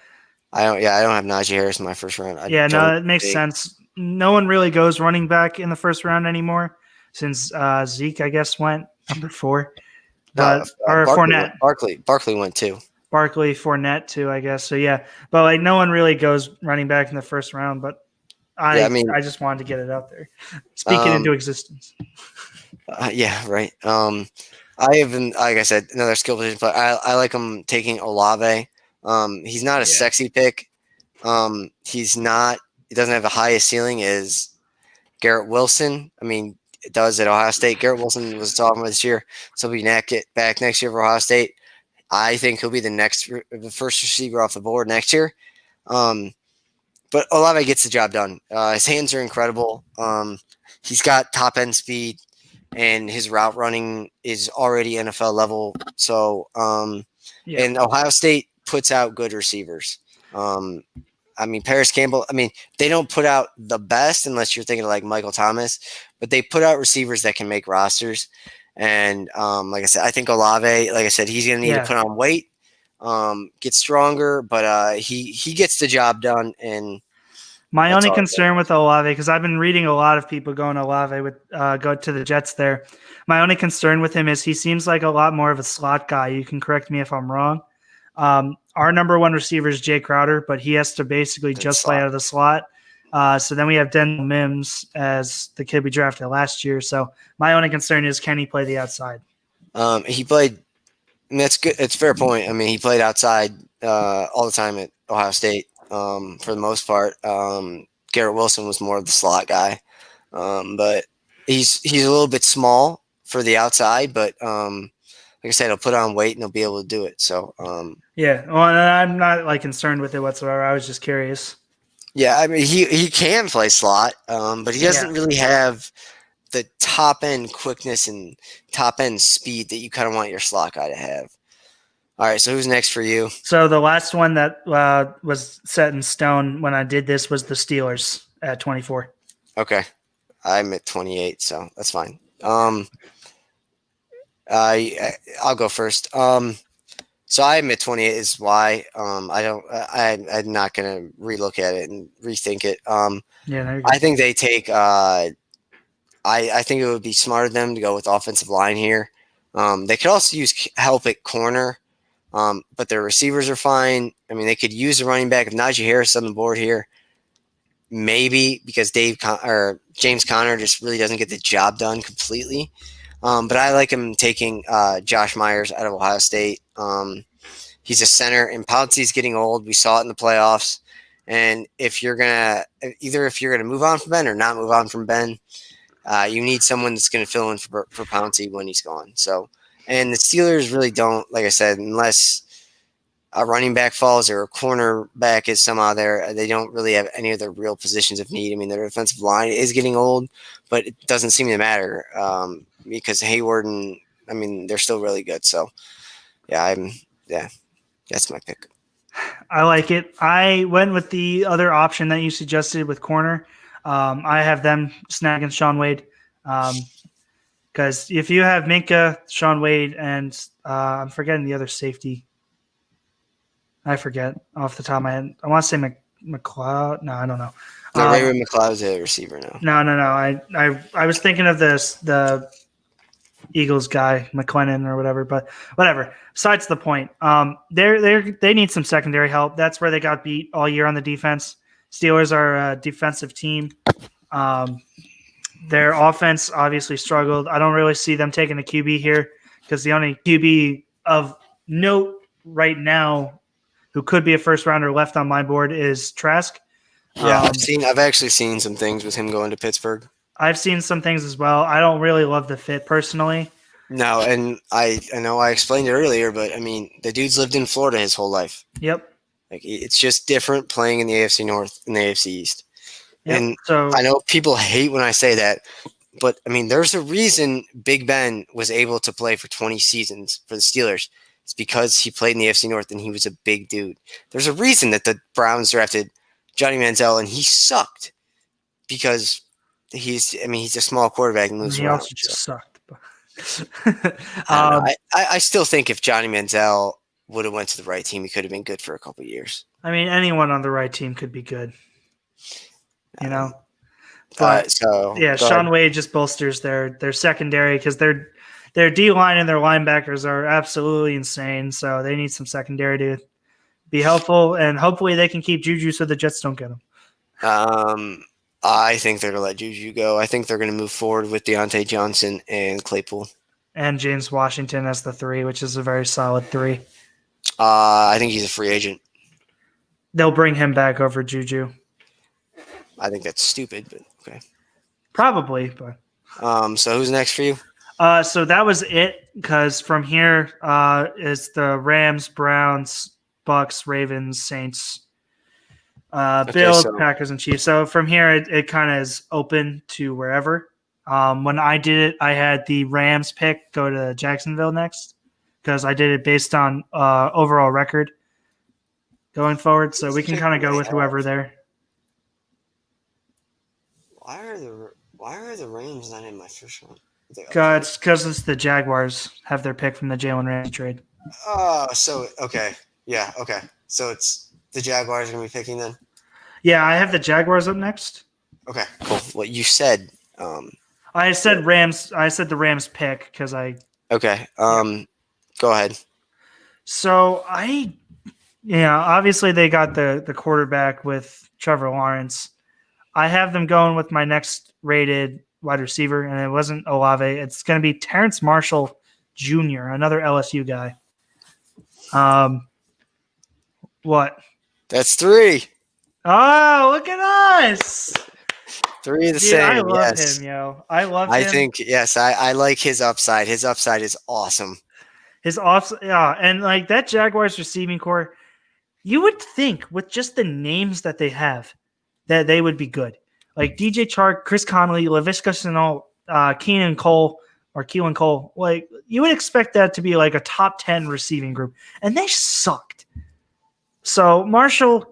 I don't have Najee Harris in my first round. It makes sense. No one really goes running back in the first round anymore since Zeke, I guess, went number 4. But Fournette. Barkley went too. Barkley, Fournette too, I guess. So yeah, but like no one really goes running back in the first round. But I just wanted to get it out there, speaking into existence. Yeah, right. I have, like I said, another skill position player. I like him taking Olave. He's not a sexy pick. He doesn't have the highest ceiling as Garrett Wilson. I mean, it does at Ohio State. Garrett Wilson was sophomore this year, so he'll be back next year for Ohio State. I think he'll be the first receiver off the board next year. But Olave gets the job done. His hands are incredible. He's got top end speed, and his route running is already NFL level. So, and Ohio State puts out good receivers. I mean, Paris Campbell, they don't put out the best unless you're thinking of like Michael Thomas, but they put out receivers that can make rosters. And like I said, I think Olave, like I said, he's going to need to put on weight, get stronger, but he gets the job done. And my only concern with Olave, because I've been reading a lot of people going Olave go to the Jets there. My only concern with him is he seems like a lot more of a slot guy. You can correct me if I'm wrong. our number one receiver is Jay Crowder, but he has to basically just play out of the slot. So then we have Denzel Mims as the kid we drafted last year. So my only concern is, can he play the outside? He played. And that's good. It's a fair point. I mean, he played outside all the time at Ohio State for the most part. Garrett Wilson was more of the slot guy, but he's a little bit small for the outside. But like I said, he'll put on weight and he'll be able to do it. So yeah, well, I'm not like concerned with it whatsoever. I was just curious. yeah, I mean, he can play slot, but he doesn't really have the top end quickness and top end speed that you kind of want your slot guy to have. All right, so who's next for you? So the last one that was set in stone when I did this was the Steelers at 24. Okay, I'm at 28, so that's fine. I'll go first. So I'm at 28 is why I'm not gonna relook at it and rethink it. Yeah, I think they take. I think it would be smart of them to go with offensive line here. They could also use help at corner, but their receivers are fine. I mean, they could use a running back if Najee Harris on the board here. Maybe because James Conner just really doesn't get the job done completely. But I like him taking Josh Myers out of Ohio State. He's a center, and Pouncey's getting old. We saw it in the playoffs. And if you're gonna move on from Ben or not move on from Ben, you need someone that's going to fill in for Pouncey when he's gone. So, and the Steelers really don't, like I said, unless a running back falls or a cornerback is somehow there, they don't really have any of their real positions of need. I mean, their defensive line is getting old, but it doesn't seem to matter because Hayward and they're still really good. So, that's my pick. I like it. I went with the other option that you suggested with corner. I have them snagging Shaun Wade because if you have Minka, Shaun Wade, and I'm forgetting the other safety. I forget off the top of my head. I want to say McLeod. No, I don't know. No, Raymond McLeod's a receiver now. No. I was thinking of the Eagles guy, McLennan or whatever, but whatever. Besides the point, they need some secondary help. That's where they got beat all year on the defense. Steelers are a defensive team. Their offense obviously struggled. I don't really see them taking a QB here because the only QB of note right now who could be a first rounder left on my board is Trask. Yeah, I've actually seen some things with him going to Pittsburgh. I've seen some things as well. I don't really love the fit personally. No, and I know I explained it earlier, but I mean, the dude's lived in Florida his whole life. Yep. Like it's just different playing in the AFC North and the AFC East. Yep. And so I know people hate when I say that, but I mean, there's a reason Big Ben was able to play for 20 seasons for the Steelers. It's because he played in the AFC North and he was a big dude. There's a reason that the Browns drafted Johnny Manziel and he sucked because he's a small quarterback and moves he around. also just sucked. I still think if Johnny Manziel would have went to the right team, he could have been good for a couple of years. I mean, anyone on the right team could be good, you know. But Shaun Wade just bolsters their secondary because their D line and their linebackers are absolutely insane. So they need some secondary to be helpful, and hopefully they can keep Juju so the Jets don't get him. I think they're going to let Juju go. I think they're going to move forward with Deontay Johnson and Claypool. And James Washington as the 3, which is a very solid 3. I think he's a free agent. They'll bring him back over Juju. I think that's stupid, but okay. Probably, but. So who's next for you? So that was it, because from here is the Rams, Browns, Bucks, Ravens, Saints, Bills, Packers, and Chiefs. So from here, it kind of is open to wherever. When I did it, I had the Rams pick go to Jacksonville next because I did it based on overall record going forward. So we can kind of go with whoever there. Why are the Rams not in my first one? Because it's the Jaguars have their pick from the Jalen Ramsey trade. So okay. Yeah, okay. So it's the Jaguars going to be picking then? Yeah, I have the Jaguars up next. Okay, cool. Well, you said I said Rams. I said the Rams pick because I. Okay. Go ahead. So I Obviously they got the quarterback with Trevor Lawrence. I have them going with my next rated wide receiver, and it wasn't Olave. It's going to be Terrence Marshall Jr., another LSU guy. What? That's 3. Oh, look at us. 3 of the Dude, I same. love Yes. him, yo. I love I him. think, yes, I like his upside. His upside is awesome. His off, yeah, and like that Jaguars receiving core, you would think with just the names that they have that they would be good. Like DJ Chark, Chris Conley, Laviska Shenault, Keelan Cole. Like you would expect that to be like a top 10 receiving group, and they sucked. So Marshall,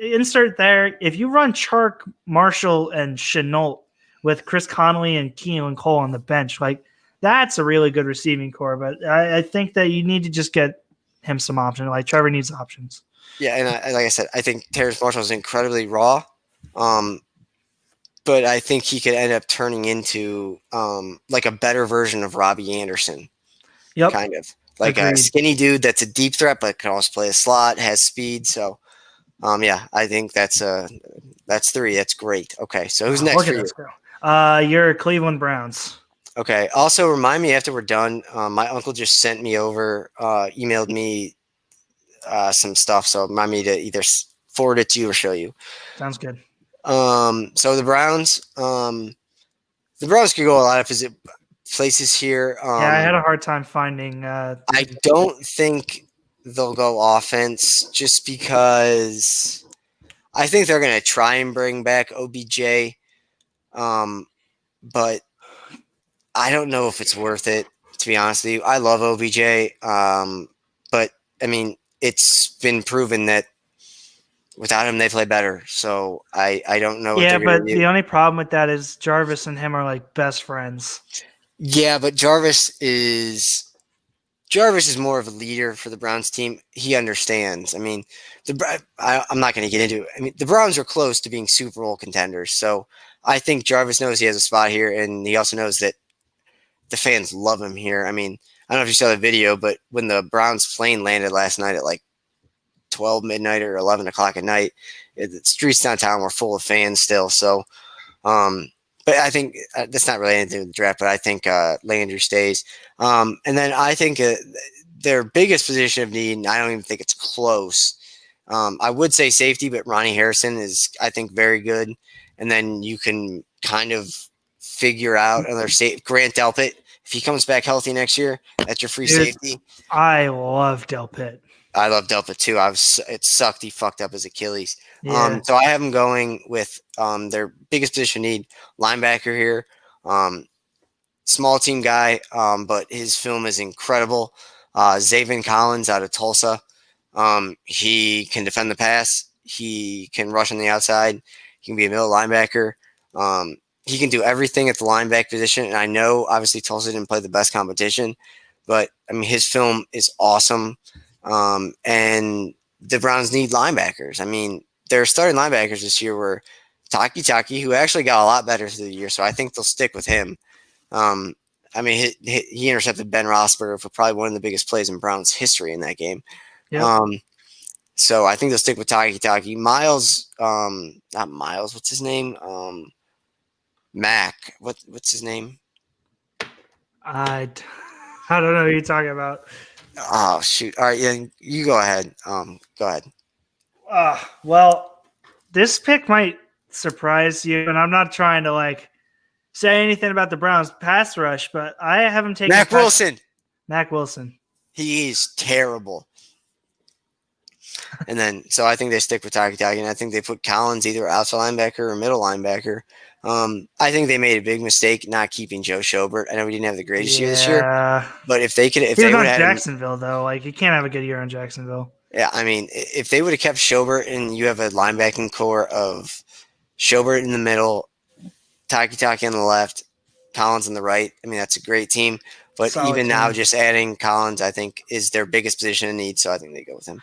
insert there. If you run Chark, Marshall, and Shenault with Chris Conley and Keelan Cole on the bench, like that's a really good receiving core. But I think that you need to just get him some options. Like Trevor needs options. Yeah, and like I said, I think Terrence Marshall is incredibly raw, but I think he could end up turning into like a better version of Robbie Anderson. Yep. Kind of like Agreed. a skinny dude that's a deep threat, but can also play a slot, has speed. So, yeah, I think that's 3. That's great. Okay, so who's next for you? Your Cleveland Browns. Okay. Also, remind me after we're done. My uncle just sent me over, emailed me some stuff, so remind me to either forward it to you or show you. Sounds good. So the Browns could go a lot of places here. Yeah, I had a hard time finding. I don't think they'll go offense just because I think they're going to try and bring back OBJ, but I don't know if it's worth it, to be honest with you. I love OBJ, but, I mean, it's been proven that without him, they play better. So I don't know. Yeah, but the only problem with that is Jarvis and him are like best friends. Yeah, but Jarvis is more of a leader for the Browns team. He understands. I mean, I'm not going to get into it. I mean, the Browns are close to being Super Bowl contenders. So I think Jarvis knows he has a spot here, and he also knows that the fans love him here. I mean, I don't know if you saw the video, but when the Browns plane landed last night at like 12 midnight or 11 o'clock at night, the streets downtown were full of fans still. So, but I think that's not really anything to the draft, but I think Landry stays. And then I think their biggest position of need, and I don't even think it's close. I would say safety, but Ronnie Harrison is, I think, very good. And then you can kind of figure out another Grant Delpit. If he comes back healthy next year, that's your free safety. I love Delpit. I love Delpit too. It sucked. He fucked up his Achilles. Yeah. So I have him going with their biggest position need, linebacker here. Small team guy, but his film is incredible. Zaven Collins out of Tulsa. He can defend the pass. He can rush on the outside. He can be a middle linebacker. He can do everything at the linebacker position. And I know, obviously, Tulsa didn't play the best competition, but I mean, his film is awesome. And the Browns need linebackers. I mean, their starting linebackers this year were Taki, who actually got a lot better through the year, so I think they'll stick with him. I mean, he intercepted Ben Roethlisberger for probably one of the biggest plays in Browns history in that game. Yep. So I think they'll stick with Taki. Miles, not Miles, what's his name? Mac, what's his name? I don't know who you're talking about. Oh, shoot. All right, yeah, you go ahead. Go ahead. Well, this pick might surprise you, and I'm not trying to say anything about the Browns pass rush, but I have him taking Mac Wilson. Mac Wilson. He is terrible. And then, so I think they stick with Taki, and I think they put Collins either outside linebacker or middle linebacker. I think they made a big mistake not keeping Joe Schobert. I know we didn't have the greatest year this year, but if they would have Jacksonville though, you can't have a good year in Jacksonville. Yeah, I mean, if they would have kept Schobert and you have a linebacking core of Schobert in the middle, Taki on the left, Collins on the right, I mean, that's a great team. But Solid even team. now, just adding Collins, I think, is their biggest position in need. So I think they go with him.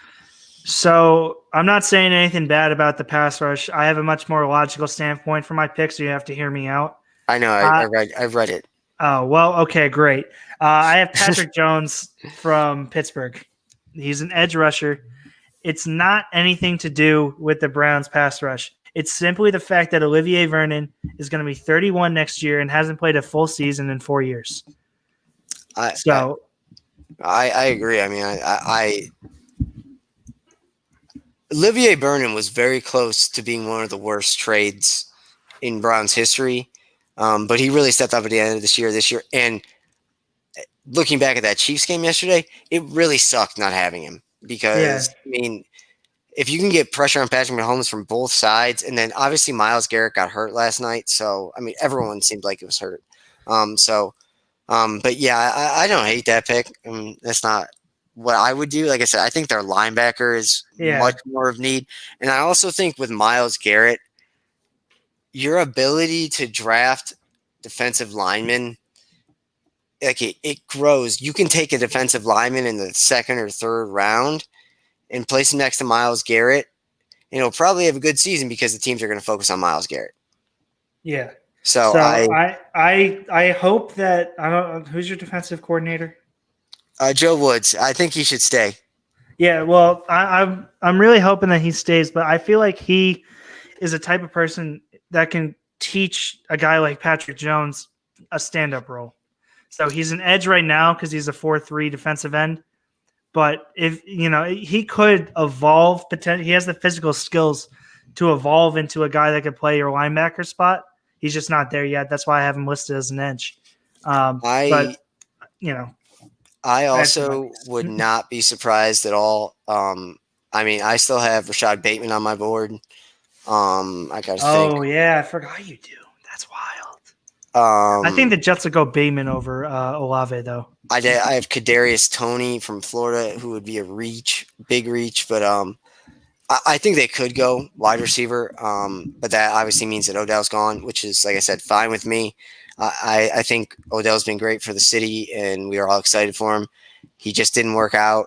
So I'm not saying anything bad about the pass rush. I have a much more logical standpoint for my pick, so you have to hear me out. I know. I've read it. Oh, well, okay, great. I have Patrick Jones from Pittsburgh. He's an edge rusher. it's not anything to do with the Browns pass rush. It's simply the fact that Olivier Vernon is going to be 31 next year and hasn't played a full season in 4 years. I agree. I mean, Olivier Vernon was very close to being one of the worst trades in Browns history, but he really stepped up at the end of this year. And looking back at that Chiefs game yesterday, it really sucked not having him because, I mean, if you can get pressure on Patrick Mahomes from both sides, and then obviously Myles Garrett got hurt last night, so, I mean, everyone seemed like it was hurt. But yeah, I don't hate that pick. I mean, that's not what I would do. Like I said, I think their linebacker is much more of need. And I also think with Myles Garrett, your ability to draft defensive linemen, like it grows. You can take a defensive lineman in the second or third round and place him next to Myles Garrett, and he'll probably have a good season because the teams are going to focus on Myles Garrett. Yeah. So I hope that I don't. Who's your defensive coordinator? Joe Woods. I think he should stay. Yeah, well, I'm really hoping that he stays, but I feel like he is a type of person that can teach a guy like Patrick Jones a stand-up role. So he's an edge right now because he's a 4-3 defensive end. But if he could evolve, potentially, he has the physical skills to evolve into a guy that could play your linebacker spot. He's just not there yet. That's why I have him listed as an edge. I also would not be surprised at all. I mean, I still have Rashad Bateman on my board. I got to think. Oh, yeah. I forgot you do. That's wild. I think the Jets would go Bateman over Olave, though. I have Kadarius Toney from Florida, who would be a big reach. But I think they could go wide receiver. But that obviously means that Odell's gone, which is, like I said, fine with me. I think Odell's been great for the city, and we are all excited for him. He just didn't work out.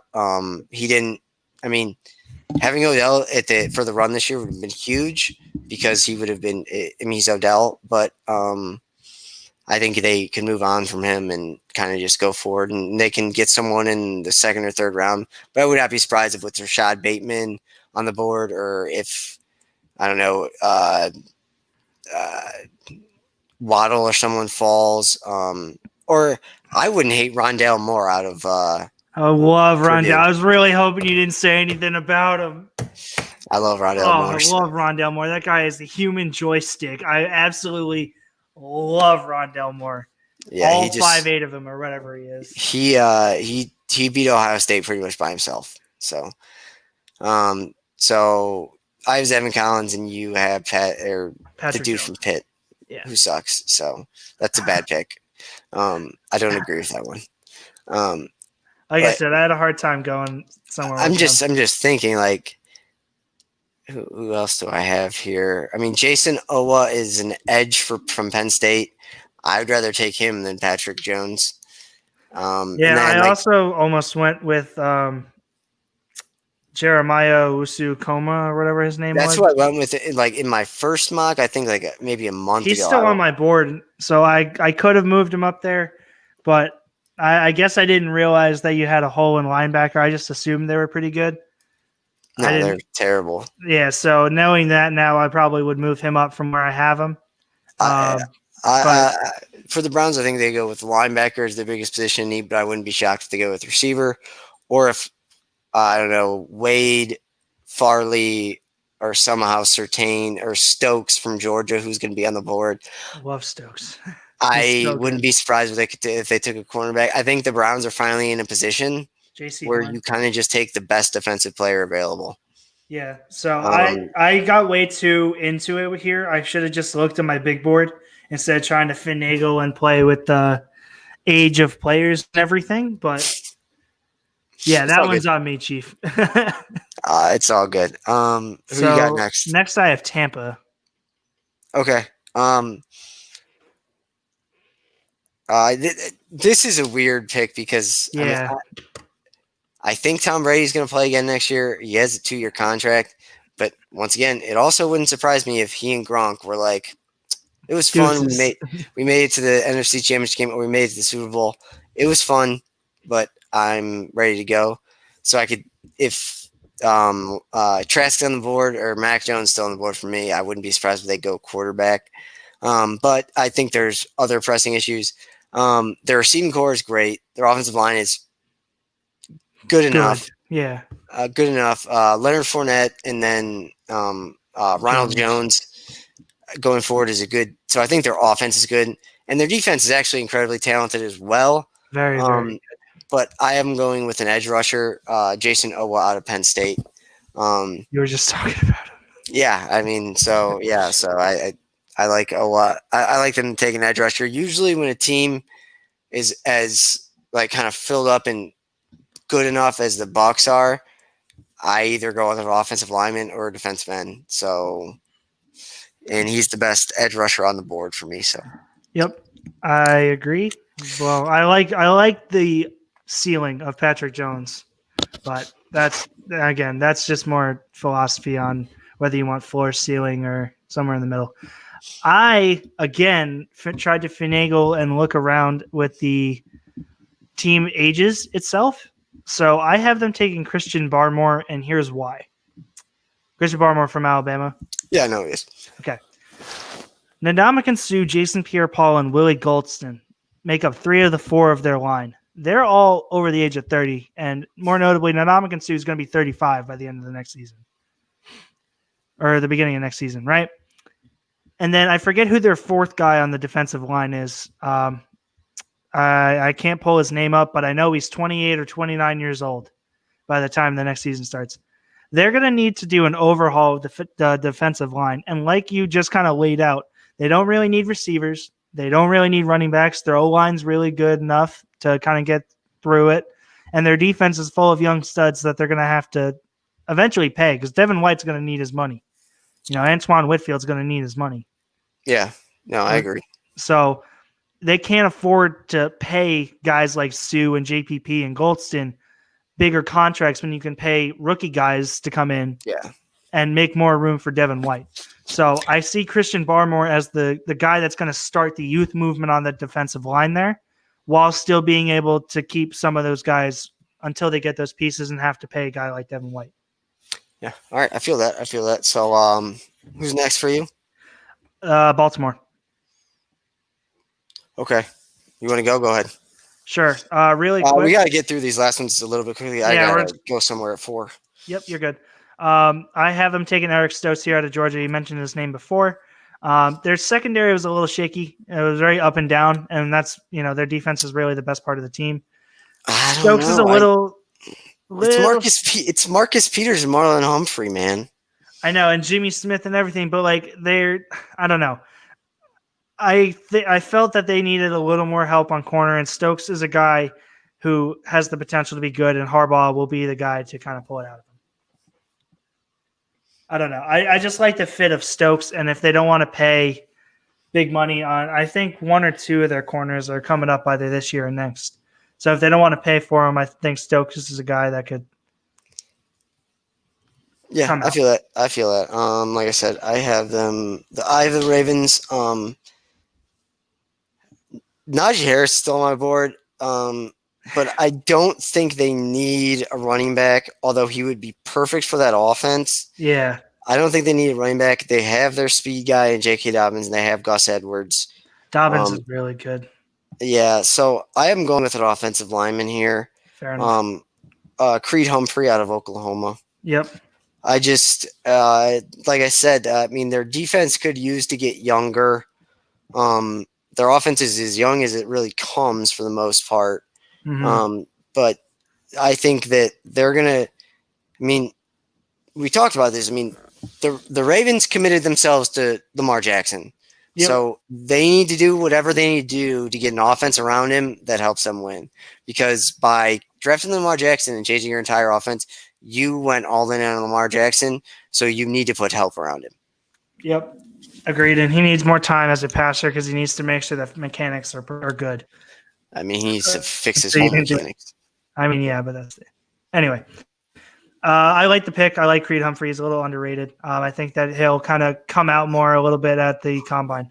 Having Odell for the run this year would have been huge because he would have been. I mean, he's Odell, but I think they can move on from him and kind of just go forward, and they can get someone in the second or third round. But I would not be surprised if with Rashad Bateman on the board, or if I don't know. Waddle or someone falls, or I wouldn't hate Rondale Moore out of. I love Rondale. I was really hoping you didn't say anything about him. I love Rondale Moore. I love Rondale Moore. That guy is the human joystick. I absolutely love Rondale Moore. Yeah, all 5'8" of him or whatever he is. He beat Ohio State pretty much by himself. So I have Zevin Collins, and you have the dude Jones from Pitt. Yeah. Who sucks. So that's a bad pick. I don't agree with that one. Like I said, I had a hard time going somewhere. I'm just thinking, like, who else do I have here? I mean, Jason Owa is an edge from Penn State. I would rather take him than Patrick Jones. I also almost went with Jeremiah Usu-Koma or whatever his name was. That's what I went with. In my first mock, I think maybe a month ago. He's still on my board, so I could have moved him up there, but I guess I didn't realize that you had a hole in linebacker. I just assumed they were pretty good. No, they're terrible. Yeah, so knowing that now, I probably would move him up from where I have him. For the Browns, I think they go with linebacker as their biggest position in need, but I wouldn't be shocked if they go with receiver, or if I don't know, Wade, Farley, or somehow Surtain or Stokes from Georgia, who's going to be on the board. I love Stokes. I wouldn't be surprised if they took a cornerback. I think the Browns are finally in a position where you kind of just take the best defensive player available. Yeah, so I got way too into it here. I should have just looked at my big board instead of trying to finagle and play with the age of players and everything, but yeah, that one's on me, Chief. It's all good. Who you got next? Next, I have Tampa. Okay. This is a weird pick because I think Tom Brady's going to play again next year. He has a 2-year contract, but once again, it also wouldn't surprise me if he and Gronk were like, it was fun. We made it to the NFC Championship game, or we made it to the Super Bowl. It was fun, but I'm ready to go. So I could, if Trask on the board or Mac Jones still on the board for me. I wouldn't be surprised if they go quarterback. But I think there's other pressing issues. Their receiving core is great. Their offensive line is good enough. Yeah. Good enough. Leonard Fournette and then Ronald Jones going forward is a good. So I think their offense is good, and their defense is actually incredibly talented as well. Very, very good. But I am going with an edge rusher, Jason Owa out of Penn State. You were just talking about him. Yeah, I mean, so I like Owa. I like them to take an edge rusher. Usually, when a team is as like kind of filled up and good enough as the Bucs are, I either go with an offensive lineman or a defensive end. So, and he's the best edge rusher on the board for me. So, yep, I agree. Well, I like the ceiling of Patrick Jones, but that's just more philosophy on whether you want floor, ceiling, or somewhere in the middle. I again tried to finagle and look around with the team ages itself. So I have them taking Christian Barmore, and here's why. Christian Barmore from Alabama. Yeah, I know he is. Okay. Ndamukong Suh, Jason Pierre-Paul, and Willie Goldston make up 3 of the 4 of their line. They're all over the age of 30, and more notably, Ndamukong Suh is going to be 35 by the end of the next season. Or the beginning of next season, right? And then I forget who their 4th guy on the defensive line is. I can't pull his name up, but I know he's 28 or 29 years old by the time the next season starts. They're going to need to do an overhaul of the defensive line. And like you just kind of laid out, they don't really need receivers. They don't really need running backs. Their O-line's really good enough to kind of get through it. And their defense is full of young studs that they're going to have to eventually pay because Devin White's going to need his money. Antoine Whitfield's going to need his money. Yeah, no, I agree. So they can't afford to pay guys like Sue and JPP and Goldston bigger contracts when you can pay rookie guys to come in and make more room for Devin White. So I see Christian Barmore as the guy that's going to start the youth movement on the defensive line there while still being able to keep some of those guys until they get those pieces and have to pay a guy like Devin White. Yeah. All right. I feel that. So who's next for you? Baltimore. Okay. You want to go? Go ahead. Sure. Really quick. We got to get through these last ones a little bit quickly. I got to go somewhere at 4. Yep, you're good. I have them taking Eric Stokes here out of Georgia. You mentioned his name before. Their secondary was a little shaky. It was very up and down, and that's their defense is really the best part of the team. Stokes is a little. It's Marcus Peters and Marlon Humphrey, man. I know, and Jimmy Smith and everything, but I don't know. I felt that they needed a little more help on corner, and Stokes is a guy who has the potential to be good, and Harbaugh will be the guy to kind of pull it out of him. I don't know. I just like the fit of Stokes, and if they don't want to pay big money on, I think 1 or 2 of their corners are coming up either this year or next. So if they don't want to pay for him, I think Stokes is a guy that could. Yeah, I feel that. Like I said, I have them. I have the Ravens. Najee Harris is still on my board, but I don't think they need a running back, although he would be perfect for that offense. Yeah. I don't think they need a running back. They have their speed guy in J.K. Dobbins, and they have Gus Edwards. Dobbins is really good. Yeah, so I am going with an offensive lineman here. Fair enough. Creed Humphrey out of Oklahoma. Yep. I just, like I said, their defense could use to get younger. Their offense is as young as it really comes for the most part. Mm-hmm. But I think that they're going to, we talked about this. The Ravens committed themselves to Lamar Jackson. Yep. So they need to do whatever they need to do to get an offense around him that helps them win. Because by drafting Lamar Jackson and changing your entire offense, you went all in on Lamar Jackson. So you need to put help around him. Yep. Agreed. And he needs more time as a passer because he needs to make sure that mechanics are good. He needs to fix his home mechanics. Yeah, but that's it. Anyway. I like the pick. I like Creed Humphrey. He's a little underrated. I think that he'll kind of come out more a little bit at the combine.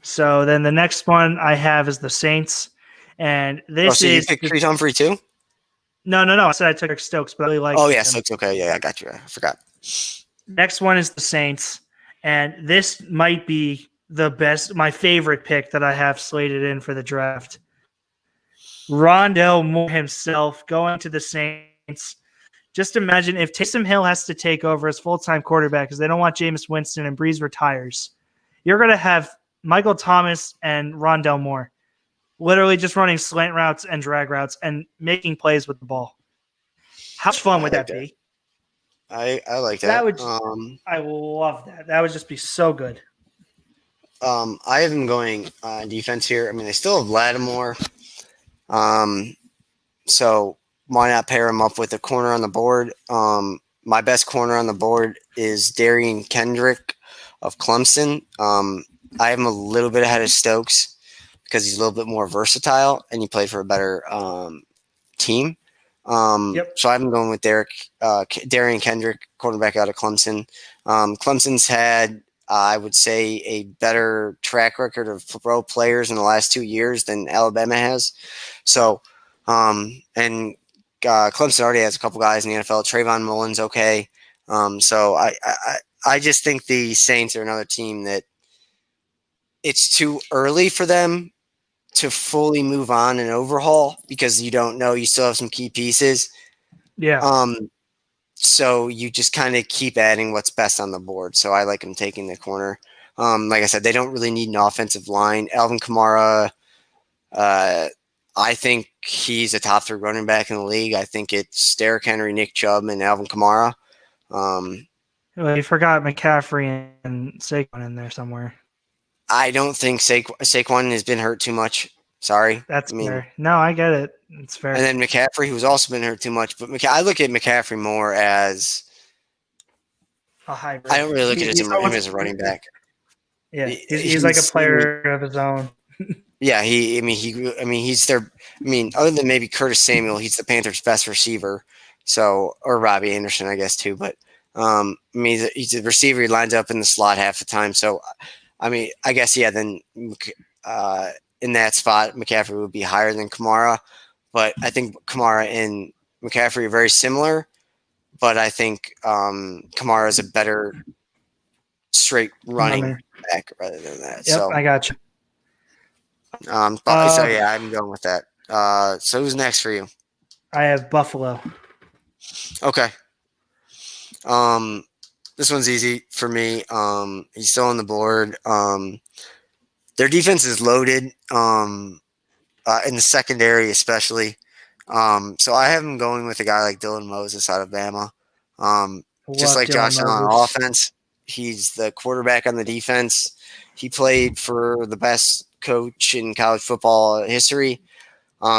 So then the next one I have is the Saints. And this you picked Creed Humphrey too? No. I said I took Eric Stokes, but I really like Oh him. yeah, so it's okay. Yeah, I got you. I forgot. Next one is the Saints, and this might be my favorite pick that I have slated in for the draft. Rondell Moore himself going to the Saints. Just imagine if Taysom Hill has to take over as full-time quarterback because they don't want Jameis Winston and Breeze retires. You're going to have Michael Thomas and Rondell Moore literally just running slant routes and drag routes and making plays with the ball. How much fun would that be? I like that. I love that. That would just be so good. I have them going defense here. I mean, they still have Lattimore. So why not pair him up with a corner on the board? My best corner on the board is Darian Kendrick of Clemson. I have him a little bit ahead of Stokes because he's a little bit more versatile and he played for a better team. So I'm going with Darian Kendrick, quarterback out of Clemson. Clemson's had, I would say, a better track record of pro players in the last 2 years than Alabama has. So, and Clemson already has a couple guys in the NFL. Trayvon Mullen's okay. So I just think the Saints are another team that it's too early for them to fully move on and overhaul because you don't know. You still have some key pieces. Yeah. So you just kind of keep adding what's best on the board. So I like them taking the corner. Like I said, they don't really need an offensive line. Alvin Kamara, I think he's a top 3 running back in the league. I think it's Derrick Henry, Nick Chubb, and Alvin Kamara. Well, you forgot McCaffrey and Saquon in there somewhere. I don't think Saquon has been hurt too much. Sorry. That's fair. No, I get it. It's fair. And then McCaffrey, who's also been hurt too much. But I look at McCaffrey more as a hybrid. I don't really look at him as a running back. Yeah, he's like a player of his own. Yeah, other than maybe Curtis Samuel, he's the Panthers' best receiver. So, or Robbie Anderson, I guess too. But he's a receiver. He lines up in the slot half the time. So, I guess then in that spot, McCaffrey would be higher than Kamara. But I think Kamara and McCaffrey are very similar. But I think Kamara is a better straight running back rather than that. Yep, so I got you. I'm going with that. So who's next for you? I have Buffalo. Okay. This one's easy for me. He's still on the board. Their defense is loaded. In the secondary, especially. So I have him going with a guy like Dylan Moses out of Bama. Just like Josh Allen on offense, he's the quarterback on the defense. He played for the best coach in college football history.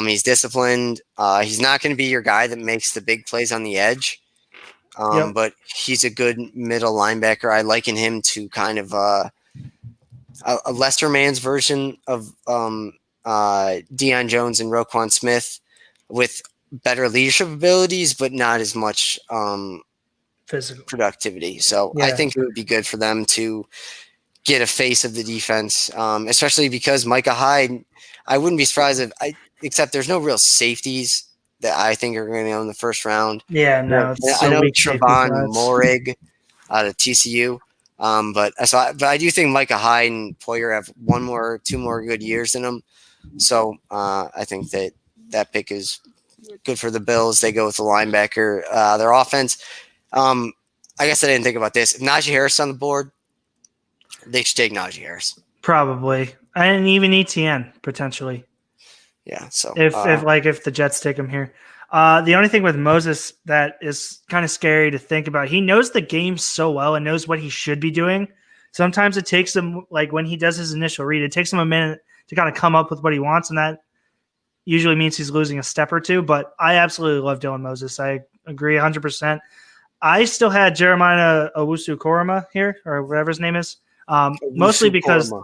He's disciplined. He's not going to be your guy that makes the big plays on the edge. But he's a good middle linebacker. I liken him to kind of a Lester Mann's version of Deion Jones and Roquan Smith with better leadership abilities, but not as much physical productivity. So I think it would be good for them to get a face of the defense, especially because Micah Hyde, I wouldn't be surprised except there's no real safeties that I think are going to go in the first round. Yeah, no. I know Trevon Moehrig out of TCU. But I do think Micah Hyde and Poyer have 2 more good years in them. So I think that pick is good for the Bills. They go with the linebacker. Their offense, I guess I didn't think about this. If Najee Harris on the board, they should take Najee Harris. Probably. And even ETN, potentially. Yeah. So if the Jets take him here. The only thing with Moses that is kind of scary to think about, he knows the game so well and knows what he should be doing. Sometimes it takes him, like when he does his initial read, it takes him a minute to kind of come up with what he wants, and that usually means he's losing a step or two. But I absolutely love Dylan Moses. I agree 100%. I still had Jeremiah Owusu-Koramoah here, or whatever his name is, mostly because –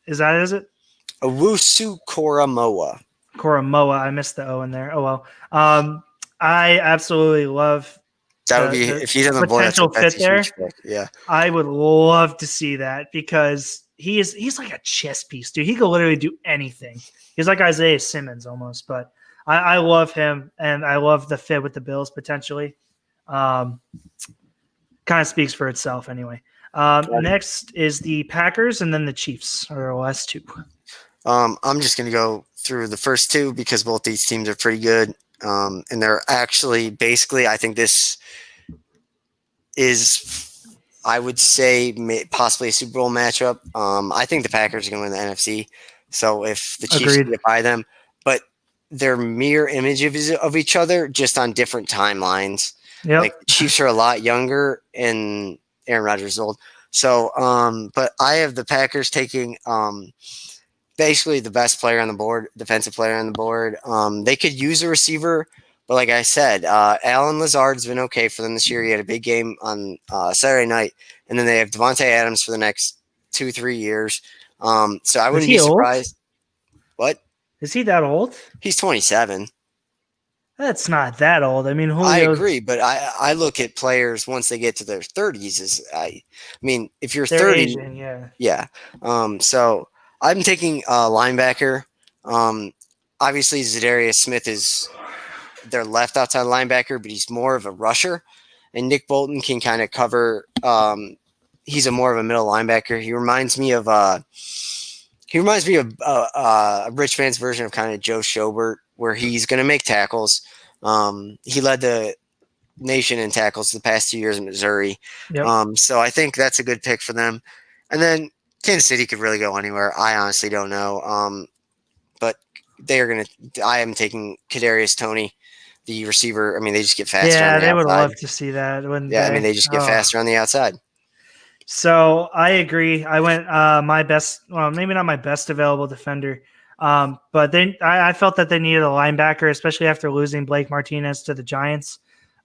is it? Owusu-Koramoah. Koramoah. I missed the O in there. Oh, well. I absolutely love that. Would be if he's on the board. Potential fit there. Yeah, I would love to see that because he's like a chess piece, dude. He could literally do anything. He's like Isaiah Simmons almost. But I love him, and I love the fit with the Bills potentially. Kind of speaks for itself anyway. Next is the Packers, and then the Chiefs are the last two. I'm just going to go through the first two because both these teams are pretty good. And they're actually basically, I think this is, I would say, possibly a Super Bowl matchup. I think the Packers are going to win the NFC. So if the Chiefs Agreed. get by them, but they're mirror images of each other just on different timelines. Yep. Like the Chiefs are a lot younger and Aaron Rodgers is old. So, but I have the Packers taking basically the best player on the board, defensive player on the board. They could use a receiver, but like I said, Alan Lazard's been okay for them this year. He had a big game on Saturday night, and then they have Devontae Adams for the next 2-3 years. So I wouldn't be surprised. What? Is he that old? He's 27. That's not that old. I mean, Julio. I agree, but I look at players once they get to their 30s. I mean, if you're 30, aging, yeah. So I'm taking linebacker. Obviously, Zadarius Smith is their left outside linebacker, but he's more of a rusher, and Nick Bolton can kind of cover. He's more of a middle linebacker. He reminds me of a rich man's version of kind of Joe Schobert, where he's going to make tackles. He led the nation in tackles the past 2 years in Missouri. Yep. So I think that's a good pick for them. And then Kansas City could really go anywhere. I honestly don't know. But they are going to – I am taking Kadarius Toney, the receiver. I mean, they just get faster on the outside. Yeah, they would love to see that. I mean, they just get faster on the outside. So I agree. I went my best – well, maybe not my best available defender. But then I felt that they needed a linebacker, especially after losing Blake Martinez to the Giants.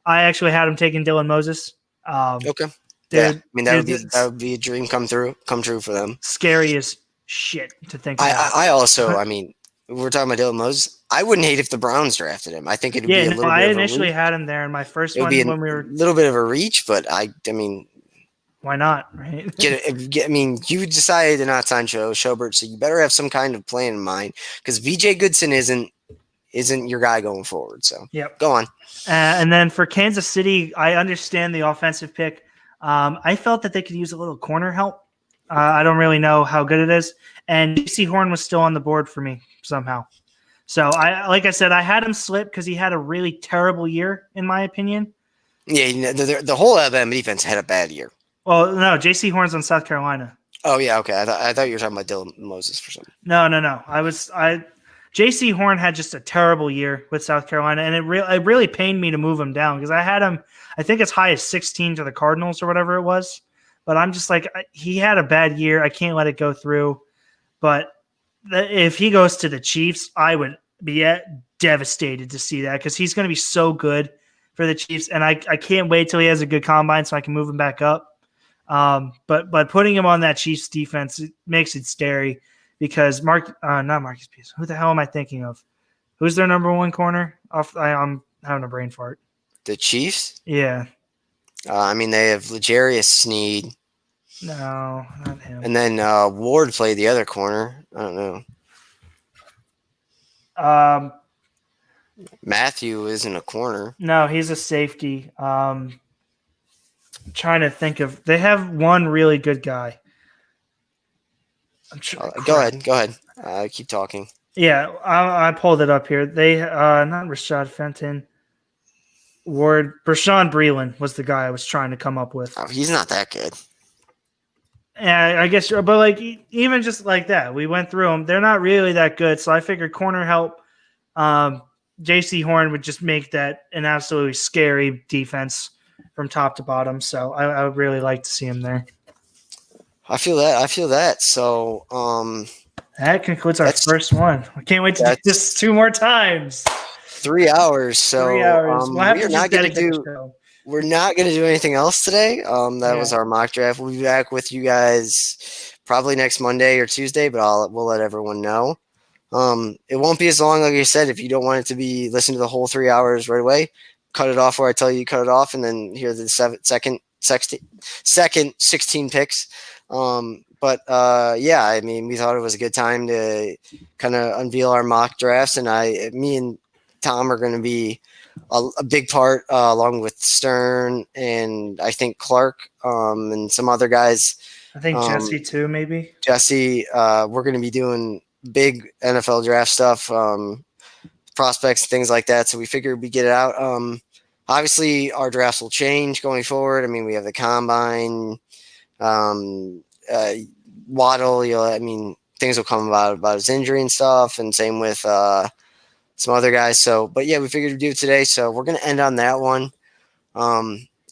I actually had him taking Dylan Moses. Okay. Yeah, I mean that would be a dream come true for them. Scary as shit to think about. I also, I mean, we're talking about Dylan Moses. I wouldn't hate if the Browns drafted him. I think it would be a little bit. I initially had him there in my first one when we were a little bit of a reach, but I mean, why not? Right? I mean, you decided to not sign Schobert, so you better have some kind of plan in mind because VJ Goodson isn't your guy going forward. So Go on. And then for Kansas City, I understand the offensive pick. I felt that they could use a little corner help. I don't really know how good it is. And JC Horn was still on the board for me somehow. So like I said, I had him slip because he had a really terrible year, in my opinion. Yeah, the whole Alabama defense had a bad year. Well, no, JC Horn's on South Carolina. Oh yeah, okay. I thought you were talking about Dylan Moses for something. No. JC Horn had just a terrible year with South Carolina, and it really pained me to move him down because I had him, I think, as high as 16 to the Cardinals or whatever it was. But I'm just like, he had a bad year. I can't let it go through. But if he goes to the Chiefs, I would be devastated to see that because he's going to be so good for the Chiefs, and I can't wait till he has a good combine so I can move him back up. But putting him on that Chiefs defense makes it scary. Because not Marcus Peters. Who the hell am I thinking of? Who's their number one corner? I'm having a brain fart. The Chiefs? Yeah. I mean, they have L'Jarius Sneed. No, not him. And then Ward played the other corner. I don't know. Matthew isn't a corner. No, he's a safety. I'm trying to think of. They have one really good guy. Go ahead. Keep talking. Yeah, I pulled it up here. They not Rashad Fenton. Ward Rashawn Breeland was the guy I was trying to come up with. Oh, he's not that good. And I guess, but like even just like that, we went through them. They're not really that good, so I figured corner help. J.C. Horn would just make that an absolutely scary defense from top to bottom. So I would really like to see him there. I feel that. So that concludes our first one. I can't wait to do this 2 more times. 3 hours. So 3 hours. we're not going to do anything else today. That was our mock draft. We'll be back with you guys probably next Monday or Tuesday, but we'll let everyone know. It won't be as long, like I said. If you don't want it to be listen to the whole 3 hours right away, cut it off where I tell you to cut it off, and then hear the second 16 picks. I mean, we thought it was a good time to kind of unveil our mock drafts, and me and Tom are going to be a big part, along with Stern and I think Clark, and some other guys. I think Jesse too, maybe. Jesse, we're going to be doing big NFL draft stuff, prospects, things like that. So we figured we get it out. Obviously, our drafts will change going forward. I mean, we have the combine, Waddle. Things will come about his injury and stuff, and same with some other guys. So, but yeah, we figured we'd do it today. So we're gonna end on that one.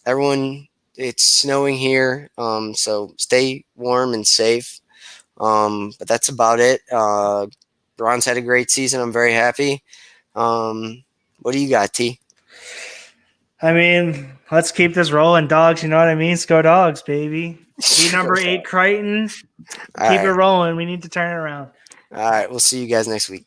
Everyone, it's snowing here, so stay warm and safe. But that's about it. Ron's had a great season. I'm very happy. What do you got, T? I mean, let's keep this rolling, dogs. You know what I mean? Let's go dogs, baby. Be number 8 Crichton. Keep it rolling. We need to turn it around. All right. We'll see you guys next week.